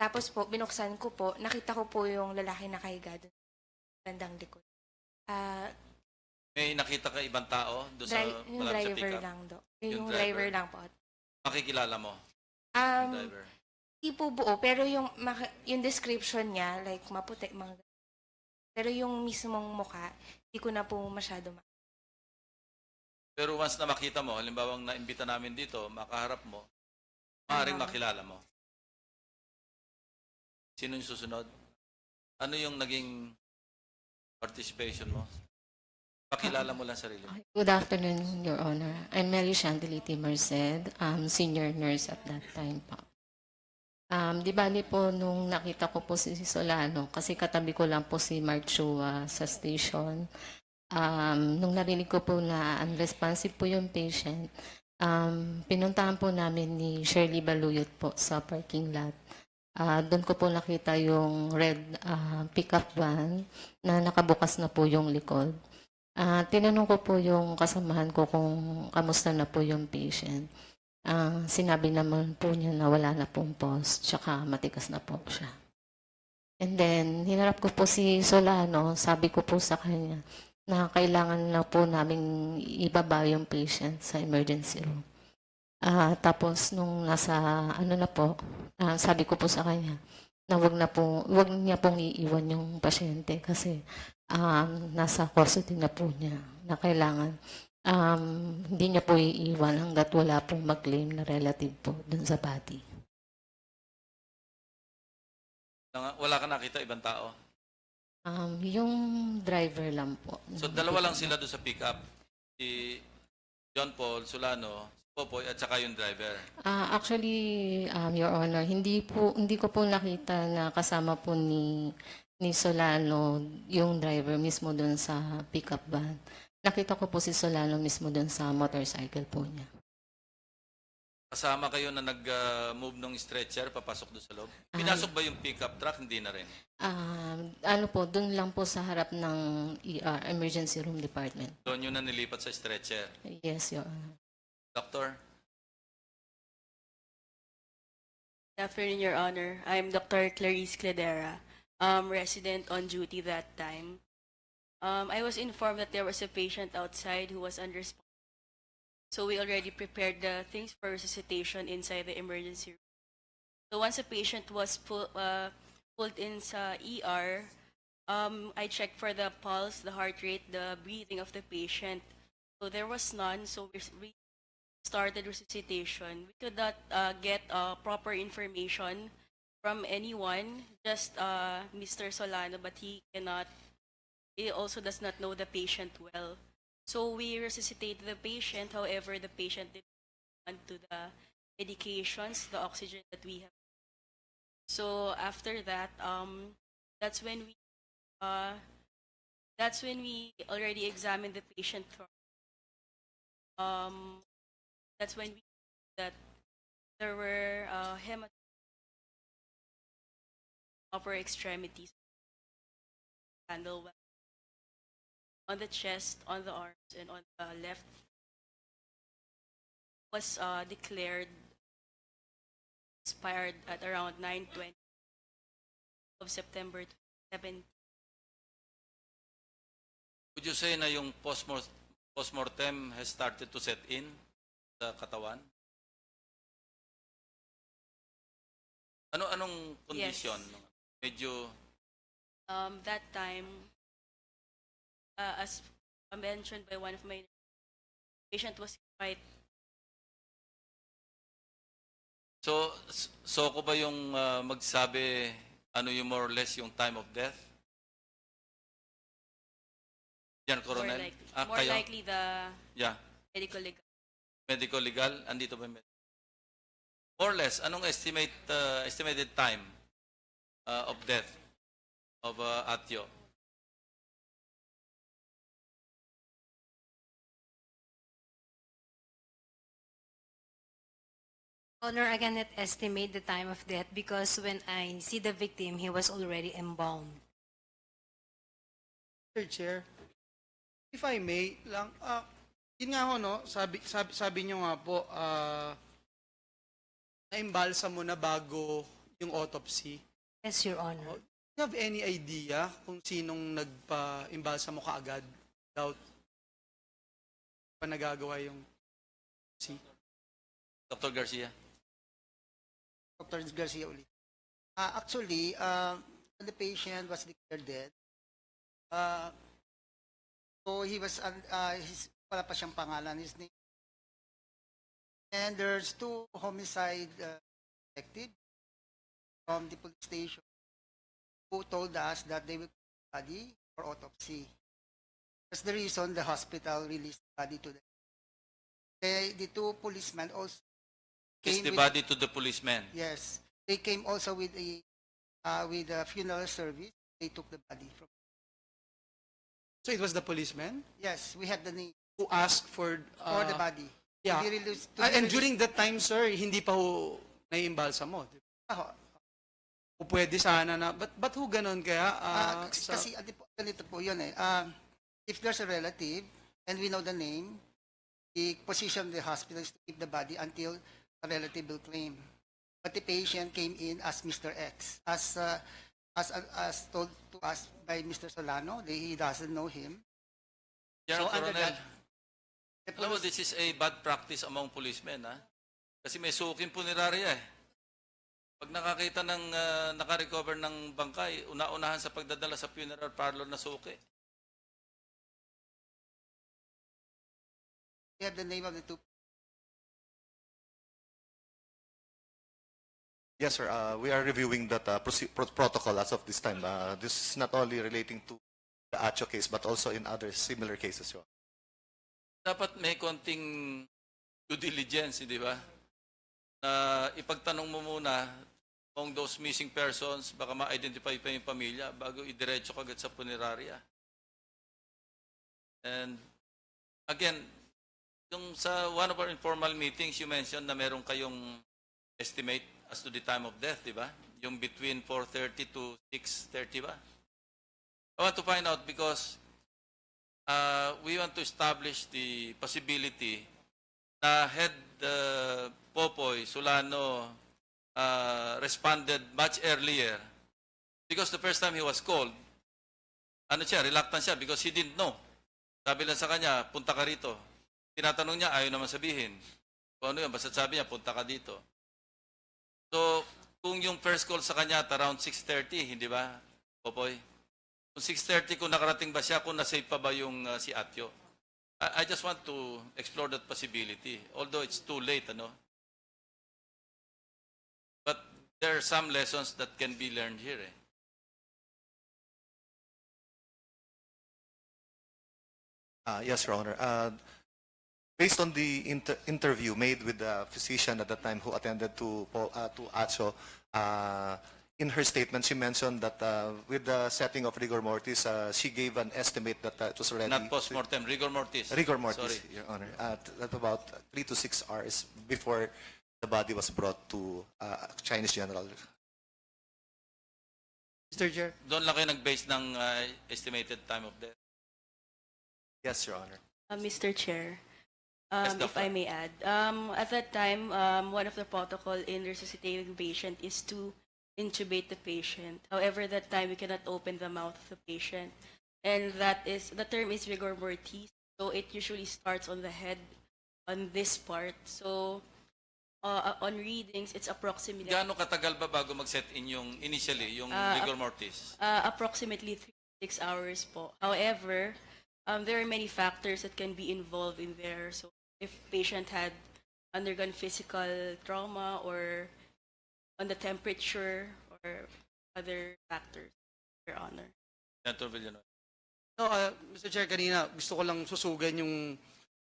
Tapos po, binuksan ko po, nakita ko po yung lalaki nakahiga doon sa bandang likod. May nakita ka ibang tao doon sa Yung malapit sa driver pickup? lang do. Yung driver lang po. Makikilala mo? Yung driver. Hindi po buo, pero yung description niya, like maputi, pero yung mismong mukha, hindi ko na po masyado Pero once na makita mo, halimbawa naimbita namin dito, makaharap mo, maaaring makilala mo. Sino yung susunod? Ano yung naging participation mo? Pakilala mo lang sarili mo. Good afternoon, Your Honor. I'm Mary Chandeliti Merced, senior nurse at that time po. Di bali po nung nakita ko po si Solano, kasi katabi ko lang po si Mark Chua sa station. Nung narinig ko po na unresponsive po yung patient, pinuntahan po namin ni Shirley Baluyot po sa parking lot. Doon ko po nakita yung red pickup van na nakabukas na po yung likod. Tinanong ko po yung kasamahan ko kung kamusta na po yung patient. Sinabi naman po niya na wala na pong pulse, tsaka matigas na po siya. And then, hinarap ko po si Solano, sabi ko po sa kanya, na kailangan na po namin ibaba yung patient sa emergency room. Tapos nung nasa ano na po, sabi ko po sa kanya na wag niya pong iiwan yung pasyente kasi nasa custody na po niya na kailangan hindi niya po iiwan hanggat wala pong mag-claim na relative po dun sa body. Wala ka nakita ibang tao? Yung driver lang po. So dalawa lang sila doon sa pick-up. Si John Paul Solano, si Popoy at saka yung driver. Actually, Your Honor, hindi ko po nakita na kasama po ni Solano yung driver mismo doon sa pickup van. Nakita ko po si Solano mismo doon sa motorcycle po niya. Kasama kayo na nag-move ng stretcher papasok doon sa loob? Pinasok ba yung pick-up truck? Hindi na rin. Ano po, doon lang po sa harap ng ER, Emergency Room Department. Doon yun na nilipat sa stretcher. Yes, Your Honor. Doctor? Good afternoon, Your Honor. I'm Dr. Clarice Cledera, resident on duty that time. I was informed that there was a patient outside who was unresponsive. So we already prepared the things for resuscitation inside the emergency room. So once a patient was pulled in sa ER, I checked for the pulse, the heart rate, the breathing of the patient. So there was none, so we started resuscitation. We could not get proper information from anyone, just Mr. Solano, but he also does not know the patient well. So we resuscitated the patient, however, the patient didn't respond to the medications, the oxygen that we have. So after that, that's when we already examined the patient. That's when we that there were hematomas upper extremities, handle well on the chest, on the arms, and on the left was declared expired at around 9:20 of September 7. Would you say na yung postmortem has started to set in sa katawan? Anong condition? Yes. Medyo That time, as mentioned by one of my patient was quite. So ko ba yung magsabi ano yung more or less yung time of death? Yan, Coronel? More likely the Yeah. medical legal. Medical legal? Andito ba yung more or less, anong estimated time of death of Atio? Honor, I cannot estimate the time of death because when I see the victim, he was already embalmed. Mr. Chair, if I may lang, yun nga ho, no, sabi nyo nga po, na-imbalsa mo na bago yung autopsy. Yes, Your Honor. Do you have any idea kung sinong nagpa-imbalsa mo kaagad without pa nagagawa yung autopsy? Dr. Garcia? Dr. Garcia ulit. Actually, when the patient was declared dead, so he was, wala pa siyang pangalan, his name. And there's two homicide detectives from the police station who told us that they will put the body for autopsy. That's the reason the hospital released the body to them. The two policemen also Is the came body to the policeman? Yes, they came also with a funeral service. They took the body from. So it was the policeman? Yes, we had the name. Who asked for the body. Yeah. To be released, And during that time, sir, hindi pa ho naiimbalsa mo. O pwede sana na, but ho ganun kaya? Kasi ganito po yun eh. If there's a relative and we know the name, the position of the hospital is to keep the body until a relative will claim. But the patient came in as Mr. X, as told to us by Mr. Solano. He doesn't know him. General under Coronel, that, alam mo, this is a bad practice among policemen, ha? Kasi may suking punerarya eh. Pag nakakita ng nakarecover ng bangkay, una-unahan sa pagdadala sa funeral parlor na suki. we have the name of the two. Yes, sir. We are reviewing that protocol as of this time. This is not only relating to the Atio case, but also in other similar cases, Your Honor. Dapat may konting due diligence, di ba? Na ipagtanong mo muna among those missing persons, baka ma-identify pa yung pamilya bago idiretso kagad sa punerarya. And again, yung sa one of our informal meetings, you mentioned na meron kayong estimate as to the time of death, di ba? Yung between 4:30 to 6:30 ba? I want to find out because we want to establish the possibility na head Popoy Solano responded much earlier because the first time he was called, reluctant siya because he didn't know. Sabi lang sa kanya, punta ka rito. Tinatanong niya, ayaw naman sabihin. Kung ano yun, basta sabi niya, punta ka dito. So, kung yung first call sa kanya at around 6:30, hindi ba, Popoy? Kung 6:30, kung nakarating ba siya, kung nasave pa ba yung si Atio? I just want to explore that possibility, although it's too late, ano? But there are some lessons that can be learned here, eh. Yes, Your Honor. Based on the interview made with the physician at the time who attended to Atio, in her statement, she mentioned that with the setting of rigor mortis, she gave an estimate that it was already... Not post-mortem, rigor mortis. Rigor mortis, Sorry. Your Honor. At about 3 to 6 hours before the body was brought to Chinese General. Mr. Chair. Doon lang kayo nag-base ng estimated time of death. Yes, Your Honor. Mr. Chair, Yes, if Doctor. I may add, at that time, one of the protocol in resuscitating the patient is to intubate the patient. However, that time we cannot open the mouth of the patient, and the term is rigor mortis. So it usually starts on the head, on this part. So on readings, it's approximately Gaano katagal ba bago mag-set in yung initially, yung rigor mortis? approximately 3 to 6 hours po. However, there are many factors that can be involved in there. So if patient had undergone physical trauma or on the temperature or other factors, Your Honor. Senator Villanueva. No, Mr. Chair, kanina gusto ko lang susugan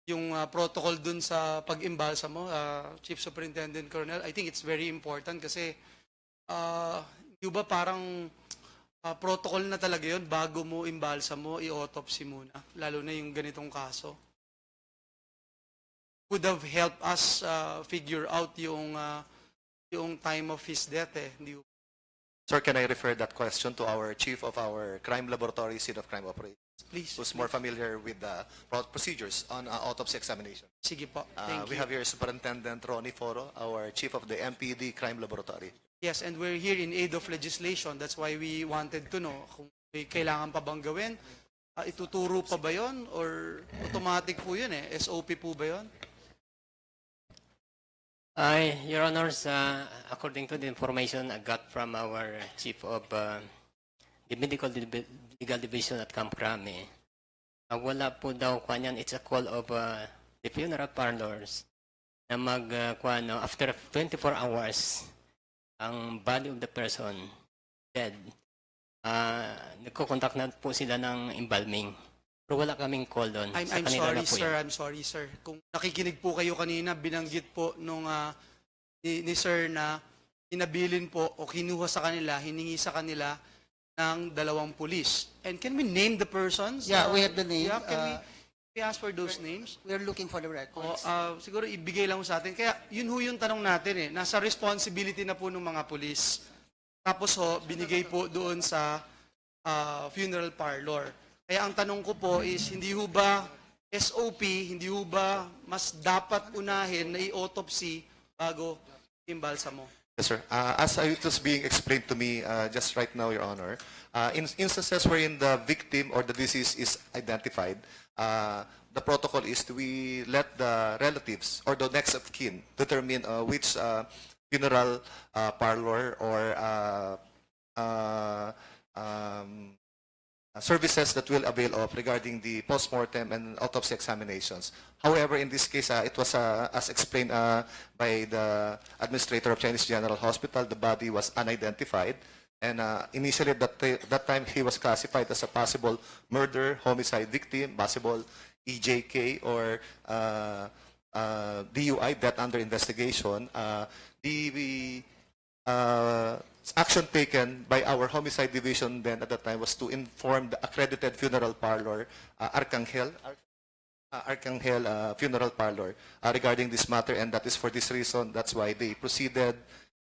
yung protocol dun sa pag-imbalsa mo, Chief Superintendent Colonel. I think it's very important kasi di ba parang protocol na talaga yun bago mo imbalsa mo, i-autopsy muna, lalo na yung ganitong kaso. Would have helped us figure out yung time of his death eh. Sir, can I refer that question to our chief of our crime laboratory, Scene of Crime Operations? Please. Who's more familiar with the procedures on autopsy examination. Sige po. Thank We you. have here Superintendent Ronnie Foro, our chief of the MPD Crime Laboratory. Yes, and we're here in aid of legislation. That's why we wanted to know kung may kailangan pa bang gawin. Ituturo pa ba yun? Or automatic po yun eh? SOP po ba yun? Your Honors, according to the information I got from our Chief of the Medical Legal Division at Camp Crame, wala po daw kanyan, it's a call of the funeral parlors na after 24 hours, ang body of the person dead, nagko-contact na po sila ng embalming. Pero wala kaming call doon. I'm sorry, sir. Kung nakikinig po kayo kanina, binanggit po nung ni Sir na inabilin po o kinuha sa kanila, hiningi sa kanila ng 2 pulis. And can we name the persons? Yeah, we have the name. Yeah, can we ask for those names? We are looking for the records. Siguro ibigay lang sa atin. Kaya yun ho yung tanong natin eh. Nasa responsibility na po ng mga pulis. Tapos binigay po doon sa funeral parlor. Kaya ang tanong ko po is, hindi ho ba SOP, hindi ho ba mas dapat unahin na i-autopsy bago Imbalsa mo. Yes, sir. As it was being explained to me just right now, Your Honor, in instances wherein the victim or the deceased is identified, the protocol is we let the relatives or the next of kin determine which funeral parlor or services that will avail of regarding the post-mortem and autopsy examinations. However, in this case, it was, as explained by the administrator of Chinese General Hospital, the body was unidentified. And initially, at that time, he was classified as a possible murder, homicide victim, possible EJK, or DUI, death under investigation. The action taken by our homicide division then at that time was to inform the accredited funeral parlor, Arcangel Funeral Parlor, regarding this matter, and that is for this reason. That's why they proceeded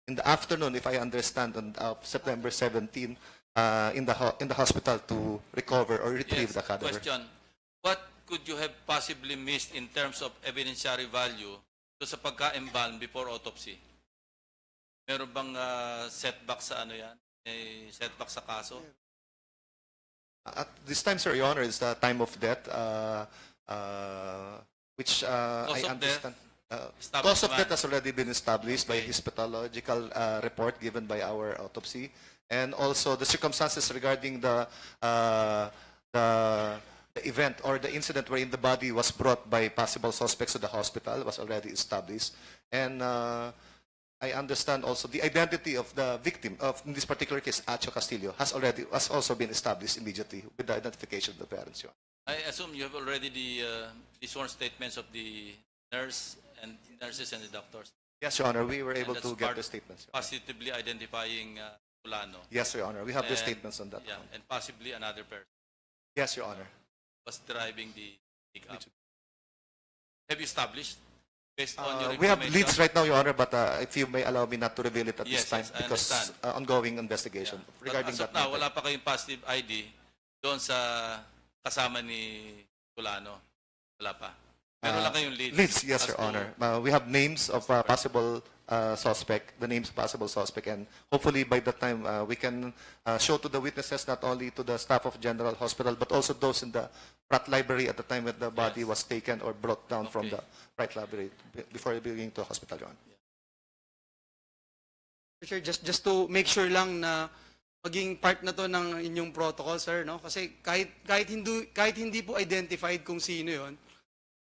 in the afternoon, if I understand, on September 17, in the hospital to recover or retrieve the cadaver. Question: what could you have possibly missed in terms of evidentiary value to sa pagka-embalm before autopsy? Meron bang setback sa ano yan? May setback sa kaso? At this time, sir, Your Honor, is the time of death, which I understand. Cause of death has already been established by his pathological report given by our autopsy, and also the circumstances regarding the event or the incident wherein the body was brought by possible suspects to the hospital was already established, and I understand also the identity of the victim of in this particular case, Atio Castillo, has also been established immediately with the identification of the parents. Your Honor. I assume you have already the sworn statements of the nurses and the doctors. Yes, Your Honor, we were able to get the statements. Positively identifying Fulano. Yes, Your Honor, we have the statements on that. Yeah, and possibly another person Yes, Your Honor. was driving the pickup. Have you established? Based on your We have information? leads right now, Your Honor, but if you may allow me not to reveal it at this time, I because understand. ongoing investigation regarding But as of that now, matter. wala pa kayong positive ID doon sa kasama ni Fulano. Wala pa. Meron lang kayong leads. Leads, yes, as Your to- Honor. We have names of possible suspect, the names of possible suspect, and hopefully by that time we can show to the witnesses, not only to the staff of General Hospital, but also those in the Pratt Library at the time when the body was taken or brought down from the Pratt Library before bringing to hospital, Your Honor. Sir, just to make sure lang na maging part na to ng inyong protocol, sir, no? Kasi kahit hindi po identified kung sino 'yon,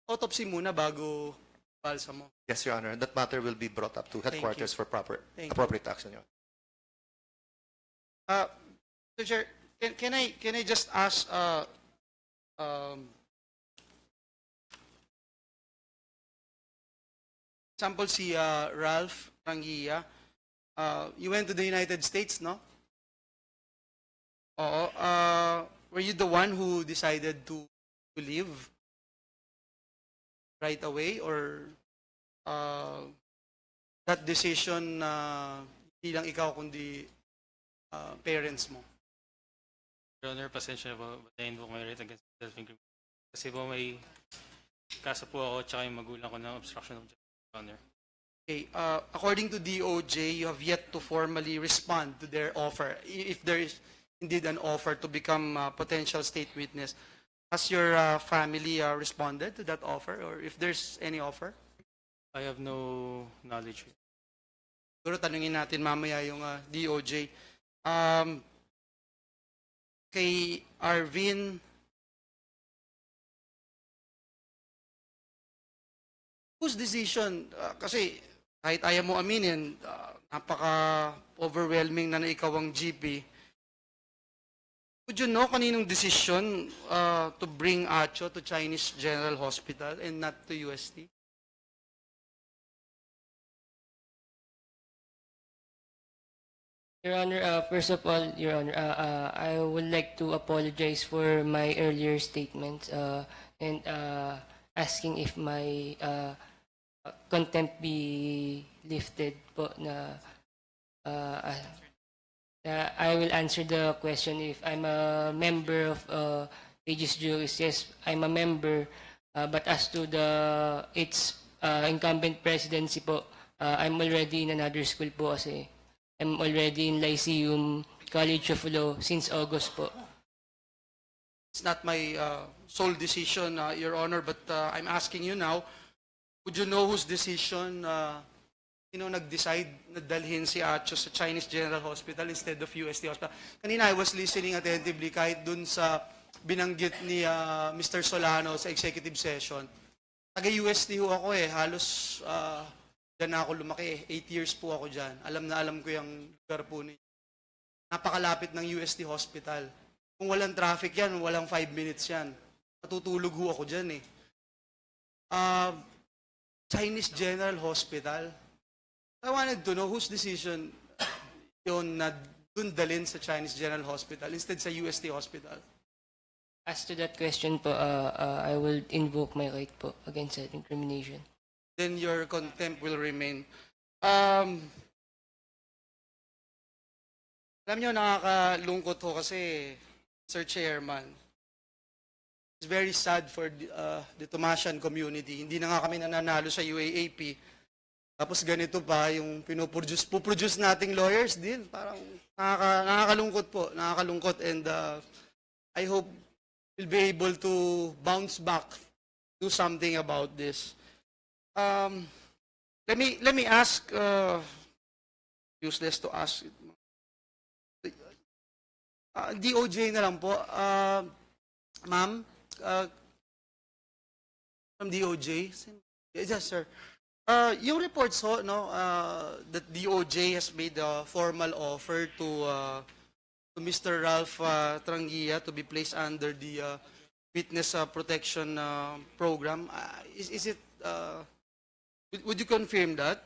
autopsy muna bago balsa mo. Yes, Your Honor. That matter will be brought up to headquarters for Thank you. appropriate action, Your Honor. So, sir, can I just ask example si Ralph Rangia, you went to the United States, no? Oo. Were you the one who decided to leave right away, or that decision hindi lang ikaw kundi parents mo? Your Honor, pasensya na po, but I invoke my right against self-incrimination. Kasi po may kaso po ako tsaka yung magulang ko ng obstruction of justice, Your Honor. Okay, according to DOJ, you have yet to formally respond to their offer. If there is indeed an offer to become a potential state witness, has your family responded to that offer, or if there's any offer? I have no knowledge. Siguro tanungin natin mamaya yung DOJ. Kay Arvin, whose decision? Kasi kahit ayaw mo aminin, napaka-overwhelming na ikaw ang GP. Would you know kaninong decision to bring Atio to Chinese General Hospital and not to UST? Your Honor, first of all, Your Honor, I would like to apologize for my earlier statements and asking if my contempt be lifted po na I will answer the question if I'm a member of Aegis Juris. Yes, I'm a member, but as to its incumbent presidency po, I'm already in another school po kasi. I'm already in Lyceum College of Law since August po. It's not my sole decision, Your Honor, but I'm asking you now, would you know whose decision, nag-decide na dalhin si Atio sa Chinese General Hospital instead of UST Hospital? Kanina I was listening attentively kahit dun sa binanggit ni Mr. Solano sa executive session. Taga-UST ho ako halos dyan na ako lumaki 8 years po ako dyan. Alam na alam ko yung lugar po ninyo. Napakalapit ng UST Hospital. Kung walang traffic yan, walang 5 minutes yan. Matutulog ho ako dyan Chinese General Hospital. I wanted to know whose decision yun na dun dalhin sa Chinese General Hospital instead sa UST Hospital. As to that question po, I will invoke my right po against self-incrimination. Then your contempt will remain. Alam nyo, nakakalungkot ho kasi, Sir Chairman, it's very sad for the Tomasian community. Hindi na nga kami nananalo sa UAAP. Tapos ganito pa, yung puproduce nating lawyers din. Parang nakakalungkot po, nakakalungkot. And I hope we'll be able to bounce back, do something about this. Let me ask, useless to ask, DOJ na lang po. Ma'am, from DOJ? Yes, sir. Yung reports ho, that DOJ has made a formal offer to Mr. Ralph Trangia to be placed under the Witness Protection Program. Is it, would you confirm that?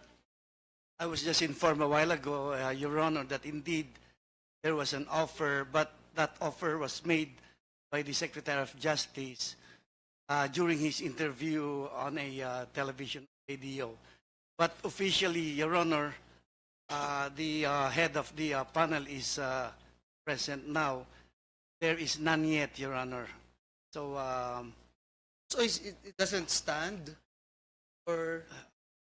I was just informed a while ago, Your Honor, that indeed there was an offer, but that offer was made by the Secretary of Justice during his interview on a television radio. But officially, Your Honor, the head of the panel is present now. There is none yet, Your Honor. So, it doesn't stand? Or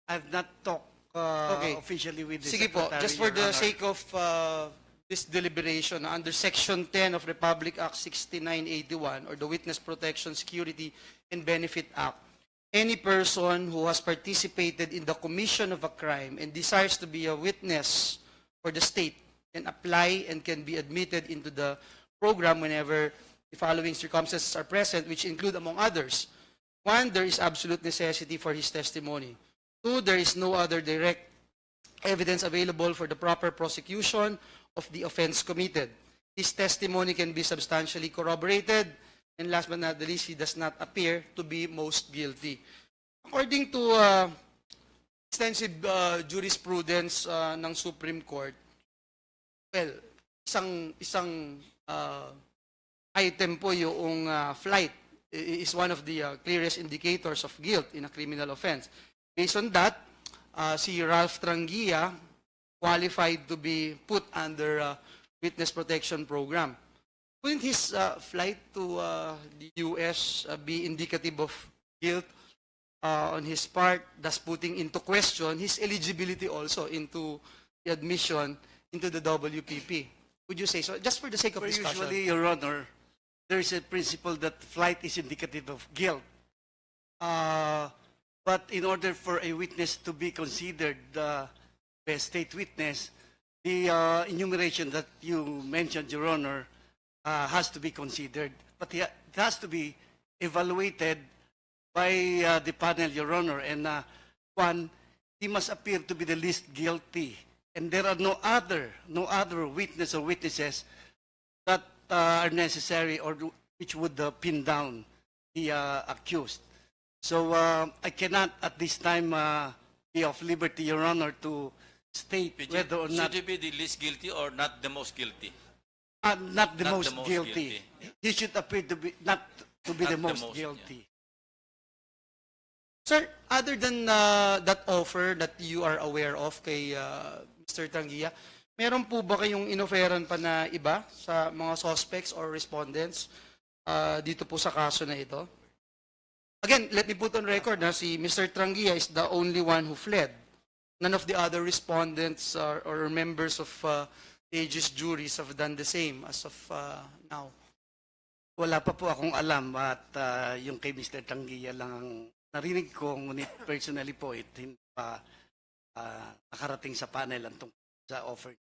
I've not talked officially with the Sige Secretary, po, just for Your the Honor. sake of this deliberation, under Section 10 of Republic Act 6981, or the Witness Protection, Security, and Benefit Act, any person who has participated in the commission of a crime and desires to be a witness for the state can apply and can be admitted into the program whenever the following circumstances are present, which include, among others, 1, there is absolute necessity for his testimony. 2, there is no other direct evidence available for the proper prosecution of the offense committed. His testimony can be substantially corroborated, and last but not the least, he does not appear to be most guilty. According to extensive jurisprudence ng Supreme Court, well, isang item po yung flight is one of the clearest indicators of guilt in a criminal offense. Based on that, si Ralph Trangia qualified to be put under Witness Protection Program. Wouldn't his flight to the U.S. Be indicative of guilt on his part, thus putting into question his eligibility also into the admission into the WPP? Would you say so? Just for the sake of Well, discussion. usually, Your Honor, there is a principle that flight is indicative of guilt. But in order for a witness to be considered a state witness, the enumeration that you mentioned, Your Honor, has to be considered. But it has to be evaluated by the panel, Your Honor. And one, he must appear to be the least guilty. And there are no other witness or witnesses that are necessary or which would pin down the accused. So I cannot at this time be of liberty, Your Honor, to state whether or not... Should he be the least guilty or not the most guilty? Not the most guilty. He should appear to be not to be the most guilty. Sir, other than that offer that you are aware of kay Mr. Trangia, meron po ba kayong inoferan pa na iba sa mga suspects or respondents dito po sa kaso na ito? Again, let me put on record na si Mr. Trangia is the only one who fled. none of the other respondents or members of the aegis juries have done the same as of now. Wala pa po akong alam at yung kay Mr. Tanggiya lang ang narinig ko, ngunit personally po, hindi pa nakarating sa panel ang tungkol sa offer.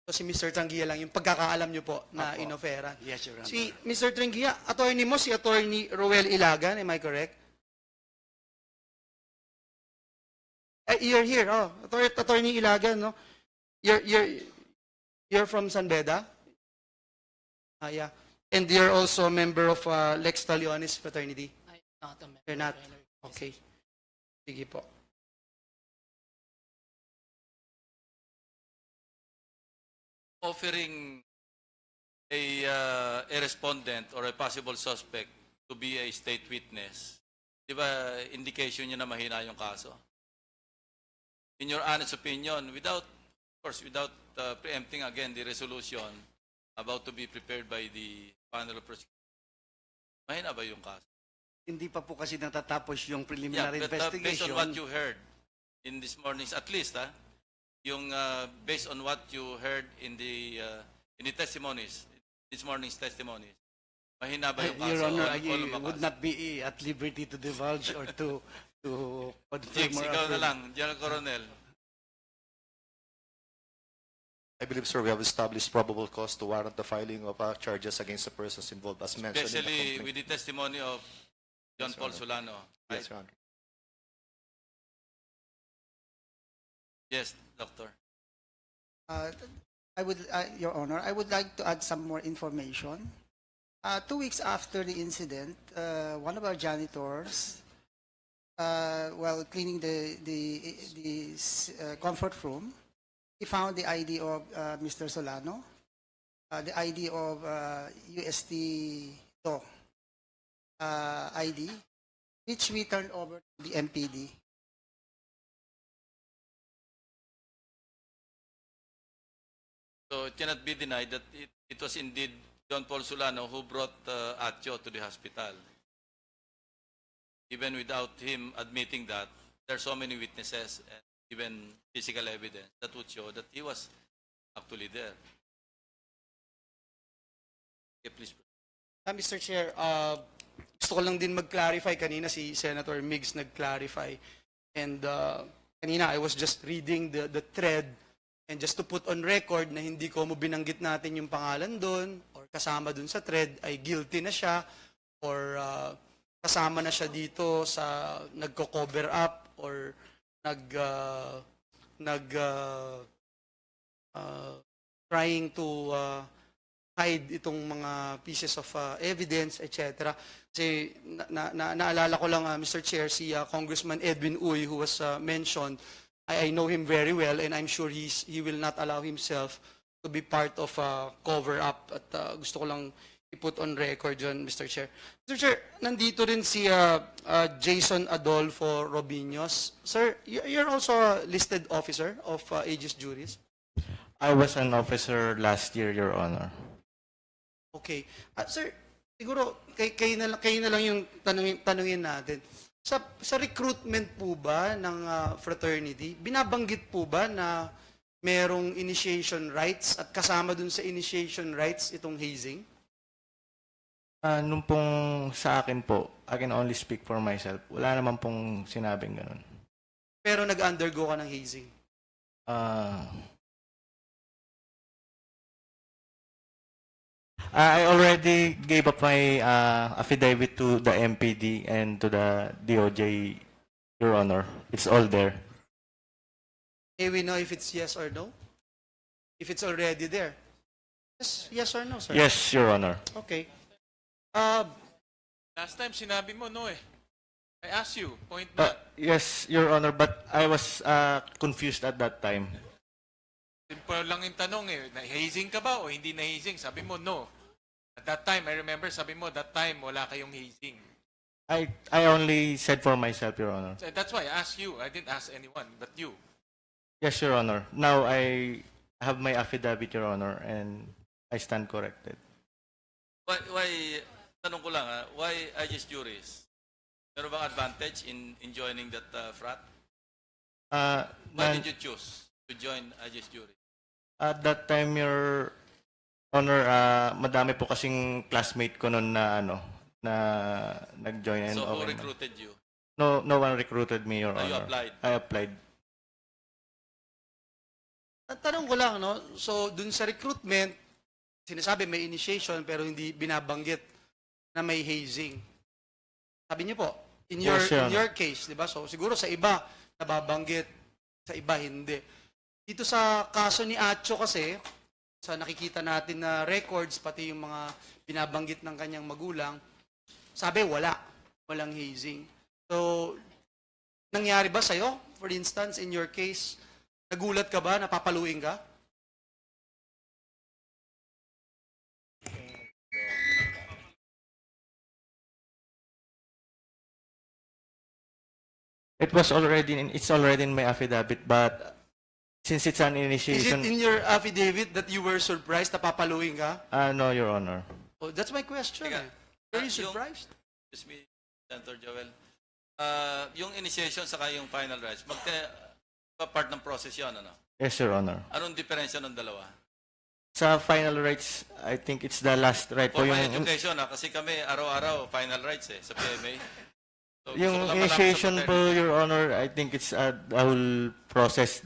So si Mr. Tanggiya lang, yung pagkakaalam nyo po na Opo. inoferan. Yes, Your Honor. Si Mr. Tanggiya, attorney mo, si attorney Roel Ilagan, am I correct? You're here, attorney Ilagan, no? You're from San Beda? Yeah. And you're also a member of Lex Talionis fraternity? I'm not a member. You're not? of NRP. Okay. Sige po. Offering a respondent or a possible suspect to be a state witness, di ba indication niya na mahina yung kaso? In your honest opinion, without preempting again the resolution about to be prepared by the panel of prosecutors, mahina ba yung kaso? Hindi pa po kasi natatapos yung preliminary but investigation. based on what you heard in this morning's, at least, yung based on what you heard in the testimonies, this morning's testimonies, mahina ba yung kaso? Your Honor, I o lumakas? would not be at liberty to divulge or to confirm Jigs, or ikaw na affirm. lang, General Coronel. I believe, sir, we have established probable cause to warrant the filing of charges against the persons involved, as mentioned in the Especially complaint. with the testimony of John Yes, Your Paul Honor. Solano. Right? Yes, Your Honor. Yes, Doctor. Your Honor, I would like to add some more information. 2 weeks after the incident, one of our janitors, while cleaning the comfort room, he found the ID of Mr. Solano, the ID of UST law ID, which we turned over to the MPD. So it cannot be denied that it was indeed John Paul Solano who brought Atio to the hospital. Even without him admitting that, there are so many witnesses and even physical evidence that would show that he was actually there. Okay, please. Mr. Chair, gusto ko lang din mag-clarify. Kanina si Senator Miggs nag-clarify. And kanina I was just reading the thread, and just to put on record na hindi ko mo binanggit natin yung pangalan doon or kasama doon sa thread ay guilty na siya or kasama na siya dito sa nagko-cover up or trying to hide itong mga pieces of evidence, etc. Kasi naalala ko lang, Mr. Chair, si Congressman Edwin Uy, who was mentioned. I know him very well, and I'm sure he will not allow himself to be part of a cover-up. At gusto ko lang i-put on record yun, Mr. Chair. Mr. Chair, nandito rin si Jason Adolfo Robinos. Sir, you're also a listed officer of Aegis Juris? I was an officer last year, Your Honor. Okay. Sir, siguro kayo na lang yung tanungin natin. Sa recruitment po ba ng fraternity, binabanggit po ba na merong initiation rights at kasama dun sa initiation rights itong hazing? Nung pong sa akin po, I can only speak for myself. Wala naman pong sinabing ganun. Pero nag-undergo ka ng hazing? I already gave up my affidavit to the MPD and to the DOJ, Your Honor. It's all there. May we know if it's yes or no? If it's already there? Yes or no, sir? Yes, Your Honor. Okay. Last time sinabi mo no eh. I asked you, point blank. Yes, Your Honor, but I was confused at that time. Simple lang yung tanong eh, na-hazing ka ba o hindi na-hazing? Sabi mo, no. At that time, I remember, sabi mo, that time, wala kayong hazing. I only said for myself, Your Honor. So that's why I asked you. I didn't ask anyone, but you. Yes, Your Honor. Now I have my affidavit, Your Honor, and I stand corrected. Why tanong ko lang, why Aegis Juris? Meron bang advantage in joining that frat? Why did you choose to join IG's jury? At that time, Your Honor, madami po kasing classmate ko noon na na nag-join. And So who okay recruited you? No one recruited me, Your You Honor. applied? I applied. Tanong ko lang, no? So, dun sa recruitment, sinasabi may initiation pero hindi binabanggit na may hazing. Sabi niyo po, in Yes, Your your case, di ba? So, siguro sa iba, nababanggit, sa iba hindi. Dito sa kaso ni Atio kasi, sa nakikita natin na records, pati yung mga binabanggit ng kanyang magulang, sabi walang hazing. So, nangyari ba sa'yo? For instance, in your case, nagulat ka ba? Napapaluin ka? It's already in my affidavit, but since it's an Is initiation, it in your affidavit that you were surprised na papaluin ka? no, Your Honor. Oh, that's my question. Teka, Were you surprised? Excuse me, Senator Joel. Yung initiation saka yung final rights, part ng process yun, ano? Yes, Your Honor. Anong diferensya ng dalawa? Sa final rights, I think it's the last right For po my yung education, kasi kami araw-araw final rights sa PMA. So, yung gusto ko lang malaman initiation sa po, Your Honor. I think it's the whole process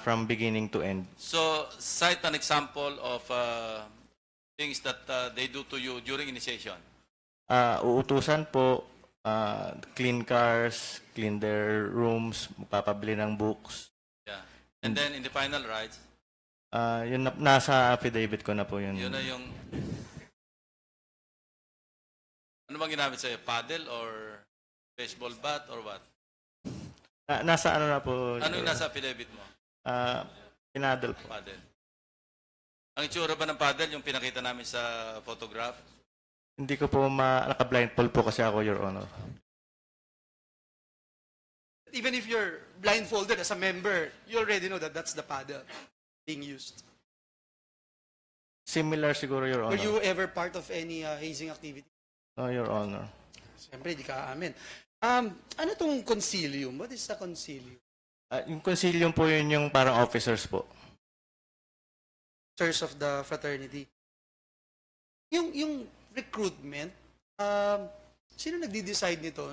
from beginning to end. So, cite an example of things that they do to you during initiation. Uutusan po, clean cars, clean their rooms, magpapabili ng books. Yeah. And then in the final rights, Yun nasa affidavit ko na po yun. yun na yung... Ano bang ginamit sa'yo? Paddle or baseball bat or what? Nasa ano na po. Ano yung nasa affidavit mo? Pinadal po. Paddle. Ang itsura ba ng paddle yung pinakita namin sa photograph? Hindi ko po naka-blindfold po kasi ako, Your Honor. Even if you're blindfolded as a member, you already know that that's the paddle being used. Similar siguro, Your Honor. Were you ever part of any hazing activity? No, Your Honor. Siyempre, di ka amin. Ano tong concilium? What is a concilium? Yung concilium po yun yung parang officers po. Church of the fraternity. Yung recruitment, sino nagdi-decide nito?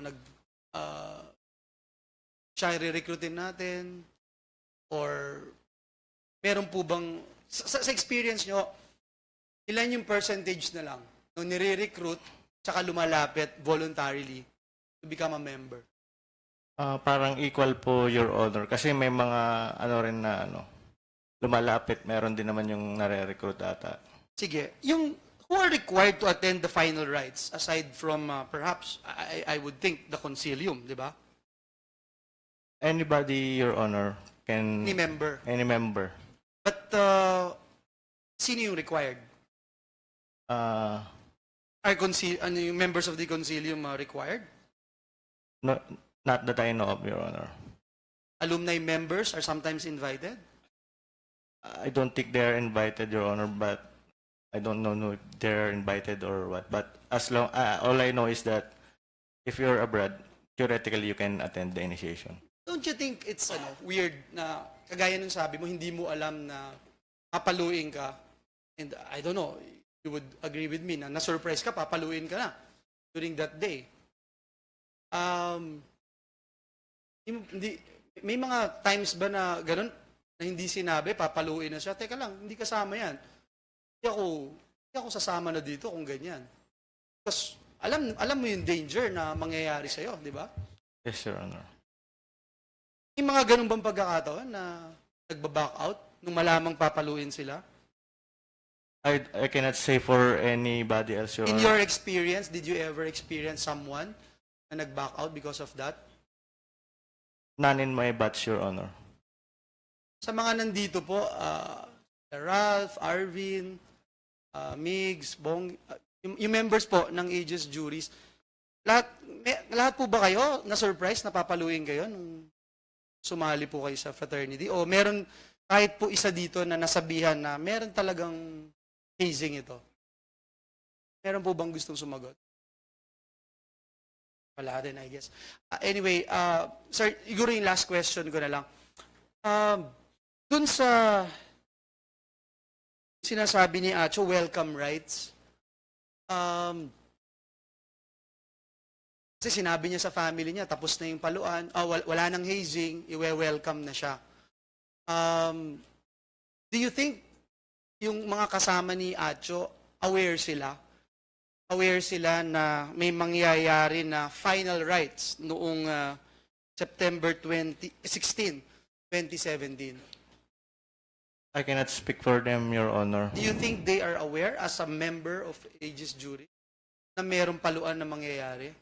Siya re-recruitin natin? Or meron po bang, sa experience nyo, ilan yung percentage na lang nung nire-recruit tsaka lumalapit voluntarily to become a member? Parang equal po, Your Honor. Kasi may mga rin na lumalapit. Meron din naman yung nare-recruit ata. Sige. Who are required to attend the final rites aside from perhaps, I would think, the concilium, di ba? Anybody, Your Honor, can... Any member. Any member. But, sino yung required? Uh, Are yung members of the concilium required? No, not that I know of, Your Honor. Alumni members are sometimes invited? I don't think they're invited, Your Honor, but I don't know if they're invited or what. But as long, all I know is that if you're abroad, theoretically you can attend the initiation. Don't you think it's weird na kagaya nung sabi mo, hindi mo alam na papaluin ka? And I don't know, you would agree with me na na-surprise ka, papaluin ka na during that day. May mga times ba na ganun na hindi sinabi, papaluin na siya? Teka lang, hindi kasama yan. Hindi ako sasama na dito kung ganyan. Because alam mo yung danger na mangyayari sa'yo, di ba? Yes, Your Honor. May mga ganun bang pagkakataon na nagbaback out nung malamang papaluin sila? I cannot say for anybody else, Your In Honor. your experience, did you ever experience someone na nag-back out because of that? None in my batch, Your Honor. Sa mga nandito po, Ralph, Arvin, Migs, Bong, yung members po ng Aegis juries, lahat po ba kayo na-surprise na papaluin kayo nung sumali po kayo sa fraternity? O meron kahit po isa dito na nasabihan na meron talagang hazing ito? Meron po bang gustong sumagot? Wala din, I guess. Anyway, sir, siguro yung last question ko na lang. Dun sa sinasabi ni Acho, welcome rights. Kasi sinabi niya sa family niya, tapos na yung paluan, wala nang hazing, iwe-welcome na siya. Do you think yung mga kasama ni Acho, aware sila? Aware sila na may mangyayari na final rights noong September 16, 2017? I cannot speak for them, Your Honor. Do you think they are aware as a member of Aegis jury na mayroong paluan na mangyayari?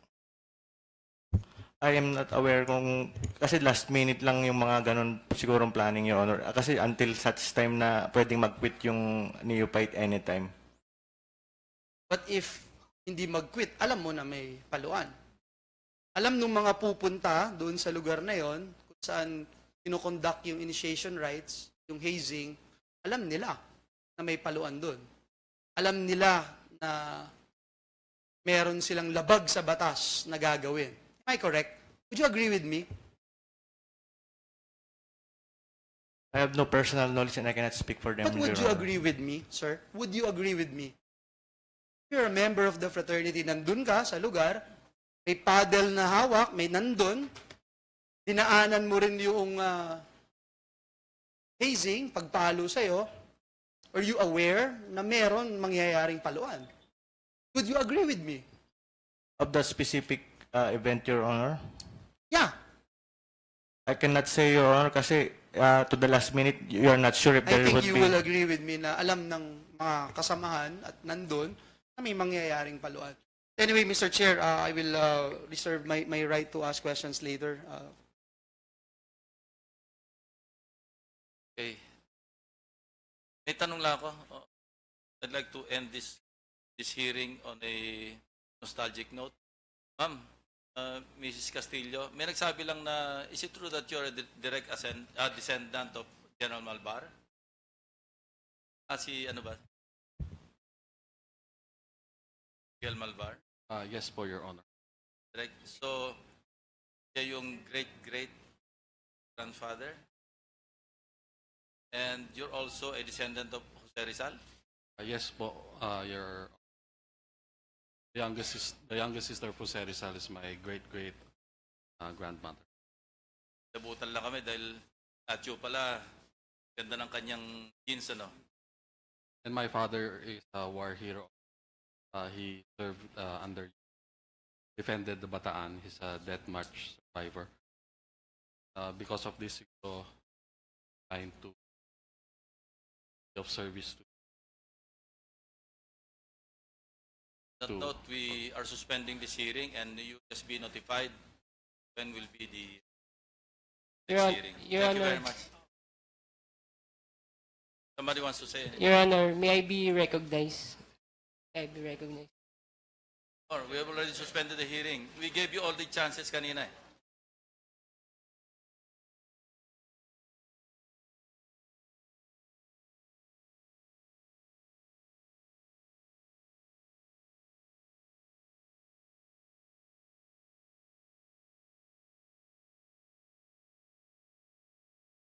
I am not aware kung, kasi last minute lang yung mga ganun sigurong planning, Your Honor. Kasi until such time na pwedeng mag-quit yung neophyte anytime. But if hindi mag-quit, alam mo na may paluan. Alam nung mga pupunta doon sa lugar na yon, kung saan kinoconduct yung initiation rights, yung hazing, alam nila na may paluan doon. Alam nila na meron silang labag sa batas na gagawin. Am I correct? Would you agree with me? I have no personal knowledge and I cannot speak for them, But would Your you Honor. agree with me, sir? Would you agree with me? You're a member of the fraternity, nandun ka sa lugar, may paddle na hawak, may nandun, dinaanan mo rin yung hazing, pagpalo sa'yo, are you aware na meron mangyayaring paluan? Would you agree with me? Of the specific event, Your Honor? Yeah. I cannot say, Your Honor, kasi to the last minute, you are not sure if I there think would you be... will agree with me na alam ng mga kasamahan at nandun na may mangyayaring paluan. Anyway, Mr. Chair, I will reserve my right to ask questions later. Okay. May tanong lang ako. I'd like to end this hearing on a nostalgic note. Ma'am, Mrs. Castillo, may nagsabi lang na, is it true that you're a direct descendant of General Malvar? Ano ba? Miguel Malvar? Yes po, Your Honor. Direct. So, siya yung great-great-grandfather? And you're also a descendant of Jose Rizal? Yes po, the youngest sister of Jose Rizal is my great-great grandmother. Nabutan lang kami dahil Atio pala, ganda ng kanyang genes, ano? And my father is a war hero. He served defended the Bataan. He's a death march survivor. Because of this, so trying to of service to. That note, we are suspending this hearing and you just be notified when will be the next hearing. Thank you very much. Somebody wants to say anything? Your Honor, may I be recognized? May I be recognized? Or we have already suspended the hearing. We gave you all the chances kanina.